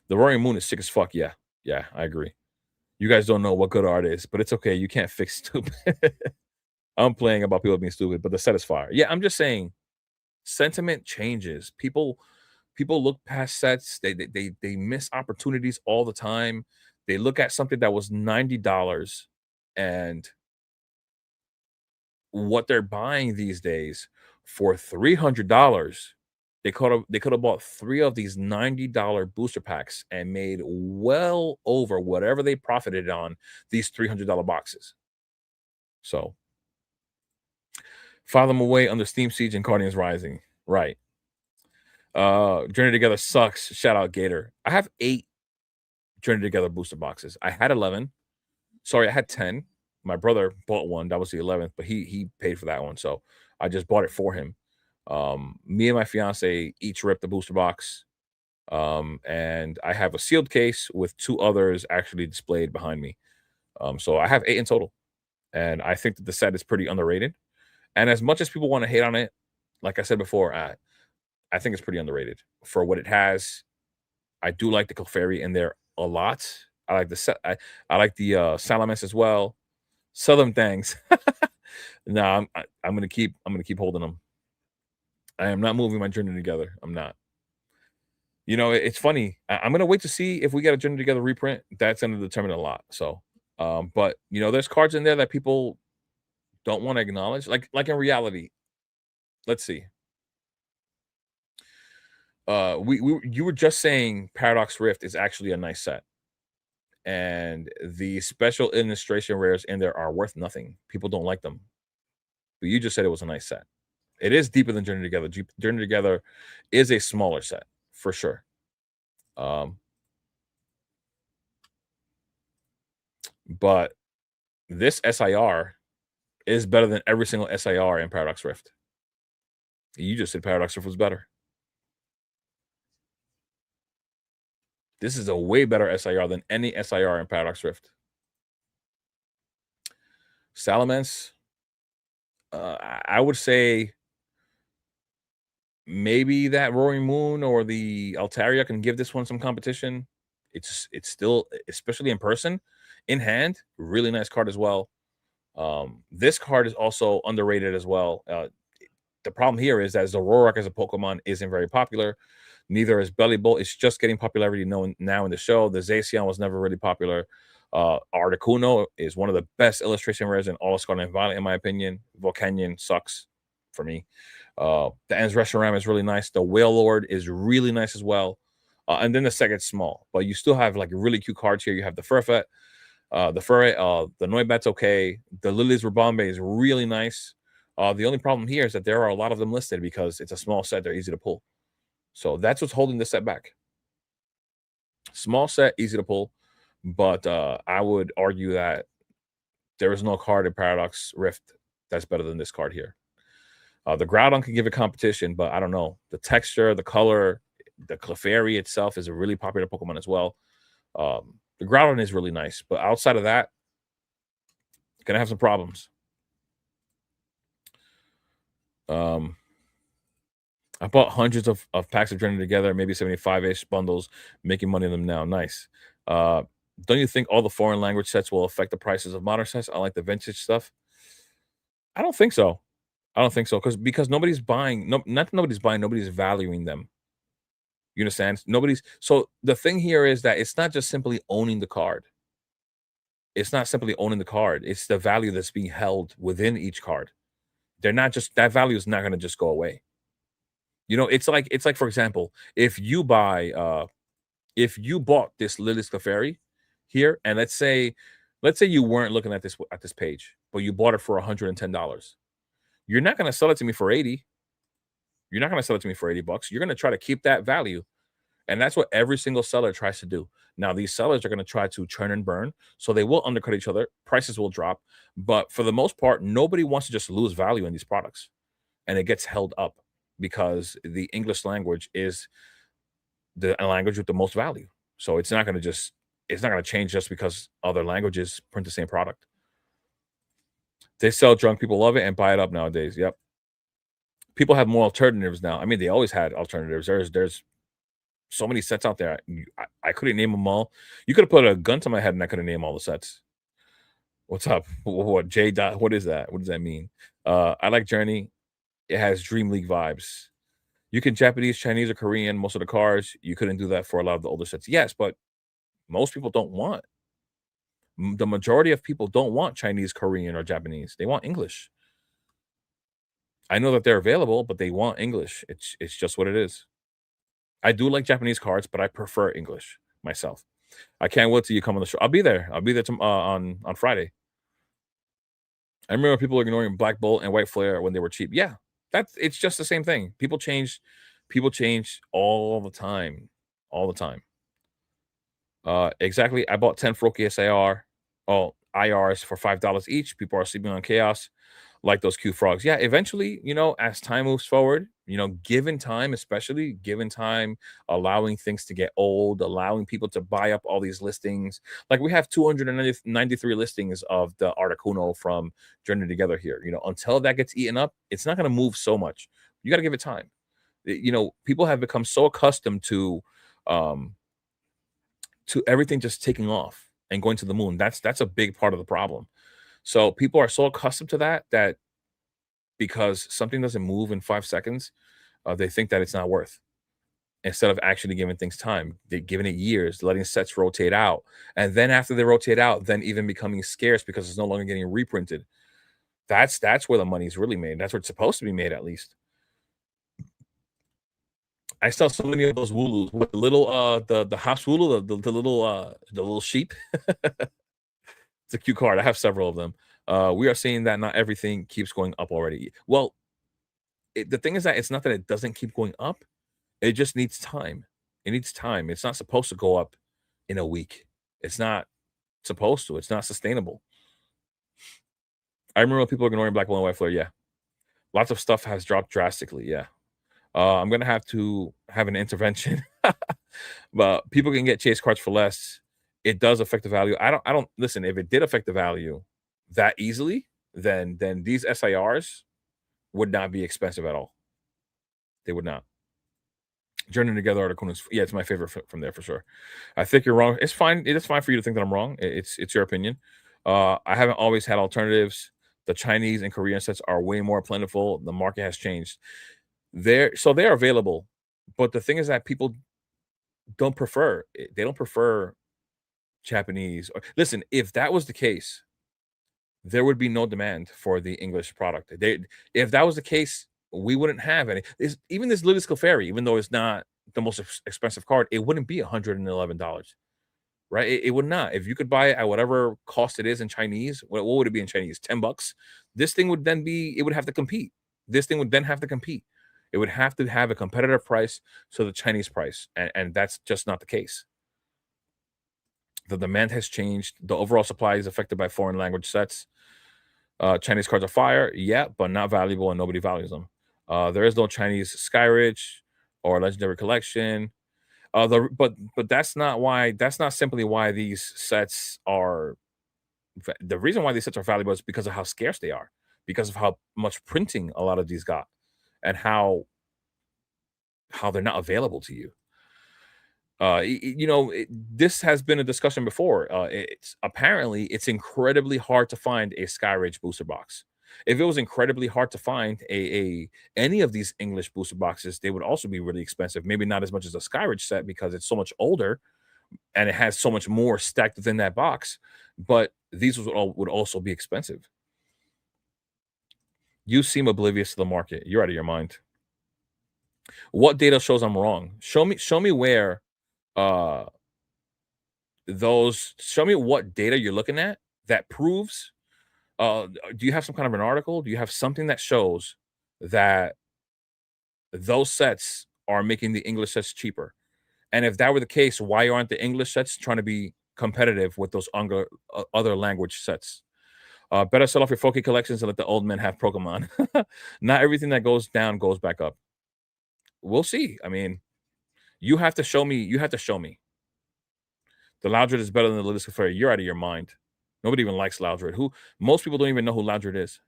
A: The Roaring Moon is sick as fuck. Yeah, yeah, I agree. You guys don't know what good art is, but it's okay. You can't fix stupid. I'm playing about people being stupid, but the set is fire. Yeah, I'm just saying, sentiment changes. People look past sets. They miss opportunities all the time. They look at something that was $90 and what they're buying these days for $300. They could have bought 3 of these $90 booster packs and made well over whatever they profited on these $300 boxes. So, file them away under Steam Siege and Guardians Rising. Right. Journey Together sucks. Shout out Gator. I have 8 Journey Together booster boxes. I had 11. Sorry, I had 10. My brother bought one. That was the 11th, but he paid for that one. So I just bought it for him. Me and my fiance each ripped the booster box. And I have a sealed case with 2 others actually displayed behind me. So I have 8 in total. And I think that the set is pretty underrated. And as much as people want to hate on it, like I said before, I think it's pretty underrated for what it has. I do like the Clefairy in there a lot. I like the set. I like the Salamence as well. Sell them things. No, I'm gonna keep holding them. I am not moving my Journey Together. I'm not. It's funny. I'm gonna wait to see if we get a Journey Together reprint. That's gonna determine a lot. So, but there's cards in there that people don't want to acknowledge. Like in reality, let's see. You were just saying Paradox Rift is actually a nice set, and the special illustration rares in there are worth nothing. People don't like them, but you just said it was a nice set. It is deeper than Journey Together. Journey Together is a smaller set for sure. But this SIR is better than every single SIR in Paradox Rift. You just said Paradox Rift was better. This is a way better SIR than any SIR in Paradox Rift. Salamence, I would say maybe that Roaring Moon or the Altaria can give this one some competition. It's still, especially in person, in hand, really nice card as well. This card is also underrated as well. The problem here is that Zoroark as a Pokemon isn't very popular. Neither is Bellibolt. It's just getting popularity known now in the show. The Zacian was never really popular. Articuno is one of the best illustration rares in all of Scarlet and Violet, in my opinion. Volcanion sucks for me. The Reshiram is really nice. The Whale Lord is really nice as well. And then the set gets small, but you still have like really cute cards here. You have the Furfet, the Noibat's okay. The Lily's Rabombe is really nice. The only problem here is that there are a lot of them listed because it's a small set. They're easy to pull. So that's what's holding this set back. Small set, easy to pull, but I would argue that there is no card in Paradox Rift that's better than this card here. The Groudon can give it competition, but I don't know. The texture, the color, the Clefairy itself is a really popular Pokemon as well. The Groudon is really nice, but outside of that, gonna have some problems. Um, I bought hundreds of packs of Journey Together, maybe 75-ish bundles, making money on them now. Nice. Uh, don't you think all the foreign language sets will affect the prices of modern sets? I like the vintage stuff. I don't think so. I don't think so because nobody's buying. No, not that nobody's buying. Nobody's valuing them. You understand? Nobody's. So the thing here is that it's not just simply owning the card. It's not simply owning the card. It's the value that's being held within each card. They're not just that value is not going to just go away. It's like for example, if you bought this Lily's Clefairy here, and let's say you weren't looking at this page, but you bought it for $110. You're not going to sell it to me for 80. You're not going to sell it to me for 80 bucks. You're going to try to keep that value. And that's what every single seller tries to do. Now, these sellers are going to try to churn and burn. So they will undercut each other. Prices will drop. But for the most part, nobody wants to just lose value in these products. And it gets held up because the English language is the language with the most value. So it's not going to change just because other languages print the same product. They sell junk. People love it and buy it up nowadays. Yep. People have more alternatives now. I mean, they always had alternatives. There's so many sets out there. I couldn't name them all. You could have put a gun to my head and I couldn't name all the sets. What's up? What J dot? What is that? What does that mean? I like Journey. It has Dream League vibes. You can Japanese, Chinese, or Korean most of the cards. You couldn't do that for a lot of the older sets. Yes, but most people don't want. The majority of people don't want Chinese, Korean, or Japanese. They want English. I know that they're available, but they want English. It's just what it is. I do like Japanese cards, but I prefer English myself. I can't wait till you come on the show. I'll be there. I'll be there on Friday. I remember people ignoring Black Bolt and White Flare when they were cheap. Yeah, it's just the same thing. People change all the time, all the time. Exactly. I bought 10 Froakie SIR, IRs for $5 each. People are sleeping on chaos like those cute frogs. Yeah, eventually, as time moves forward, given time, especially given time, allowing things to get old, allowing people to buy up all these listings. Like we have 293 listings of the Articuno from Journey Together here. Until that gets eaten up, it's not going to move so much. You got to give it time. People have become so accustomed um, to everything just taking off and going to the moon. That's a big part of the problem. So people are so accustomed to that because something doesn't move in 5 seconds, they think that it's not worth. Instead of actually giving things time, they're giving it years, letting sets rotate out, and then after they rotate out, then even becoming scarce because it's no longer getting reprinted. That's where the money's really made. That's where it's supposed to be made, at least. I saw so many of those Wooloos with the little the House Wooloo, the little sheep. It's a cute card. I have several of them. We are seeing that not everything keeps going up already. Well, the thing is that it's not that it doesn't keep going up. It just needs time. It needs time. It's not supposed to go up in a week. It's not supposed to. It's not sustainable. I remember people ignoring Black Hole and White Flare. Yeah, lots of stuff has dropped drastically. Yeah, I'm gonna have to have an intervention. But people can get chase cards for less. It does affect the value. I don't listen. If it did affect the value that easily, then these SIRs would not be expensive at all. They would not. Journey Together article is yeah, it's my favorite from there for sure. I think you're wrong. It's fine. It is fine for you to think that I'm wrong. It's your opinion. I haven't always had alternatives. The Chinese and Korean sets are way more plentiful. The market has changed. They're available, but the thing is that people don't prefer. They don't prefer Japanese. Listen, if that was the case, there would be no demand for the English product. If that was the case, we wouldn't have any. Even this Ludus Clefairy, even though it's not the most expensive card, it wouldn't be $111, right? It would not. If you could buy it at whatever cost it is in Chinese, what would it be in Chinese? $10. This thing would then be. It would have to compete. This thing would then have to compete. It would have to have a competitive price to the Chinese price, and that's just not the case. The demand has changed. The overall supply is affected by foreign language sets. Chinese cards are fire, yeah, but not valuable, and nobody values them. There is no Chinese Skyridge or Legendary Collection. But that's not why. That's not simply why these sets are. The reason why these sets are valuable is because of how scarce they are, because of how much printing a lot of these got, and how they're not available to you. This has been a discussion before. It's apparently it's incredibly hard to find a Skyridge booster box. If it was incredibly hard to find a any of these English booster boxes, they would also be really expensive. Maybe not as much as a Skyridge set because it's so much older and it has so much more stacked within that box. But these would also be expensive. You seem oblivious to the market. You're out of your mind. What data shows I'm wrong? Show me where uh those show me what data you're looking at that proves do you have some kind of an article? Do you have something that shows that those sets are making the English sets cheaper? And if that were the case, why aren't the English sets trying to be competitive with those other language sets? Better sell off your Poke collections and let the old men have Pokemon. Not everything that goes down goes back up. We'll see. I mean, you have to show me. You have to show me. The Loudred is better than the Lucifer. You're out of your mind. Nobody even likes Loudred. Who most people don't even know who Loudred is.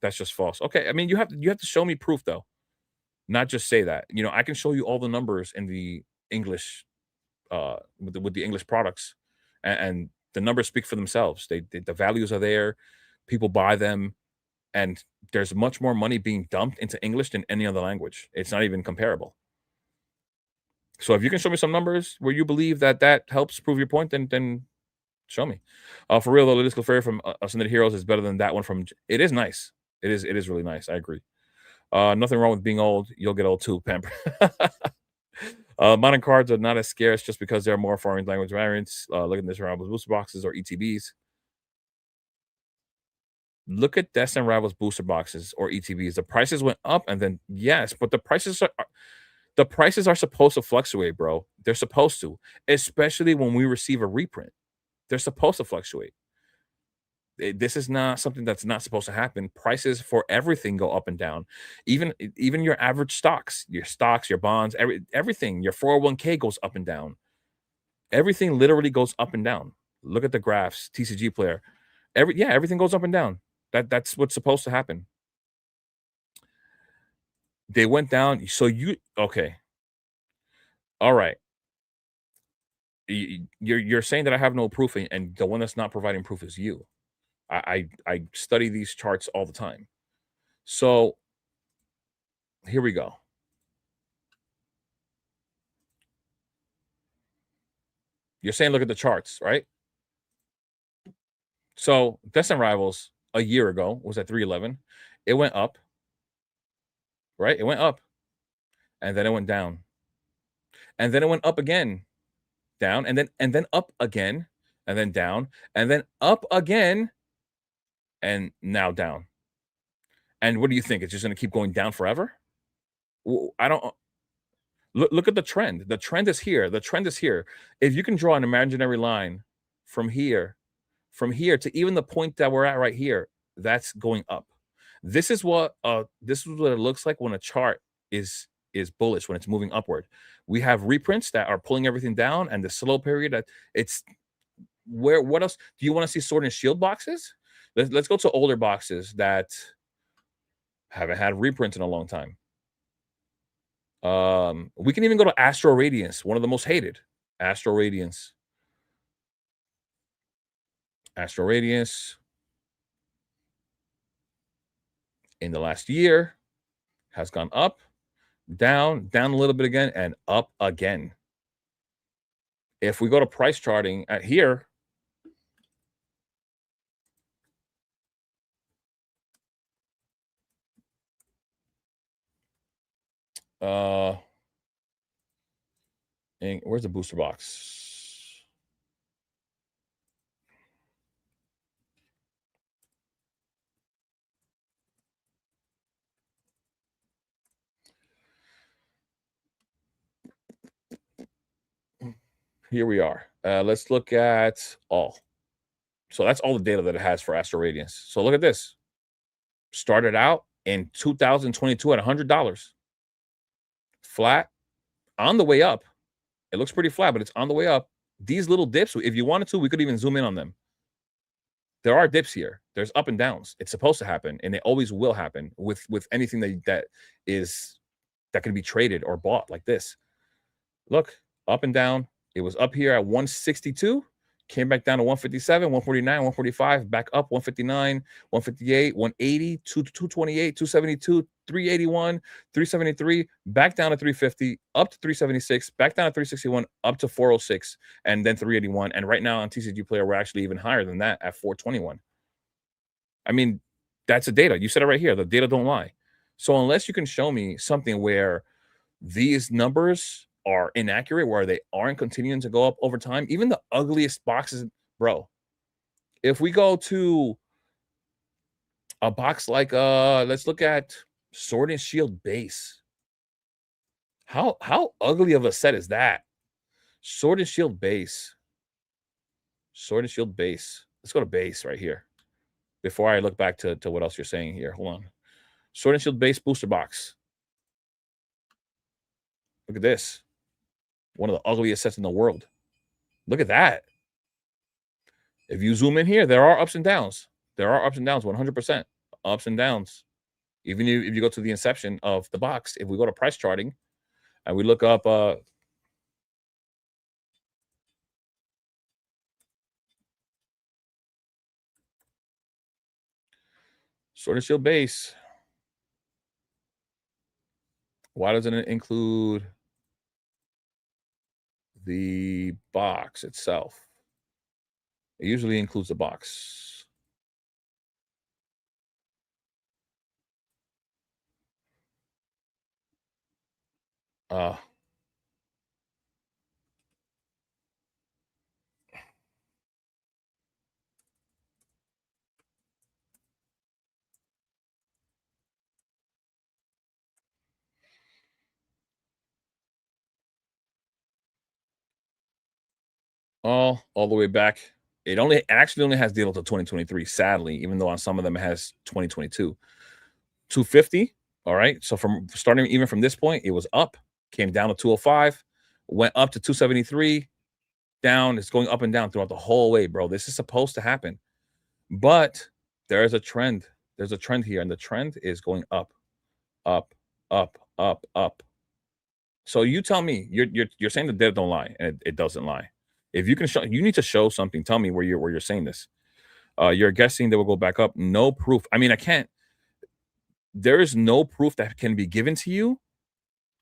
A: That's just false. Okay, I mean you have to show me proof though, not just say that. I can show you all the numbers in the English with the English products, and the numbers speak for themselves. The values are there, people buy them, and there's much more money being dumped into English than any other language. It's not even comparable. So if you can show me some numbers where you believe that that helps prove your point, then show me. For real though, Political Fairy from Ascended Heroes is better than that one from. It is nice. It is really nice. I agree. Nothing wrong with being old. You'll get old too, Pamper. Modern cards are not as scarce just because there are more foreign language variants. Look at this around with booster boxes or ETBs. Look at Destin Rivals booster boxes or ETBs. The prices went up, and then yes, but the prices are supposed to fluctuate, bro. They're supposed to, especially when we receive a reprint. They're supposed to fluctuate. This is not something that's not supposed to happen. Prices for everything go up and down. Even your average stocks, your bonds, everything. Your 401k goes up and down. Everything literally goes up and down. Look at the graphs, TCG player. Everything goes up and down. That's what's supposed to happen. They went down. So you okay? All right. You're saying that I have no proof, and the one that's not providing proof is you. I study these charts all the time. So here we go. You're saying look at the charts, right? So Destin Rivals a year ago was at 311. It went up, right? It went up, and then it went down, and then it went up again, down, and then up again, and then down, and then up again, and now down. And what do you think? It's just going to keep going down forever? I don't look at the trend. The trend is here. The trend is here. If you can draw an imaginary line from here to even the point that we're at right here, that's going up. This is what it looks like when a chart is bullish, when it's moving upward. We have reprints that are pulling everything down, and the slow period that it's where. What else do you want to see? Sword and Shield boxes. Let's go to older boxes that haven't had reprints in a long time. We can even go to Astro Radiance, one of the most hated. Astro Radiance. Astro Radiance in the last year has gone up, down a little bit again, and up again. If we go to price charting at here, uh, and where's the booster box? here we are. Let's look at all. So that's all the data that it has for Astro Radiance. So look at this. Started out in 2022 at $100, flat, on the way up. It looks pretty flat, but it's on the way up. These little dips, if you wanted to, we could even zoom in on them. There are dips here. There's up and downs. It's supposed to happen, and it always will happen with anything that can be traded or bought like this. Look, up and down. It was up here at 162, came back down to 157, 149, 145, back up 159, 158, 180, 228, 272, 381, 373, back down to 350, up to 376, back down to 361, up to 406, and then 381. And right now on TCG Player, we're actually even higher than that at 421. I mean, that's the data. You said it right here. The data don't lie. So unless you can show me something where these numbers are inaccurate, where they aren't continuing to go up over time, even the ugliest boxes, bro. If we go to a box like let's look at Sword and Shield base. How ugly of a set is that? Sword and Shield base. Sword and Shield base. Let's go to base right here. Before I look back to what else you're saying here. Hold on. Sword and Shield base booster box. Look at this. One of the ugliest sets in the world. Look at that. If you zoom in here, there are ups and downs. There are ups and downs, 100% ups and downs. Even if you go to the inception of the box, if we go to price charting and we look up Sword and Shield base, why doesn't it include the box itself? It usually includes the box. All the way back. It actually only has data to 2023, sadly, even though on some of them it has 2022. 250. All right. So from starting even from this point, it was up, came down to 205, went up to 273, down. It's going up and down throughout the whole way, bro. This is supposed to happen. But there is a trend. There's a trend here, and the trend is going up, up, up, up, up. So you tell me, you're saying the data don't lie, and it doesn't lie. If you can show, you need to show something. Tell me where you're saying this. You're guessing that will go back up. No proof. I mean, I can't. There is no proof that can be given to you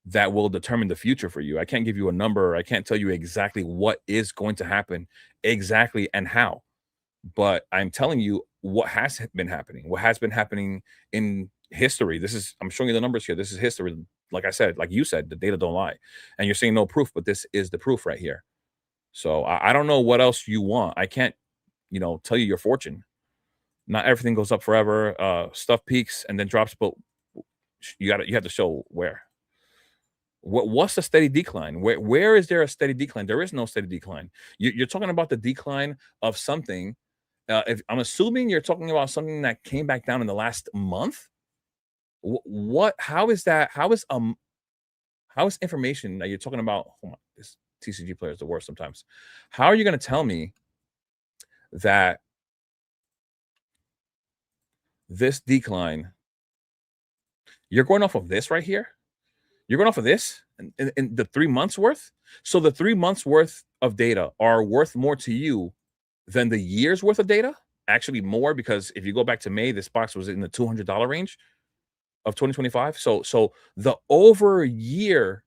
A: that will determine the future for you. I can't give you a number. I can't tell you exactly what is going to happen exactly and how. But I'm telling you what has been happening. What has been happening in history. I'm showing you the numbers here. This is history. Like I said, like you said, the data don't lie. And you're saying no proof, but this is the proof right here. So I don't know what else you want. I can't, tell you your fortune. Not everything goes up forever. Stuff peaks and then drops, but you have to show where. What's the steady decline? Where is there a steady decline? There is no steady decline. You're talking about the decline of something. If I'm assuming you're talking about something that came back down in the last month. What? How is that? How is information that you're talking about? Hold on, this TCG player is the worst sometimes. How are you going to tell me that this decline? You're going off of this right here. You're going off of this in the 3 months worth. So the 3 months worth of data are worth more to you than the year's worth of data. Actually, more, because if you go back to May, this box was in the $200 range of 2025. So the over year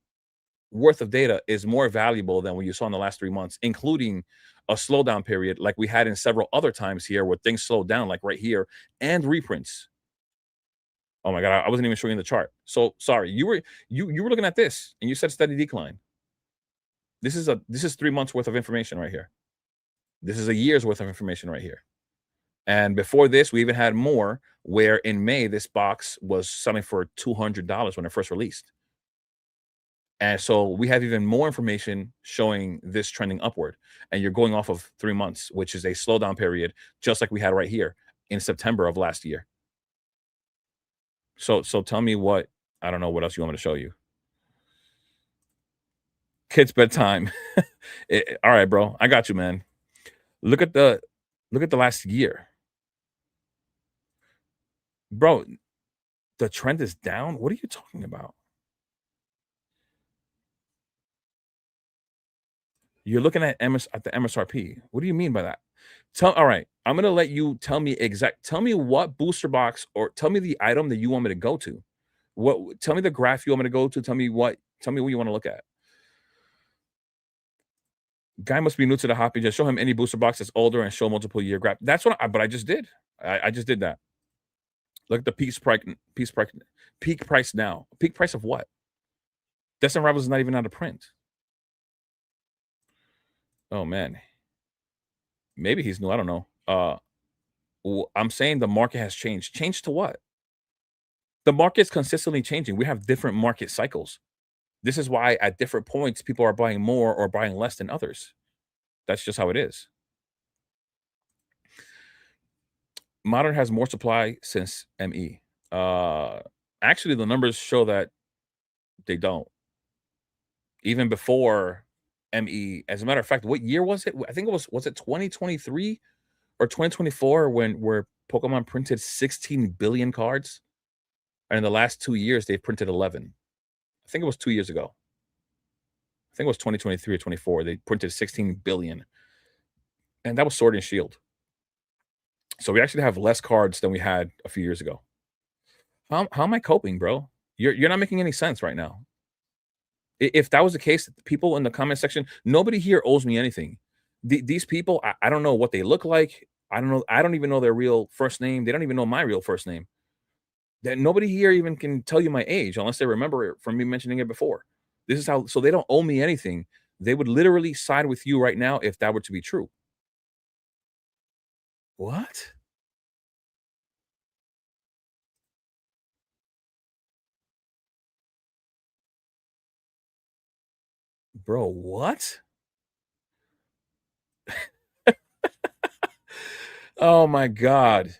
A: worth of data is more valuable than what you saw in the last 3 months, including a slowdown period like we had in several other times here where things slowed down, like right here, and reprints. Oh my god, I wasn't even showing the chart. So sorry, you were looking at this and you said steady decline. This is 3 months worth of information right here. This is a year's worth of information right here. And before this, we even had more, where in May this box was selling for $200 when it first released. And so we have even more information showing this trending upward. And you're going off of 3 months, which is a slowdown period, just like we had right here in September of last year. So tell me what I don't know what else you want me to show you. Kids bedtime. All right, bro. I got you, man. Look at the look at the last year. Bro, the trend is down. What are you talking about? You're looking at the MSRP. What do you mean by that? All right, I'm gonna let you tell me what booster box or tell me the item that you want me to go to. What tell me the graph you want me to go to. Tell me what you want to look at. Guy must be new to the hobby. Just show him any booster box that's older and show multiple year graph. That's what but I just did. I just did that. Look at the peak price now. Peak price of what? Destin Rivals is not even out of print. Oh man. Maybe he's new. I don't know. I'm saying the market has changed. Changed to what? The market's consistently changing. We have different market cycles. This is why at different points people are buying more or buying less than others. That's just how it is. Modern has more supply since ME. Actually, the numbers show that they don't. Even before ME, as a matter of fact, what year was it? I think it was it 2023 or 2024 where Pokemon printed 16 billion cards, and in the last 2 years they've printed 11. I think it was 2 years ago. I think it was 2023 or 24. They printed 16 billion, and that was Sword and Shield. So we actually have less cards than we had a few years ago. How am I coping, bro? You're not making any sense right now. If that was the case, people in the comment section, nobody here owes me anything. These people, I don't know what they look like. I don't know. I don't even know their real first name. They don't even know my real first name. That nobody here even can tell you my age unless they remember it from me mentioning it before. This is how. So they don't owe me anything. They would literally side with you right now if that were to be true. What, bro? What? Oh my god.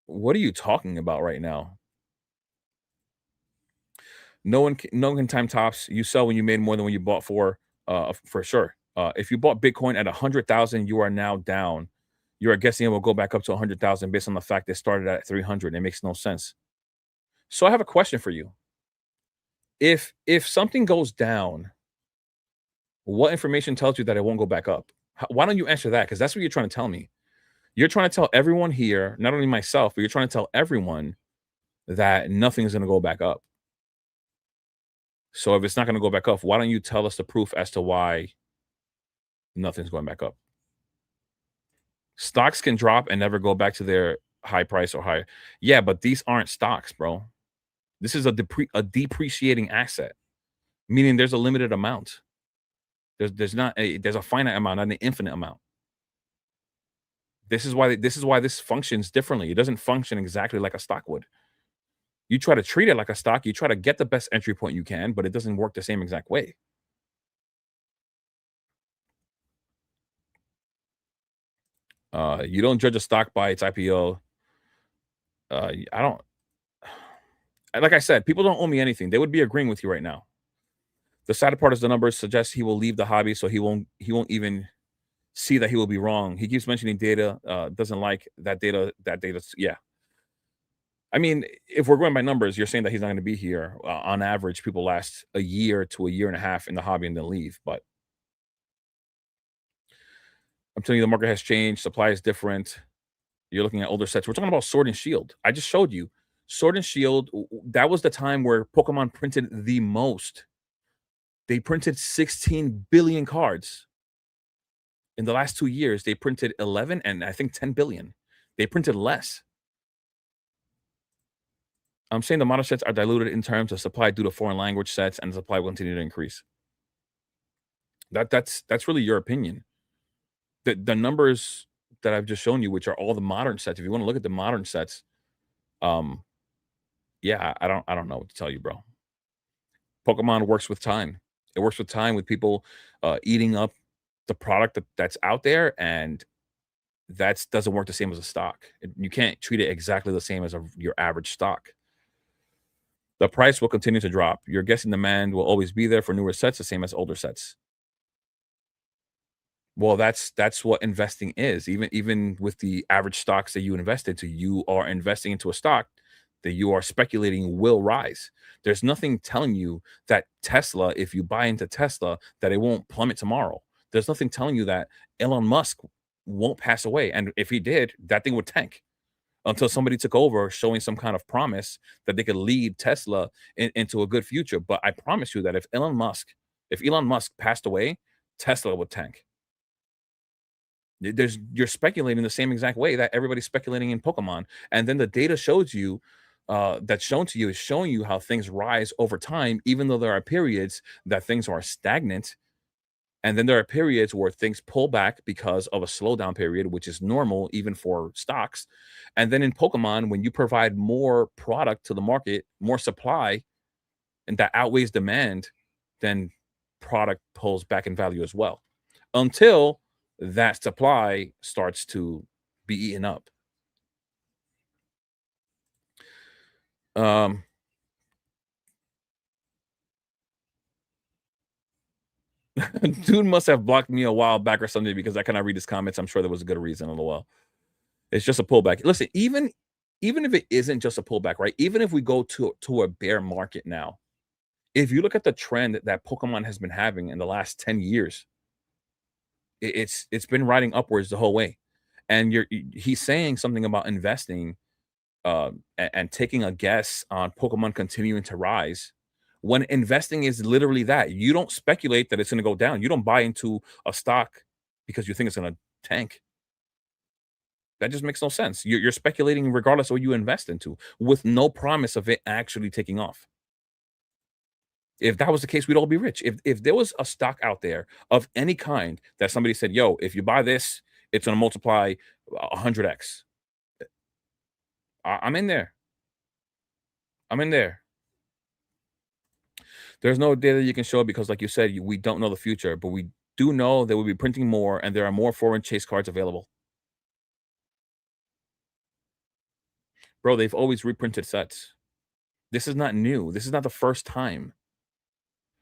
A: What are you talking about right now? No one can time tops. You sell when you made more than when you bought for sure. If you bought Bitcoin at 100,000, you are now down. You are guessing it will go back up to 100,000 based on the fact it started at 300. It makes no sense. So I have a question for you. If something goes down, what information tells you that it won't go back up? Why don't you answer that? Because that's what you're trying to tell me. You're trying to tell everyone here, not only myself, but you're trying to tell everyone that nothing is going to go back up. So if it's not going to go back up, why don't you tell us the proof as to why nothing's going back up? Stocks can drop and never go back to their high price or higher. Yeah, but these aren't stocks, bro. This is a depreciating asset, meaning there's a limited amount. There's a finite amount, not an infinite amount. This is why this functions differently. It doesn't function exactly like a stock would. You try to treat it like a stock, you try to get the best entry point you can, but it doesn't work the same exact way. You don't judge a stock by its IPO. I don't like I said, people don't owe me anything. They would be agreeing with you right now. The sad part is the numbers suggest he will leave the hobby, so he won't even see that he will be wrong. He keeps mentioning data, doesn't like that data. That data, yeah. I mean, if we're going by numbers, you're saying that he's not going to be here. On average, people last a year to a year and a half in the hobby and then leave. But I'm telling you, the market has changed. Supply is different. You're looking at older sets. We're talking about Sword and Shield. I just showed you Sword and Shield. That was the time where Pokemon printed the most. They printed 16 billion cards. In the last 2 years, they printed 11 and I think 10 billion. They printed less. I'm saying the modern sets are diluted in terms of supply due to foreign language sets, and the supply will continue to increase. That's really your opinion. The numbers that I've just shown you, which are all the modern sets, if you want to look at the modern sets, yeah, I don't know what to tell you, bro. Pokemon works with time. It works with time with people eating up the product that's out there, and that doesn't work the same as a stock. You can't treat it exactly the same as your average stock. The price will continue to drop. Your guessing demand will always be there for newer sets, the same as older sets. Well, that's what investing is. Even with the average stocks that you invest into, you are investing into a stock that you are speculating will rise. There's nothing telling you that Tesla, if you buy into Tesla, that it won't plummet tomorrow. There's nothing telling you that Elon Musk won't pass away. And if he did, that thing would tank until somebody took over, showing some kind of promise that they could lead Tesla into a good future. But I promise you that if Elon Musk passed away, Tesla would tank. There's You're speculating the same exact way that everybody's speculating in Pokemon, and then the data shows you that's shown to you is showing you how things rise over time, even though there are periods that things are stagnant, and then there are periods where things pull back because of a slowdown period, which is normal even for stocks. And then in Pokemon, when you provide more product to the market, more supply, and that outweighs demand, then product pulls back in value as well until that supply starts to be eaten up. Um, Dude must have blocked me a while back or something because I cannot read his comments. I'm sure there was a good reason. LOL. It's just a pullback. Listen, even if it isn't just a pullback, right? Even if we go to a bear market now, if you look at the trend that Pokemon has been having in the last 10 years, it's been riding upwards the whole way. And he's saying something about investing and taking a guess on Pokemon continuing to rise when investing is literally that. You don't speculate that it's going to go down. You don't buy into a stock because you think it's going to tank. That just makes no sense. You're speculating regardless of what you invest into with no promise of it actually taking off. If that was the case, we'd all be rich. If there was a stock out there of any kind that somebody said, "Yo, if you buy this, it's going to multiply 100x," I'm in there. I'm in there. There's no data you can show because, like you said, we don't know the future, but we do know that we'll be printing more, and there are more foreign chase cards available. Bro, they've always reprinted sets. This is not new. This is not the first time.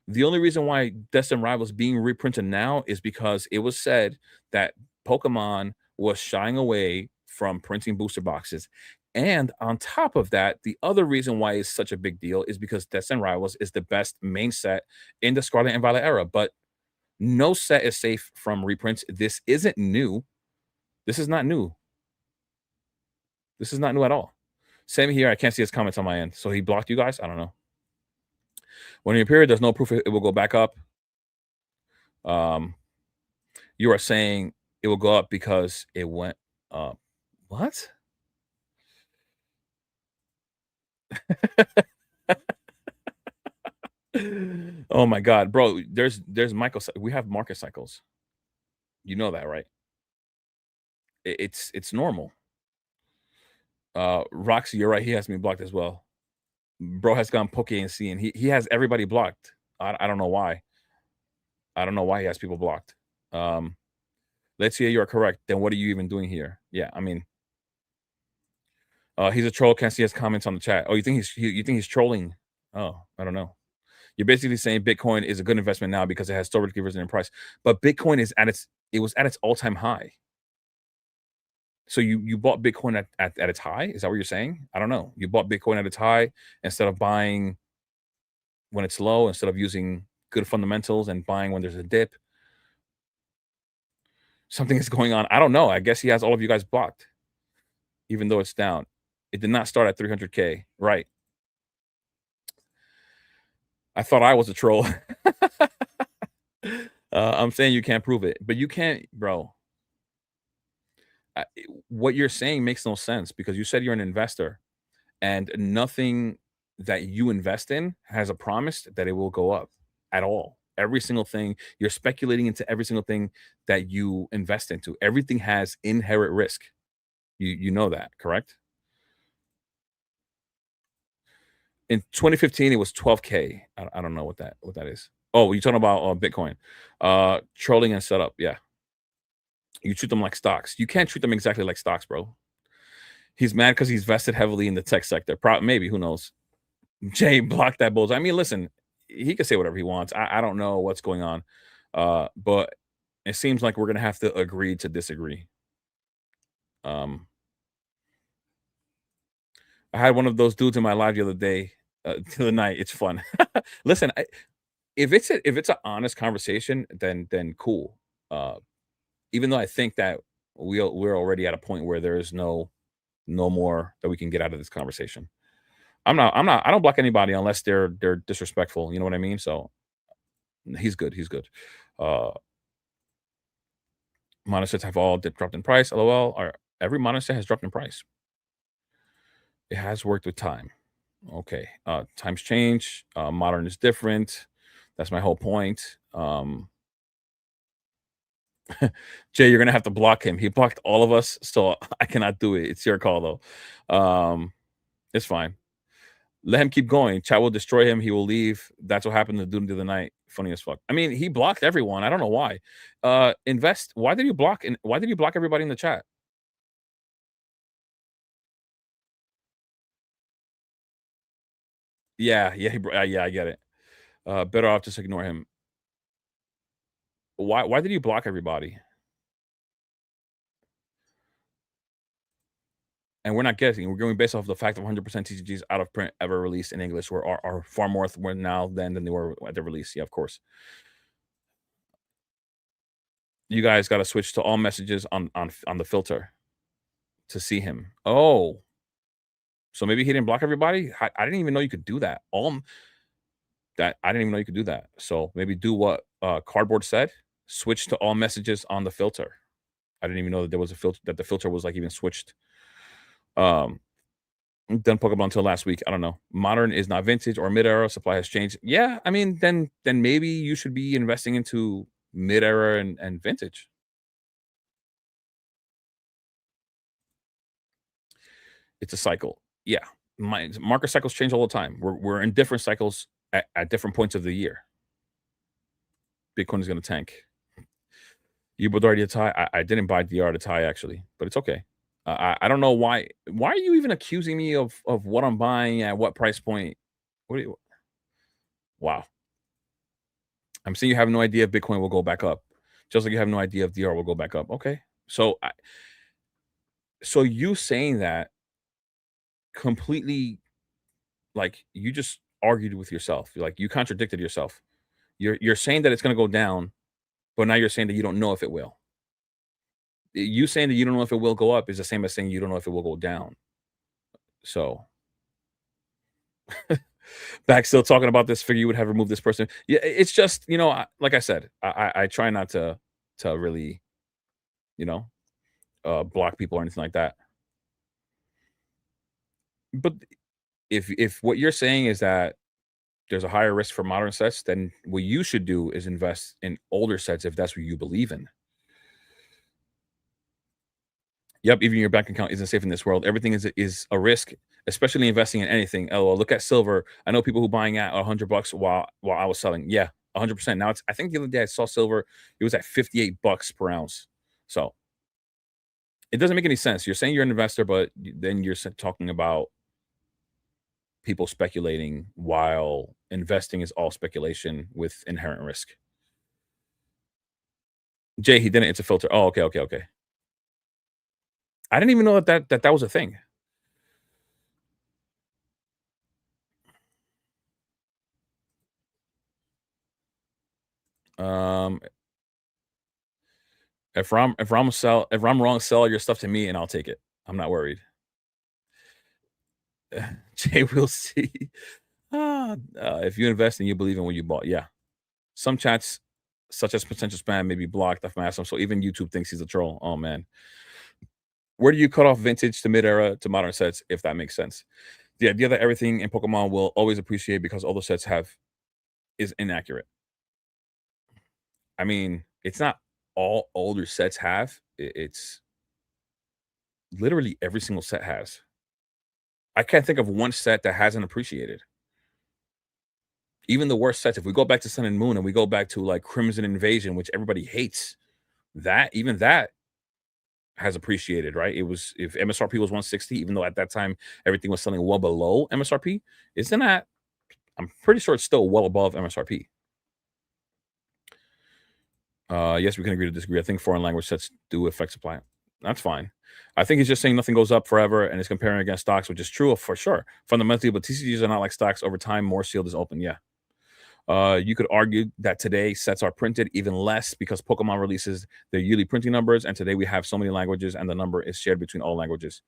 A: The only reason why Destined Rivals being reprinted now is because it was said that Pokemon was shying away from printing booster boxes. And on top of that, the other reason why it's such a big deal is because Destined Rivals is the best main set in the Scarlet and Violet era. But no set is safe from reprints. This isn't new. This is not new. This is not new at all. Same here. I can't see his comments on my end. So he blocked you guys? I don't know. When you appear, there's no proof it will go back up. Um, you are saying it will go up because it went up. What? Oh my god, bro. There's Michael. We have market cycles. You know that, right? It's normal. Roxy, you're right. He has me blocked as well. Bro has gone Poke and C, and he has everybody blocked. I don't know why. I don't know why he has people blocked. Um, let's say you are correct. Then what are you even doing here? Yeah, I mean, he's a troll. Can't see his comments on the chat. Oh, you think he's trolling? Oh, I don't know. You're basically saying Bitcoin is a good investment now because it has historically risen in price, but Bitcoin is it was at its all-time high. So you bought Bitcoin at its high? Is that what you're saying? I don't know. You bought Bitcoin at its high instead of buying when it's low, instead of using good fundamentals and buying when there's a dip. Something is going on. I don't know. I guess he has all of you guys blocked, even though it's down. It did not start at 300K. Right. I thought I was a troll. I'm saying you can't prove it, but you can't, bro. What you're saying makes no sense because you said you're an investor and nothing that you invest in has a promise that it will go up at all. Every single thing you're speculating into, every single thing that you invest into, everything has inherent risk. You know that, correct? In 2015, it was 12K. I don't know what that is. Oh, you're talking about Bitcoin. Trolling and setup. Yeah, you treat them like stocks. You can't treat them exactly like stocks, bro. He's mad because he's vested heavily in the tech sector. Maybe, who knows? Jay blocked that bullshit. I mean, listen, he can say whatever he wants. I don't know what's going on, but it seems like we're gonna have to agree to disagree. Um, I had one of those dudes in my live the other day, the other night. It's fun. Listen, if it's an honest conversation, then cool. Uh, Even though I think that we're already at a point where there is no more that we can get out of this conversation. I don't block anybody unless they're disrespectful. You know what I mean? So he's good. He's good. Uh, Monosters have all dropped in price. LOL. Or every monster has dropped in price. It has worked with time. Okay. Times change. Modern is different. That's my whole point. Jay, you're gonna have to block him. He blocked all of us, so I cannot do it. It's your call though. It's fine. Let him keep going. Chat will destroy him. He will leave. That's what happened to Doom the other night. Funny as fuck. I mean, he blocked everyone. I don't know why. Invest. Why did you block? And why did you block everybody in the chat? Yeah, yeah, yeah. I get it. Better off just ignore him. Why did you block everybody? And we're not guessing. We're going based off the fact of 100% TCGs out of print ever released in English are far more worth now than they were at the release. Yeah, of course. You guys got to switch to all messages on the filter to see him. Oh, so maybe he didn't block everybody. I didn't even know you could do that. That I didn't even know you could do that. So maybe do what Cardboard said. Switch to all messages on the filter. I didn't even know that there was a filter that the filter was like even switched. Um, done Pokemon until last week. I don't know. Modern is not vintage or mid era. Supply has changed. Yeah, I mean, then maybe you should be investing into mid era and vintage. It's a cycle. Yeah, my market cycles change all the time. We're in different cycles at different points of the year. Bitcoin is going to tank. You bought already a tie. I didn't buy DR to tie actually, but it's okay. I don't know why. Why are you even accusing me of what I'm buying at what price point? What? Wow. I'm saying you have no idea if Bitcoin will go back up, just like you have no idea if DR will go back up. Okay. So so you saying that completely, like, you just argued with yourself. Like, you contradicted yourself. You're saying that it's going to go down, but now you're saying that you don't know if it will. You saying that you don't know if it will go up is the same as saying you don't know if it will go down. So back still talking about this, figure you would have removed this person. Yeah, it's just, like I said, I try not to really, you know, block people or anything like that. But if what you're saying is that there's a higher risk for modern sets, then what you should do is invest in older sets if that's what you believe in. Yep, even your bank account isn't safe in this world. Everything is a risk, especially investing in anything. Oh, look at silver. I know people who buying at $100 while I was selling. Yeah, 100%. Now it's. I think the other day I saw silver. It was at $58 per ounce. So it doesn't make any sense. You're saying you're an investor, but then you're talking about people speculating while investing is all speculation with inherent risk. Jay, he didn't. It's a filter. Oh, okay, okay, okay. I didn't even know that was a thing. Um, if I'm wrong, sell your stuff to me and I'll take it. I'm not worried. Jay, we'll see. If you invest and you believe in what you bought, yeah. Some chats, such as potential spam, may be blocked off my ass. So even YouTube thinks he's a troll. Oh man, where do you cut off vintage to mid era to modern sets? If that makes sense. The idea that everything in Pokemon will always appreciate because all the sets have is inaccurate. I mean, it's not all older sets have. It's literally every single set has. I can't think of one set that hasn't appreciated. Even the worst sets, if we go back to Sun and Moon and we go back to like Crimson Invasion, which everybody hates, that has appreciated, right? It was if MSRP was 160, even though at that time everything was selling well below MSRP, isn't that I'm pretty sure it's still well above MSRP. Yes, we can agree to disagree. I think foreign language sets do affect supply. That's fine. I think he's just saying nothing goes up forever and is comparing against stocks, which is true for sure. Fundamentally, but TCGs are not like stocks. Over time, more sealed is open. Yeah. You could argue that today sets are printed even less because Pokemon releases their yearly printing numbers, and today we have so many languages, and the number is shared between all languages,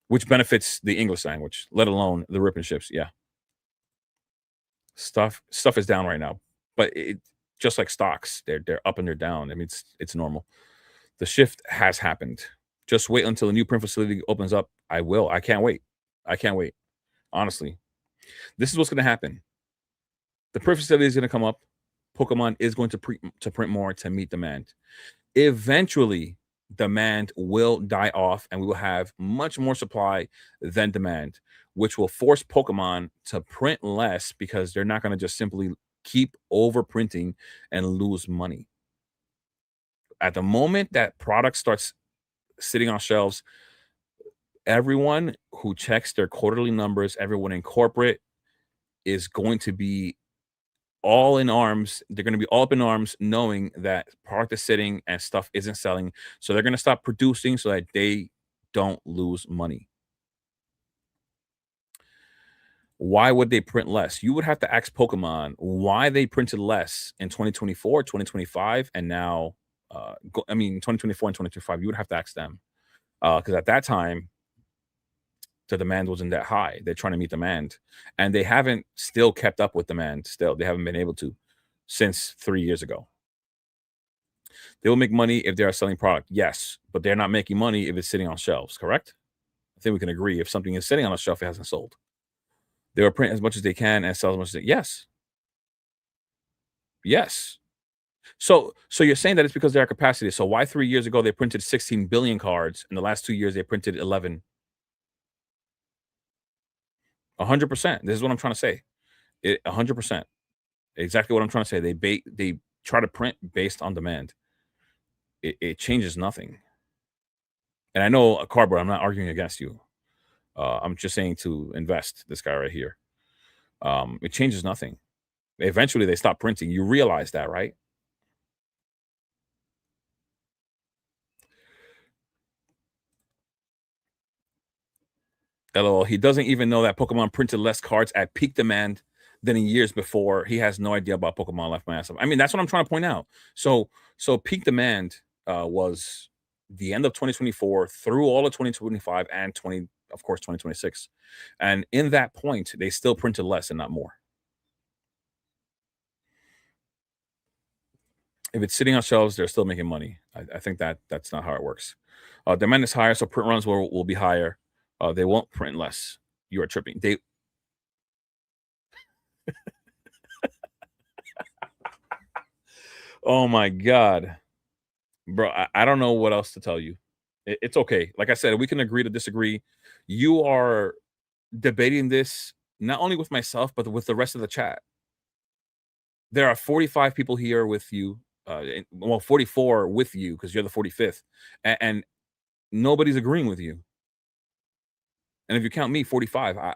A: which benefits the English language, let alone the rip and ships. Yeah, stuff is down right now, but it just like stocks, they're up and they're down. I mean, it's normal. The shift has happened. Just wait until the new print facility opens up. I will. I can't wait. I can't wait. Honestly, this is what's going to happen. The print facility is going to come up. Pokemon is going to print more to meet demand. Eventually, demand will die off, and we will have much more supply than demand, which will force Pokemon to print less because they're not going to just simply keep overprinting and lose money. At the moment that product starts sitting on shelves, everyone who checks their quarterly numbers, everyone in corporate is going to be all in arms. They're going to be all up in arms knowing that product is sitting and stuff isn't selling. So they're going to stop producing so that they don't lose money. Why would they print less? You would have to ask Pokemon why they printed less in 2024, 2025, and now, 2024 and 2025. You would have to ask them because at that time, the demand wasn't that high. They're trying to meet demand, and they haven't still kept up with demand. Still, they haven't been able to since 3 years ago. They will make money if they are selling product, yes, but they're not making money if it's sitting on shelves. Correct? I think we can agree. If something is sitting on a shelf, it hasn't sold. They will print as much as they can and sell as much as they. Yes, yes. So you're saying that it's because they are capacity. So why 3 years ago they printed 16 billion cards, and the last 2 years they printed 11? 100%. This is what I'm trying to say. 100%. Exactly what I'm trying to say. They try to print based on demand. It changes nothing. And I know a cardboard. I'm not arguing against you. I'm just saying to invest. This guy right here. It changes nothing. Eventually, they stop printing. You realize that, right? LOL. He doesn't even know that Pokemon printed less cards at peak demand than in years before. He has no idea about Pokemon Left Massive. I mean, that's what I'm trying to point out. So peak demand was the end of 2024 through all of 2025 and 2026. And in that point, they still printed less and not more. If it's sitting on shelves, they're still making money. I think that's not how it works. Demand is higher, so print runs will be higher. They won't print less. You are tripping. Oh my god, bro! I don't know what else to tell you. It's okay. Like I said, we can agree to disagree. You are debating this not only with myself but with the rest of the chat. There are 45 people here with you. 44 with you because you're the 45th, and nobody's agreeing with you. And if you count me, 45. I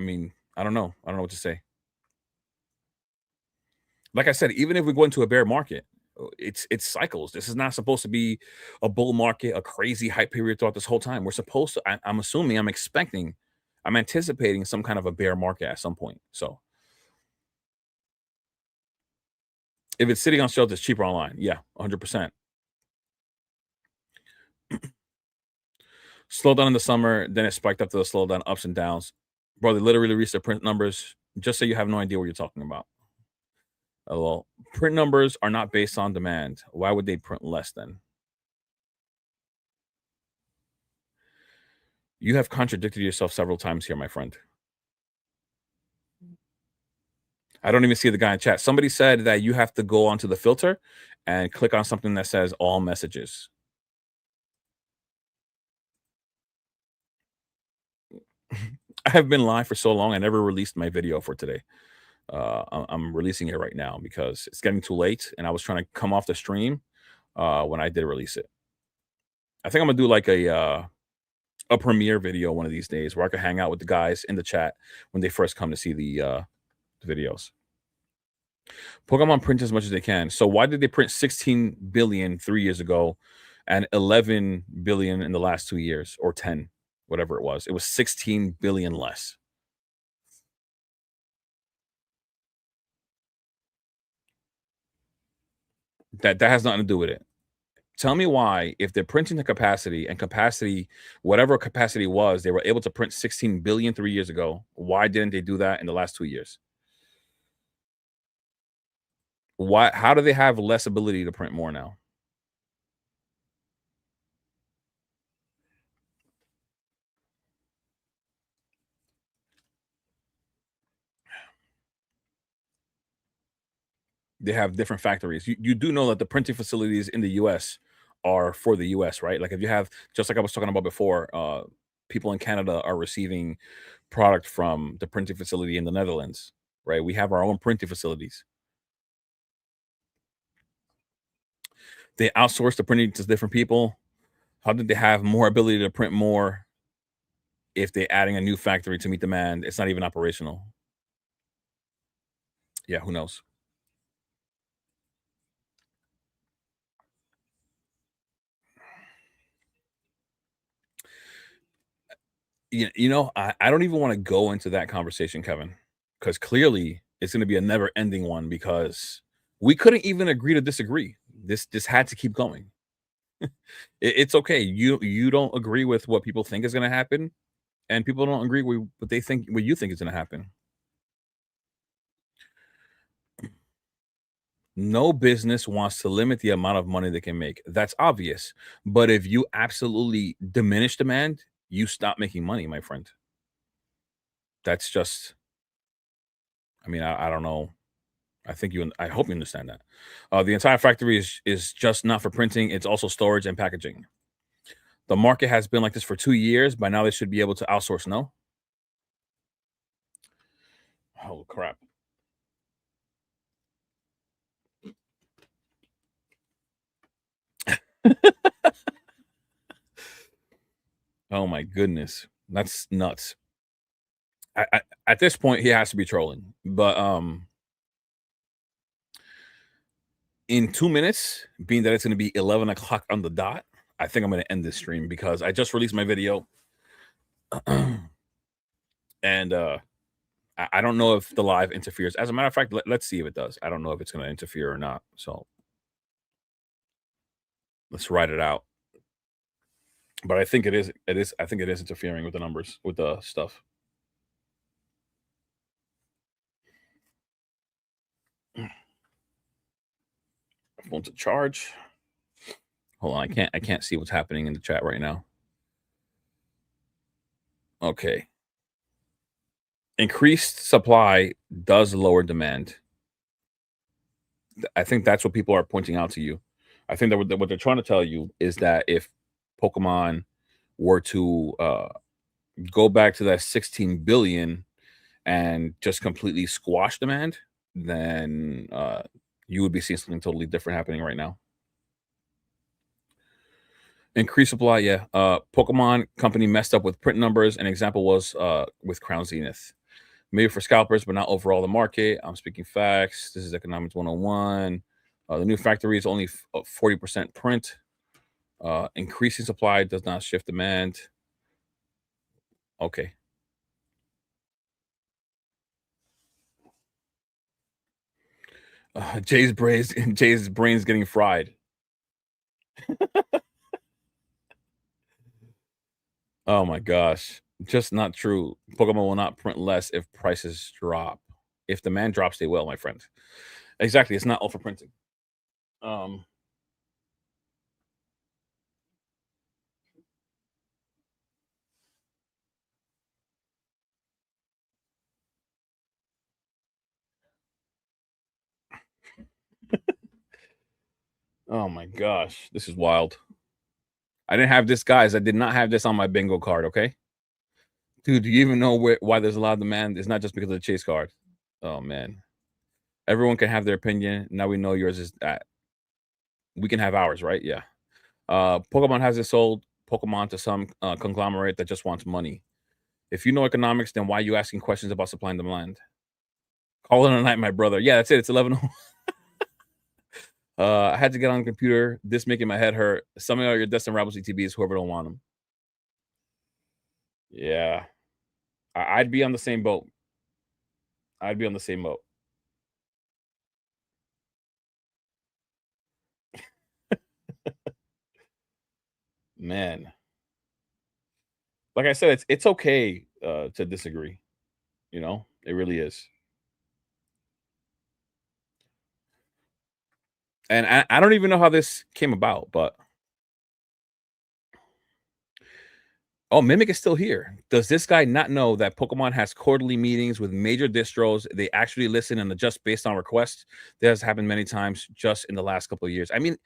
A: mean, I don't know. I don't know what to say. Like I said, even if we go into a bear market, it's cycles. This is not supposed to be a bull market, a crazy hype period throughout this whole time. We're supposed to. I'm assuming. I'm expecting. I'm anticipating some kind of a bear market at some point. So if it's sitting on shelves, it's cheaper online. Yeah, 100%. Slowdown in the summer, then it spiked up to the slowdown, ups and downs. Bro, they literally reached their print numbers. Just so you have no idea what you're talking about. Well, print numbers are not based on demand. Why would they print less then? You have contradicted yourself several times here, my friend. I don't even see the guy in chat. Somebody said that you have to go onto the filter and click on something that says all messages. I have been live for so long, I never released my video for today. I'm releasing it right now because it's getting too late, and I was trying to come off the stream, when I did release it. I think I'm gonna do like a premiere video one of these days where I can hang out with the guys in the chat when they first come to see the videos. Pokemon print as much as they can. So why did they print 16 billion 3 years ago and 11 billion in the last 2 years or 10, whatever it was? It was 16 billion less. That has nothing to do with it. Tell me why, if they're printing the capacity and capacity, whatever capacity was, they were able to print 16 billion 3 years ago. Why didn't they do that in the last 2 years? Why? How do they have less ability to print more now? They have different factories. You do know that the printing facilities in the US are for the US, right? Like if you have, just like I was talking about before, people in Canada are receiving product from the printing facility in the Netherlands, right? We have our own printing facilities. They outsource the printing to different people. How did they have more ability to print more if they're adding a new factory to meet demand? It's not even operational. Yeah, who knows? I don't even want to go into that conversation, Kevin, because clearly it's going to be a never ending one because we couldn't even agree to disagree. This had to keep going. It's okay. You don't agree with what people think is going to happen, and people don't agree with what you think is going to happen. No business wants to limit the amount of money they can make. That's obvious. But if you absolutely diminish demand, you stop making money, my friend. That's just, I mean, I don't know. I hope you understand that. The entire factory is just not for printing, it's also storage and packaging. The market has been like this for 2 years. By now, they should be able to outsource. No? Oh, crap. Oh, my goodness. That's nuts. At this point, he has to be trolling. But in 2 minutes, being that it's going to be 11 o'clock on the dot, I think I'm going to end this stream because I just released my video. And I don't know if the live interferes. As a matter of fact, let's see if it does. I don't know if it's going to interfere or not. So let's write it out. But I think it is. It is. I think it is interfering with the numbers, with the stuff. Phone to charge. Hold on. I can't see what's happening in the chat right now. Okay. Increased supply does lower demand. I think that's what people are pointing out to you. I think that what they're trying to tell you is that if Pokemon were to go back to that 16 billion and just completely squash demand, then you would be seeing something totally different happening right now. Increased supply, yeah. Pokemon company messed up with print numbers. An example was with Crown Zenith. Maybe for scalpers, but not overall the market. I'm speaking facts. This is Economics 101. The new factory is only 40% print. Increasing supply does not shift demand. Okay. Jay's brain's getting fried. Oh my gosh. Just not true. Pokemon will not print less if prices drop. If demand drops, they will, my friend. Exactly. It's not all for printing. Um, oh my gosh. This is wild. I didn't have this, guys. I did not have this on my bingo card, okay? Dude, do you even know why there's a lot of demand? It's not just because of the chase card. Oh man. Everyone can have their opinion. Now we know yours is that. We can have ours, right? Yeah. Pokemon hasn't sold Pokemon to some conglomerate that just wants money. If you know economics, then why are you asking questions about supply and demand? Call it a night, my brother. Yeah, that's it. It's 11. I had to get on the computer. This making my head hurt. Some of your Destin Rebels ETBs, whoever don't want them. Yeah, I'd be on the same boat. I'd be on the same boat. Man, like I said, it's okay to disagree. You know, it really is. And I don't even know how this came about, but oh, Mimic is still here. Does this guy not know that Pokemon has quarterly meetings with major distros? They actually listen and adjust based on requests. That has happened many times just in the last couple of years. I mean,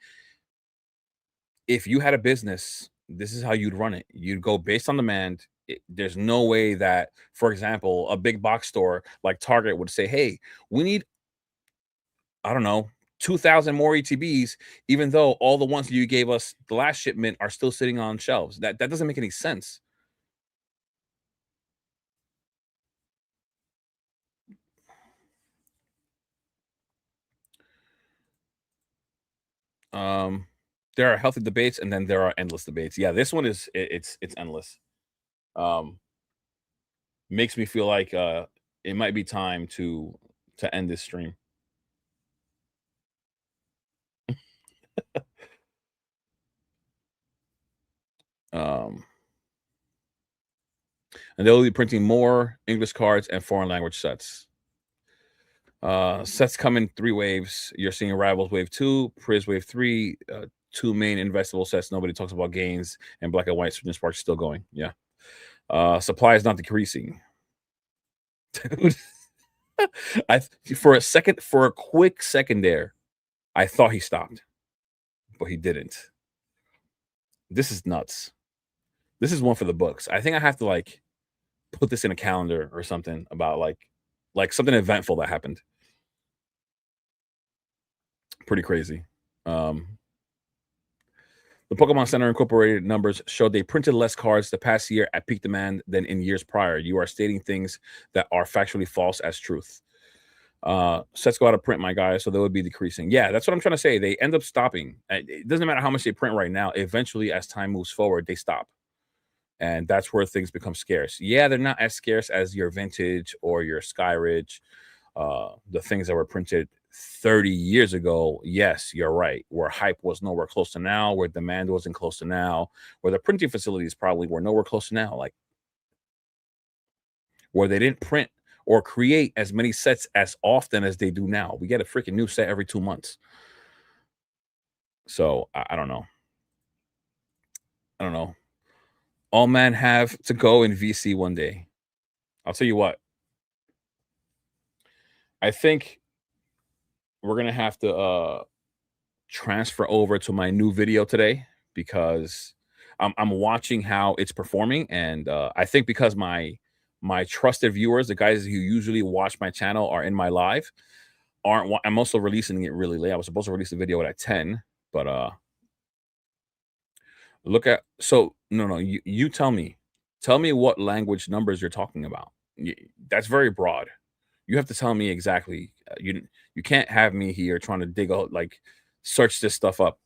A: if you had a business, this is how you'd run it. You'd go based on demand. There's no way that, for example, a big box store like Target would say, "Hey, we need, I don't know, 2,000 more ETBs," even though all the ones you gave us the last shipment are still sitting on shelves. That doesn't make any sense. Um, there are healthy debates, and then there are endless debates. Yeah, this one is it's endless. Um, Makes me feel like it might be time to end this stream. Um, and they'll be printing more English cards and foreign language sets. Sets come in three waves. You're seeing Rivals Wave 2, Priz Wave 3, two main investable sets. Nobody talks about gains, and Black and White Switch and Spark still going. Yeah. Supply is not decreasing. Dude, I for a quick second there, I thought he stopped, but he didn't. This is nuts. This is one for the books. I think I have to like put this in a calendar or something about like something eventful that happened. Pretty crazy. Um, the Pokemon Center Incorporated numbers showed they printed less cards the past year at peak demand than in years prior. You are stating things that are factually false as truth. Sets go out of print, my guy, so they would be decreasing. Yeah, that's what I'm trying to say. They end up stopping. It doesn't matter how much they print right now. Eventually, as time moves forward, they stop, and that's where things become scarce. Yeah, they're not as scarce as your vintage or your Skyridge, the things that were printed 30 years ago. Yes, you're right. Where hype was nowhere close to now, where demand wasn't close to now, where the printing facilities probably were nowhere close to now, like where they didn't print or create as many sets as often as they do now. We get a freaking new set every 2 months. So I don't know. I don't know. All men have to go in VC one day. I'll tell you what. I think we're gonna have to transfer over to my new video today because I'm watching how it's performing, and I think because my trusted viewers, the guys who usually watch my channel, are in my live, aren't. I'm also releasing it really late. I was supposed to release the video at 10, but look at so no no you tell me what language numbers you're talking about. That's very broad. You have to tell me exactly. You can't have me here trying to dig out like search this stuff up.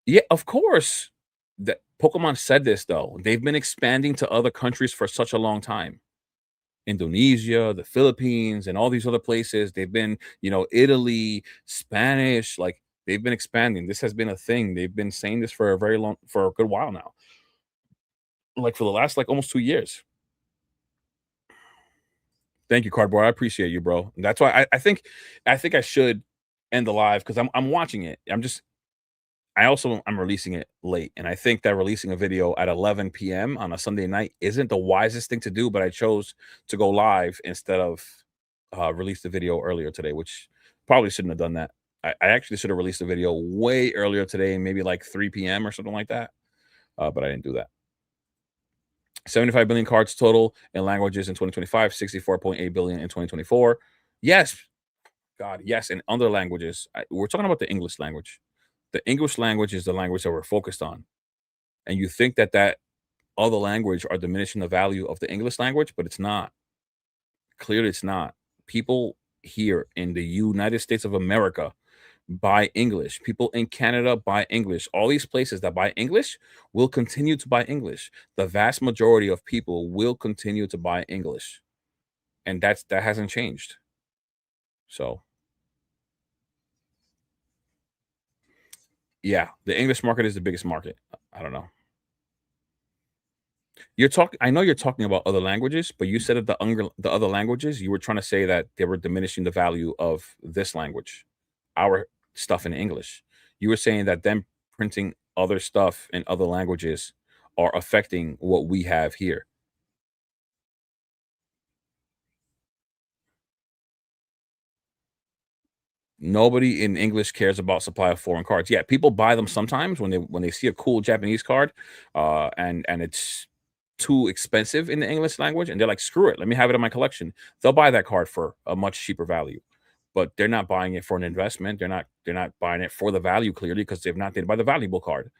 A: Yeah, of course. That Pokemon said this though. They've been expanding to other countries for such a long time. Indonesia, the Philippines, and all these other places. They've been, Italy, Spanish, like they've been expanding. This has been a thing. They've been saying this for for a good while now. Like for the last like almost 2 years. Thank you, Cardboard. I appreciate you, bro. That's why I think I should end the live because I'm watching it. I'm releasing it late, and I think that releasing a video at 11 p.m. on a Sunday night isn't the wisest thing to do, but I chose to go live instead of release the video earlier today, which probably shouldn't have done that. I actually should have released the video way earlier today, maybe like 3 p.m. or something like that, but I didn't do that. 75 billion cards total in languages in 2025, 64.8 billion in 2024. Yes, God, yes, in other languages. We're talking about the English language. The English language is the language that we're focused on. And you think that other language are diminishing the value of the English language, but it's not. Clearly, it's not. People here in the United States of America buy English. People in Canada buy English. All these places that buy English will continue to buy English. The vast majority of people will continue to buy English. And that hasn't changed. So, yeah, the English market is the biggest market. I don't know. I know you're talking about other languages, but you said that the other languages, you were trying to say that they were diminishing the value of this language, our stuff in English. You were saying that them printing other stuff in other languages are affecting what we have here. Nobody in English cares about supply of foreign cards. Yeah, people buy them sometimes when they see a cool Japanese card, and it's too expensive in the English language, and they're like, "Screw it, let me have it in my collection." They'll buy that card for a much cheaper value, but they're not buying it for an investment. They're not buying it for the value clearly because they've not did buy the valuable card.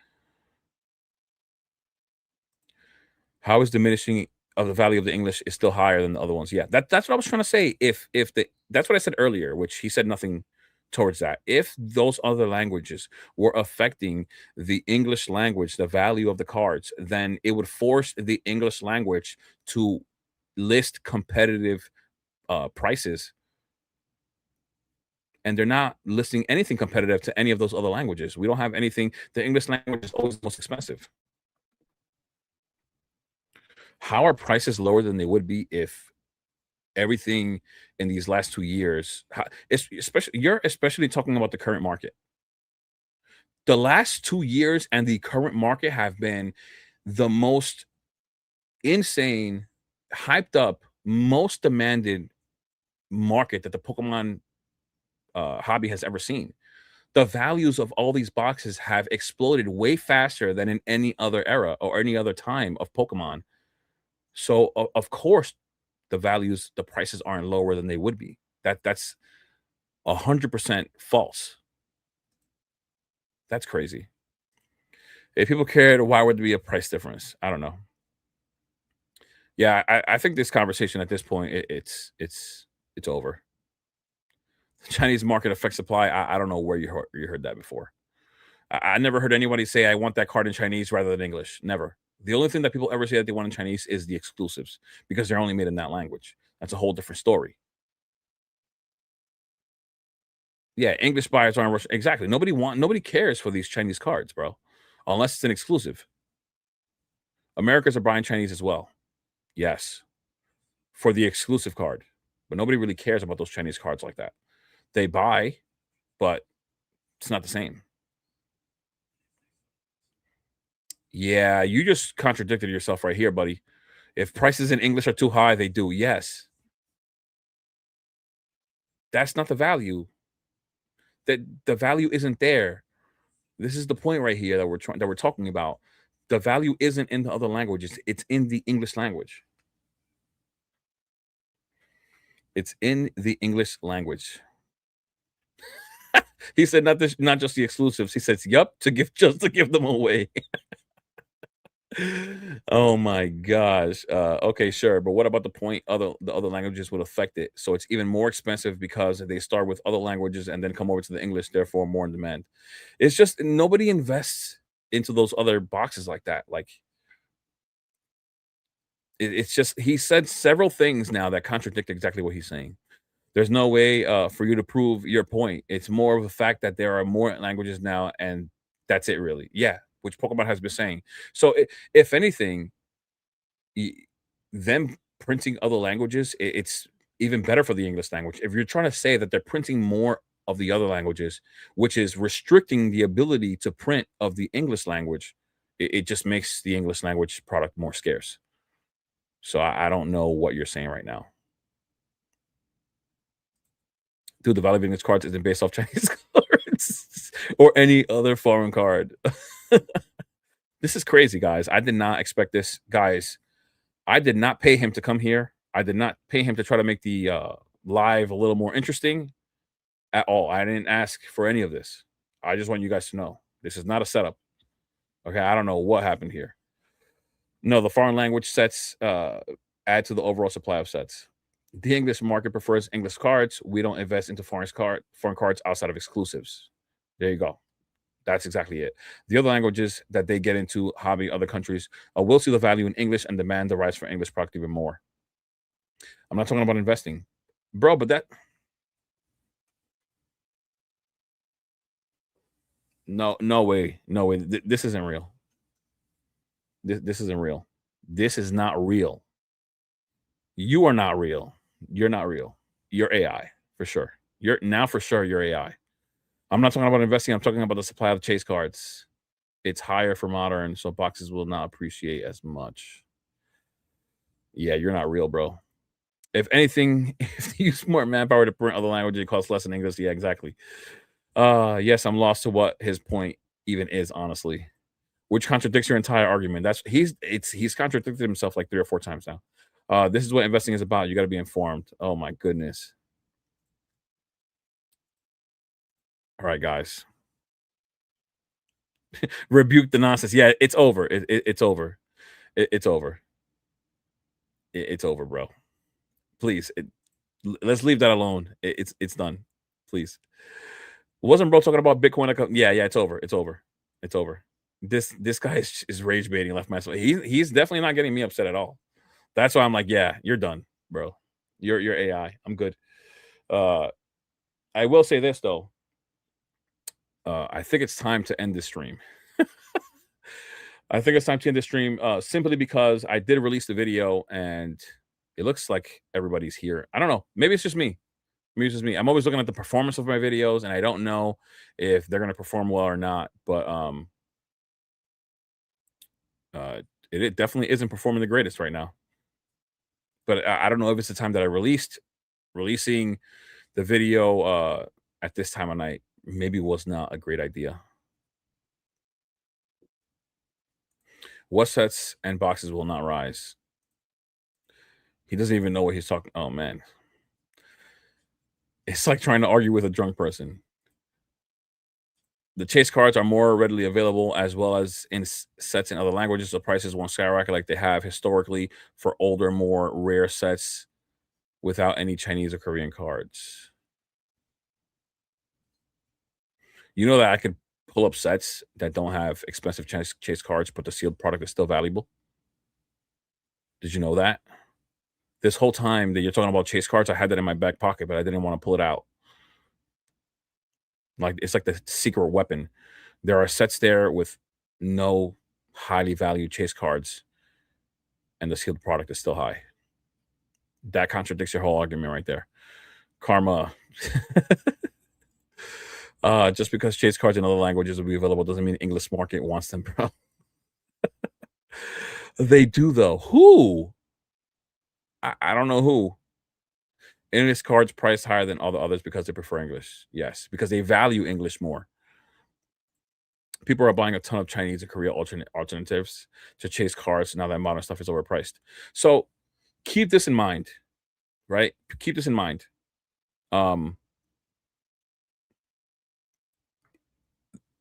A: How is diminishing of the value of the English is still higher than the other ones? Yeah, that's what I was trying to say. If the That's what I said earlier, which he said nothing towards that. If those other languages were affecting the English language, the value of the cards, then it would force the English language to list competitive prices, and they're not listing anything competitive to any of those other languages. We don't have anything. The English language is always the most expensive. How are prices lower than they would be if everything in these last 2 years, especially you're especially talking about the current market. The last 2 years and the current market have been the most insane, hyped up, most demanded market that the Pokemon, hobby has ever seen. The values of all these boxes have exploded way faster than in any other era or any other time of Pokemon. So, of course, the prices aren't lower than they would be. That's 100% false. That's crazy. If people cared, why would there be a price difference? I don't know. Yeah, I think this conversation at this point, it's over. The Chinese market affects supply. I don't know where you heard that before. I never heard anybody say I want that card in Chinese rather than English. Never. The only thing that people ever say that they want in Chinese is the exclusives because they're only made in that language. That's a whole different story. Yeah, English buyers aren't exactly. Nobody cares for these Chinese cards, bro, unless it's an exclusive. Americans are buying Chinese as well. Yes, for the exclusive card, but nobody really cares about those Chinese cards like that. They buy, but it's not the same. Yeah, you just contradicted yourself right here, buddy. If prices in English are too high, they do. Yes, that's not the value. The value isn't there. This is the point right here that we're talking about. The value isn't in the other languages. It's in the English language. It's in the English language. He said not just the exclusives. He says, "Yup," to give just to give them away. Oh my gosh. Okay, sure. But what about the other languages would affect it? So it's even more expensive because they start with other languages and then come over to the English, therefore more in demand. It's just nobody invests into those other boxes like that. Like it's just he said several things now that contradict exactly what he's saying. There's no way for you to prove your point. It's more of the fact that there are more languages now, and that's it, really. Yeah, which Pokemon has been saying. So, if anything, y- them printing other languages, it's even better for the English language. If you're trying to say that they're printing more of the other languages, which is restricting the ability to print of the English language, it just makes the English language product more scarce. So I don't know what you're saying right now. Dude, the value of English cards isn't based off Chinese cards or any other foreign card. This is crazy, guys. I did not expect this, guys. I did not pay him to come here. I did not pay him to try to make the live a little more interesting at all. I didn't ask for any of this. I just want you guys to know this is not a setup. Okay, I don't know what happened here. No, the foreign language sets add to the overall supply of sets. The English market prefers English cards. We don't invest into foreign cards outside of exclusives. There you go. That's exactly it. The other languages that they get into hobby other countries will see the value in English and demand the rights for English product even more. I'm not talking about investing, bro. But that no way, no way. This isn't real. This isn't real. This is not real. You are not real. You're not real. You're AI for sure. You're now for sure you're AI. I'm not talking about investing. I'm talking about the supply of chase cards. It's higher for modern, so boxes will not appreciate as much. Yeah, you're not real, bro. If anything, if you use more manpower to print other languages, it costs less in English. Yeah, exactly. Yes, I'm lost to what his point even is, honestly. Which contradicts your entire argument. He's contradicted himself like 3 or 4 times now. This is what investing is about. You gotta be informed. Oh my goodness. All right, guys. Rebuke the nonsense. Yeah, it's over. It's over. It's over. It's over, bro. Please, let's leave that alone. It's done. Please. Wasn't bro talking about Bitcoin? Yeah, yeah. It's over. It's over. It's over. This guy is rage baiting left myself. He's definitely not getting me upset at all. That's why I'm like, yeah, you're done, bro. You're AI. I'm good. Uh, I will say this though. I think it's time to end this stream. I think it's time to end the stream simply because I did release the video and it looks like everybody's here. I don't know. Maybe it's just me. Maybe it's just me. I'm always looking at the performance of my videos and I don't know if they're going to perform well or not. But uh, it definitely isn't performing the greatest right now. But I don't know if it's the time that I releasing the video at this time of night. Maybe was not a great idea. What sets and boxes will not rise? He doesn't even know what he's talking. Oh man, it's like trying to argue with a drunk person. The chase cards are more readily available as well as in sets in other languages. The prices won't skyrocket like they have historically for older, more rare sets without any Chinese or Korean cards. You know that I could pull up sets that don't have expensive chase cards, but the sealed product is still valuable. Did you know that? This whole time that you're talking about chase cards, I had that in my back pocket, but I didn't want to pull it out. Like it's like the secret weapon. There are sets there with no highly valued chase cards, and the sealed product is still high. That contradicts your whole argument right there. Karma. Just because chase cards in other languages will be available doesn't mean English market wants them, bro. They do though. Who? I don't know who. English cards priced higher than all the others because they prefer English. Yes, because they value English more. People are buying a ton of Chinese and Korea alternatives to chase cards now that modern stuff is overpriced. So keep this in mind, right? Keep this in mind. Um,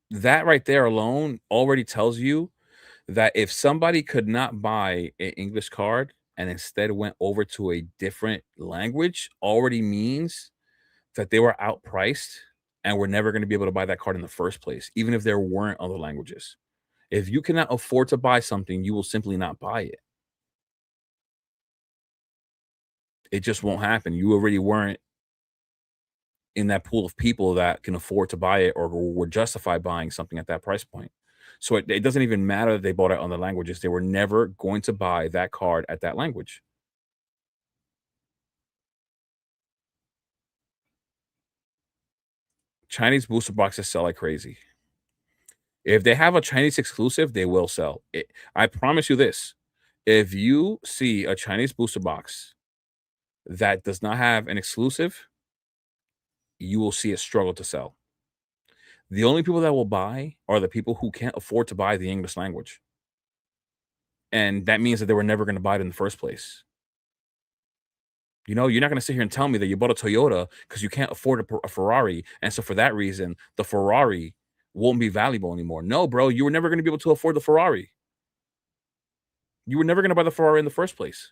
A: that right there alone already tells you that if somebody could not buy an English card and instead went over to a different language, already means that they were outpriced and were never going to be able to buy that card in the first place, even if there weren't other languages. If you cannot afford to buy something, you will simply not buy it. It just won't happen. You already weren't in that pool of people that can afford to buy it or were justified buying something at that price point. So it doesn't even matter that they bought it on the languages. They were never going to buy that card at that language. Chinese booster boxes sell like crazy. If they have a Chinese exclusive, they will sell. I promise you this. If you see a Chinese booster box that does not have an exclusive, you will see it struggle to sell. The only people that will buy are the people who can't afford to buy the English language. and that means that they were never gonna buy it in the first place. You know, you're not gonna sit here and tell me that you bought a Toyota because you can't afford a Ferrari, and so for that reason, the Ferrari won't be valuable anymore. No, bro, you were never gonna be able to afford the Ferrari. You were never gonna buy the Ferrari in the first place.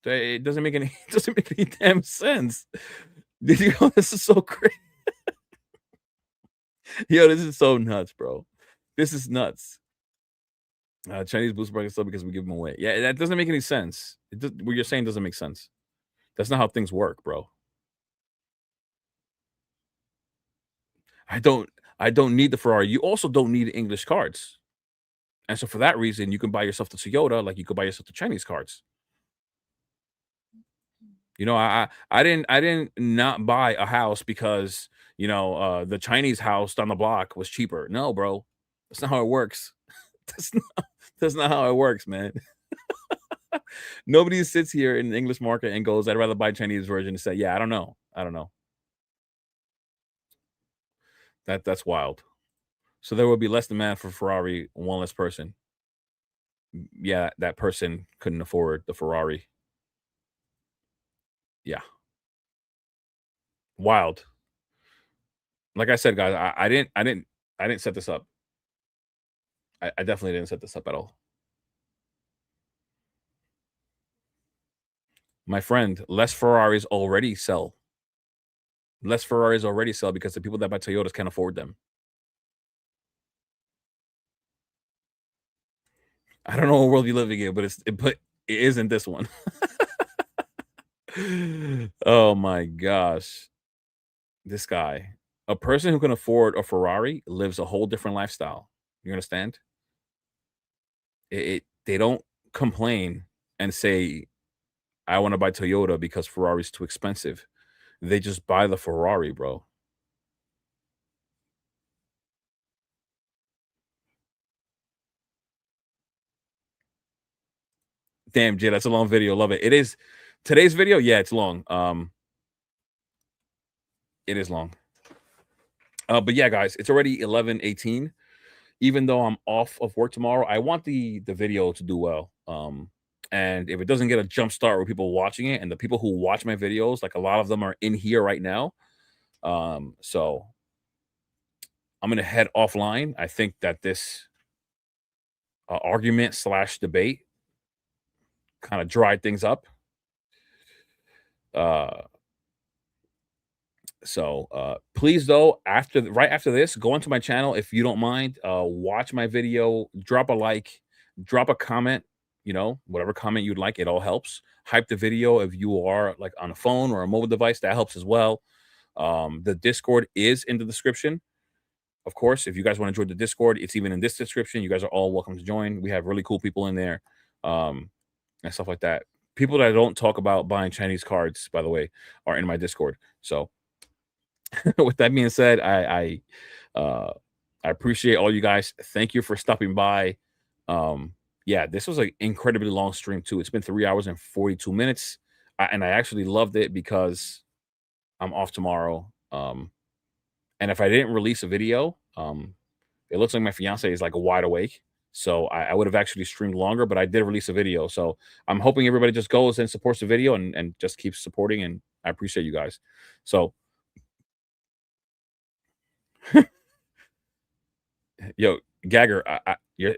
A: It doesn't make any it doesn't make any damn sense. Did you know this is so crazy? Yo, this is so nuts, bro. This is nuts. Chinese booster brackets still because we give them away. Yeah, that doesn't make any sense. What you're saying doesn't make sense. That's not how things work, bro. I don't I don't need the Ferrari. You also don't need English cards. And so for that reason, you can buy yourself the Toyota like you could buy yourself the Chinese cards. You know, I didn't not buy a house because, the Chinese house down the block was cheaper. No, bro. That's not how it works. That's not that's not how it works, man. Nobody sits here in the English market and goes, "I'd rather buy Chinese version," and say, "Yeah, I don't know. I don't know." That's wild. So there will be less demand for Ferrari, one less person. Yeah, that person couldn't afford the Ferrari. Yeah, wild. Like I said, guys, I didn't set this up. I definitely didn't set this up at all. My friend, less Ferraris already sell because the people that buy Toyotas can't afford them. I don't know what world you're living in, but it isn't this one. Oh my gosh. This guy. A person who can afford a Ferrari lives a whole different lifestyle. You understand? They don't complain and say, "I wanna buy Toyota because Ferrari's too expensive." They just buy the Ferrari, bro. Damn, Jay, that's a long video. Love it. It is today's video, yeah, it's long. It is long. But yeah, guys, it's already 11:18. Even though I'm off of work tomorrow, I want the video to do well. And if it doesn't get a jump start with people watching it, and the people who watch my videos, like a lot of them are in here right now. So I'm gonna head offline. I think that this argument slash debate kind of dried things up. Uh, please though, right after this, go onto my channel if you don't mind. Watch my video, drop a like, drop a comment, whatever comment you'd like, it all helps. Hype the video if you are like on a phone or a mobile device, that helps as well. The Discord is in the description. Of course, if you guys want to join the Discord, it's even in this description. You guys are all welcome to join. We have really cool people in there, and stuff like that. People that don't talk about buying Chinese cards, by the way, are in my Discord. So with that being said, I appreciate all you guys. Thank you for stopping by. Yeah, this was an incredibly long stream too. It's been 3 hours and 42 minutes, and I actually loved it because I'm off tomorrow. And if I didn't release a video, it looks like my fiance is like wide awake. So I would have actually streamed longer, but I did release a video. So I'm hoping everybody just goes and supports the video and just keeps supporting. And I appreciate you guys. So yo, Gagger, you're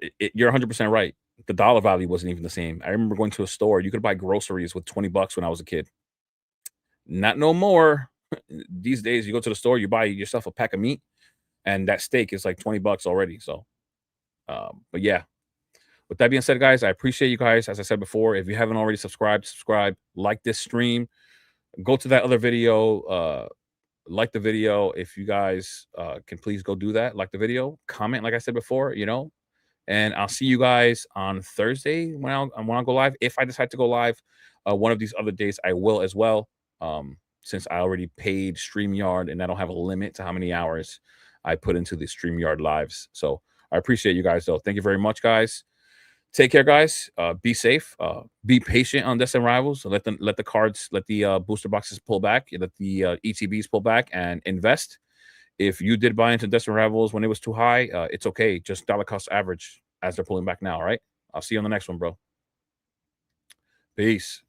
A: 100% right. The dollar value wasn't even the same. I remember going to a store. You could buy groceries with 20 bucks when I was a kid. Not no more. These days, you go to the store, you buy yourself a pack of meat, and that steak is like 20 bucks already. So, but yeah. With that being said, guys, I appreciate you guys. As I said before, if you haven't already subscribed, subscribe, like this stream, go to that other video, like the video. If you guys can please go do that, like the video, comment, like I said before, and I'll see you guys on Thursday when I go live. If I decide to go live, one of these other days, I will as well. Since I already paid StreamYard and I don't have a limit to how many hours I put into the StreamYard lives. So I appreciate you guys, though. Thank you very much, guys. Take care, guys. Be safe. Be patient on Destined Rivals. Let the booster boxes pull back. Let the ETBs pull back and invest. If you did buy into Destined Rivals when it was too high, it's okay. Just dollar cost average. as they're pulling back now. All right. I'll see you on the next one, bro. Peace.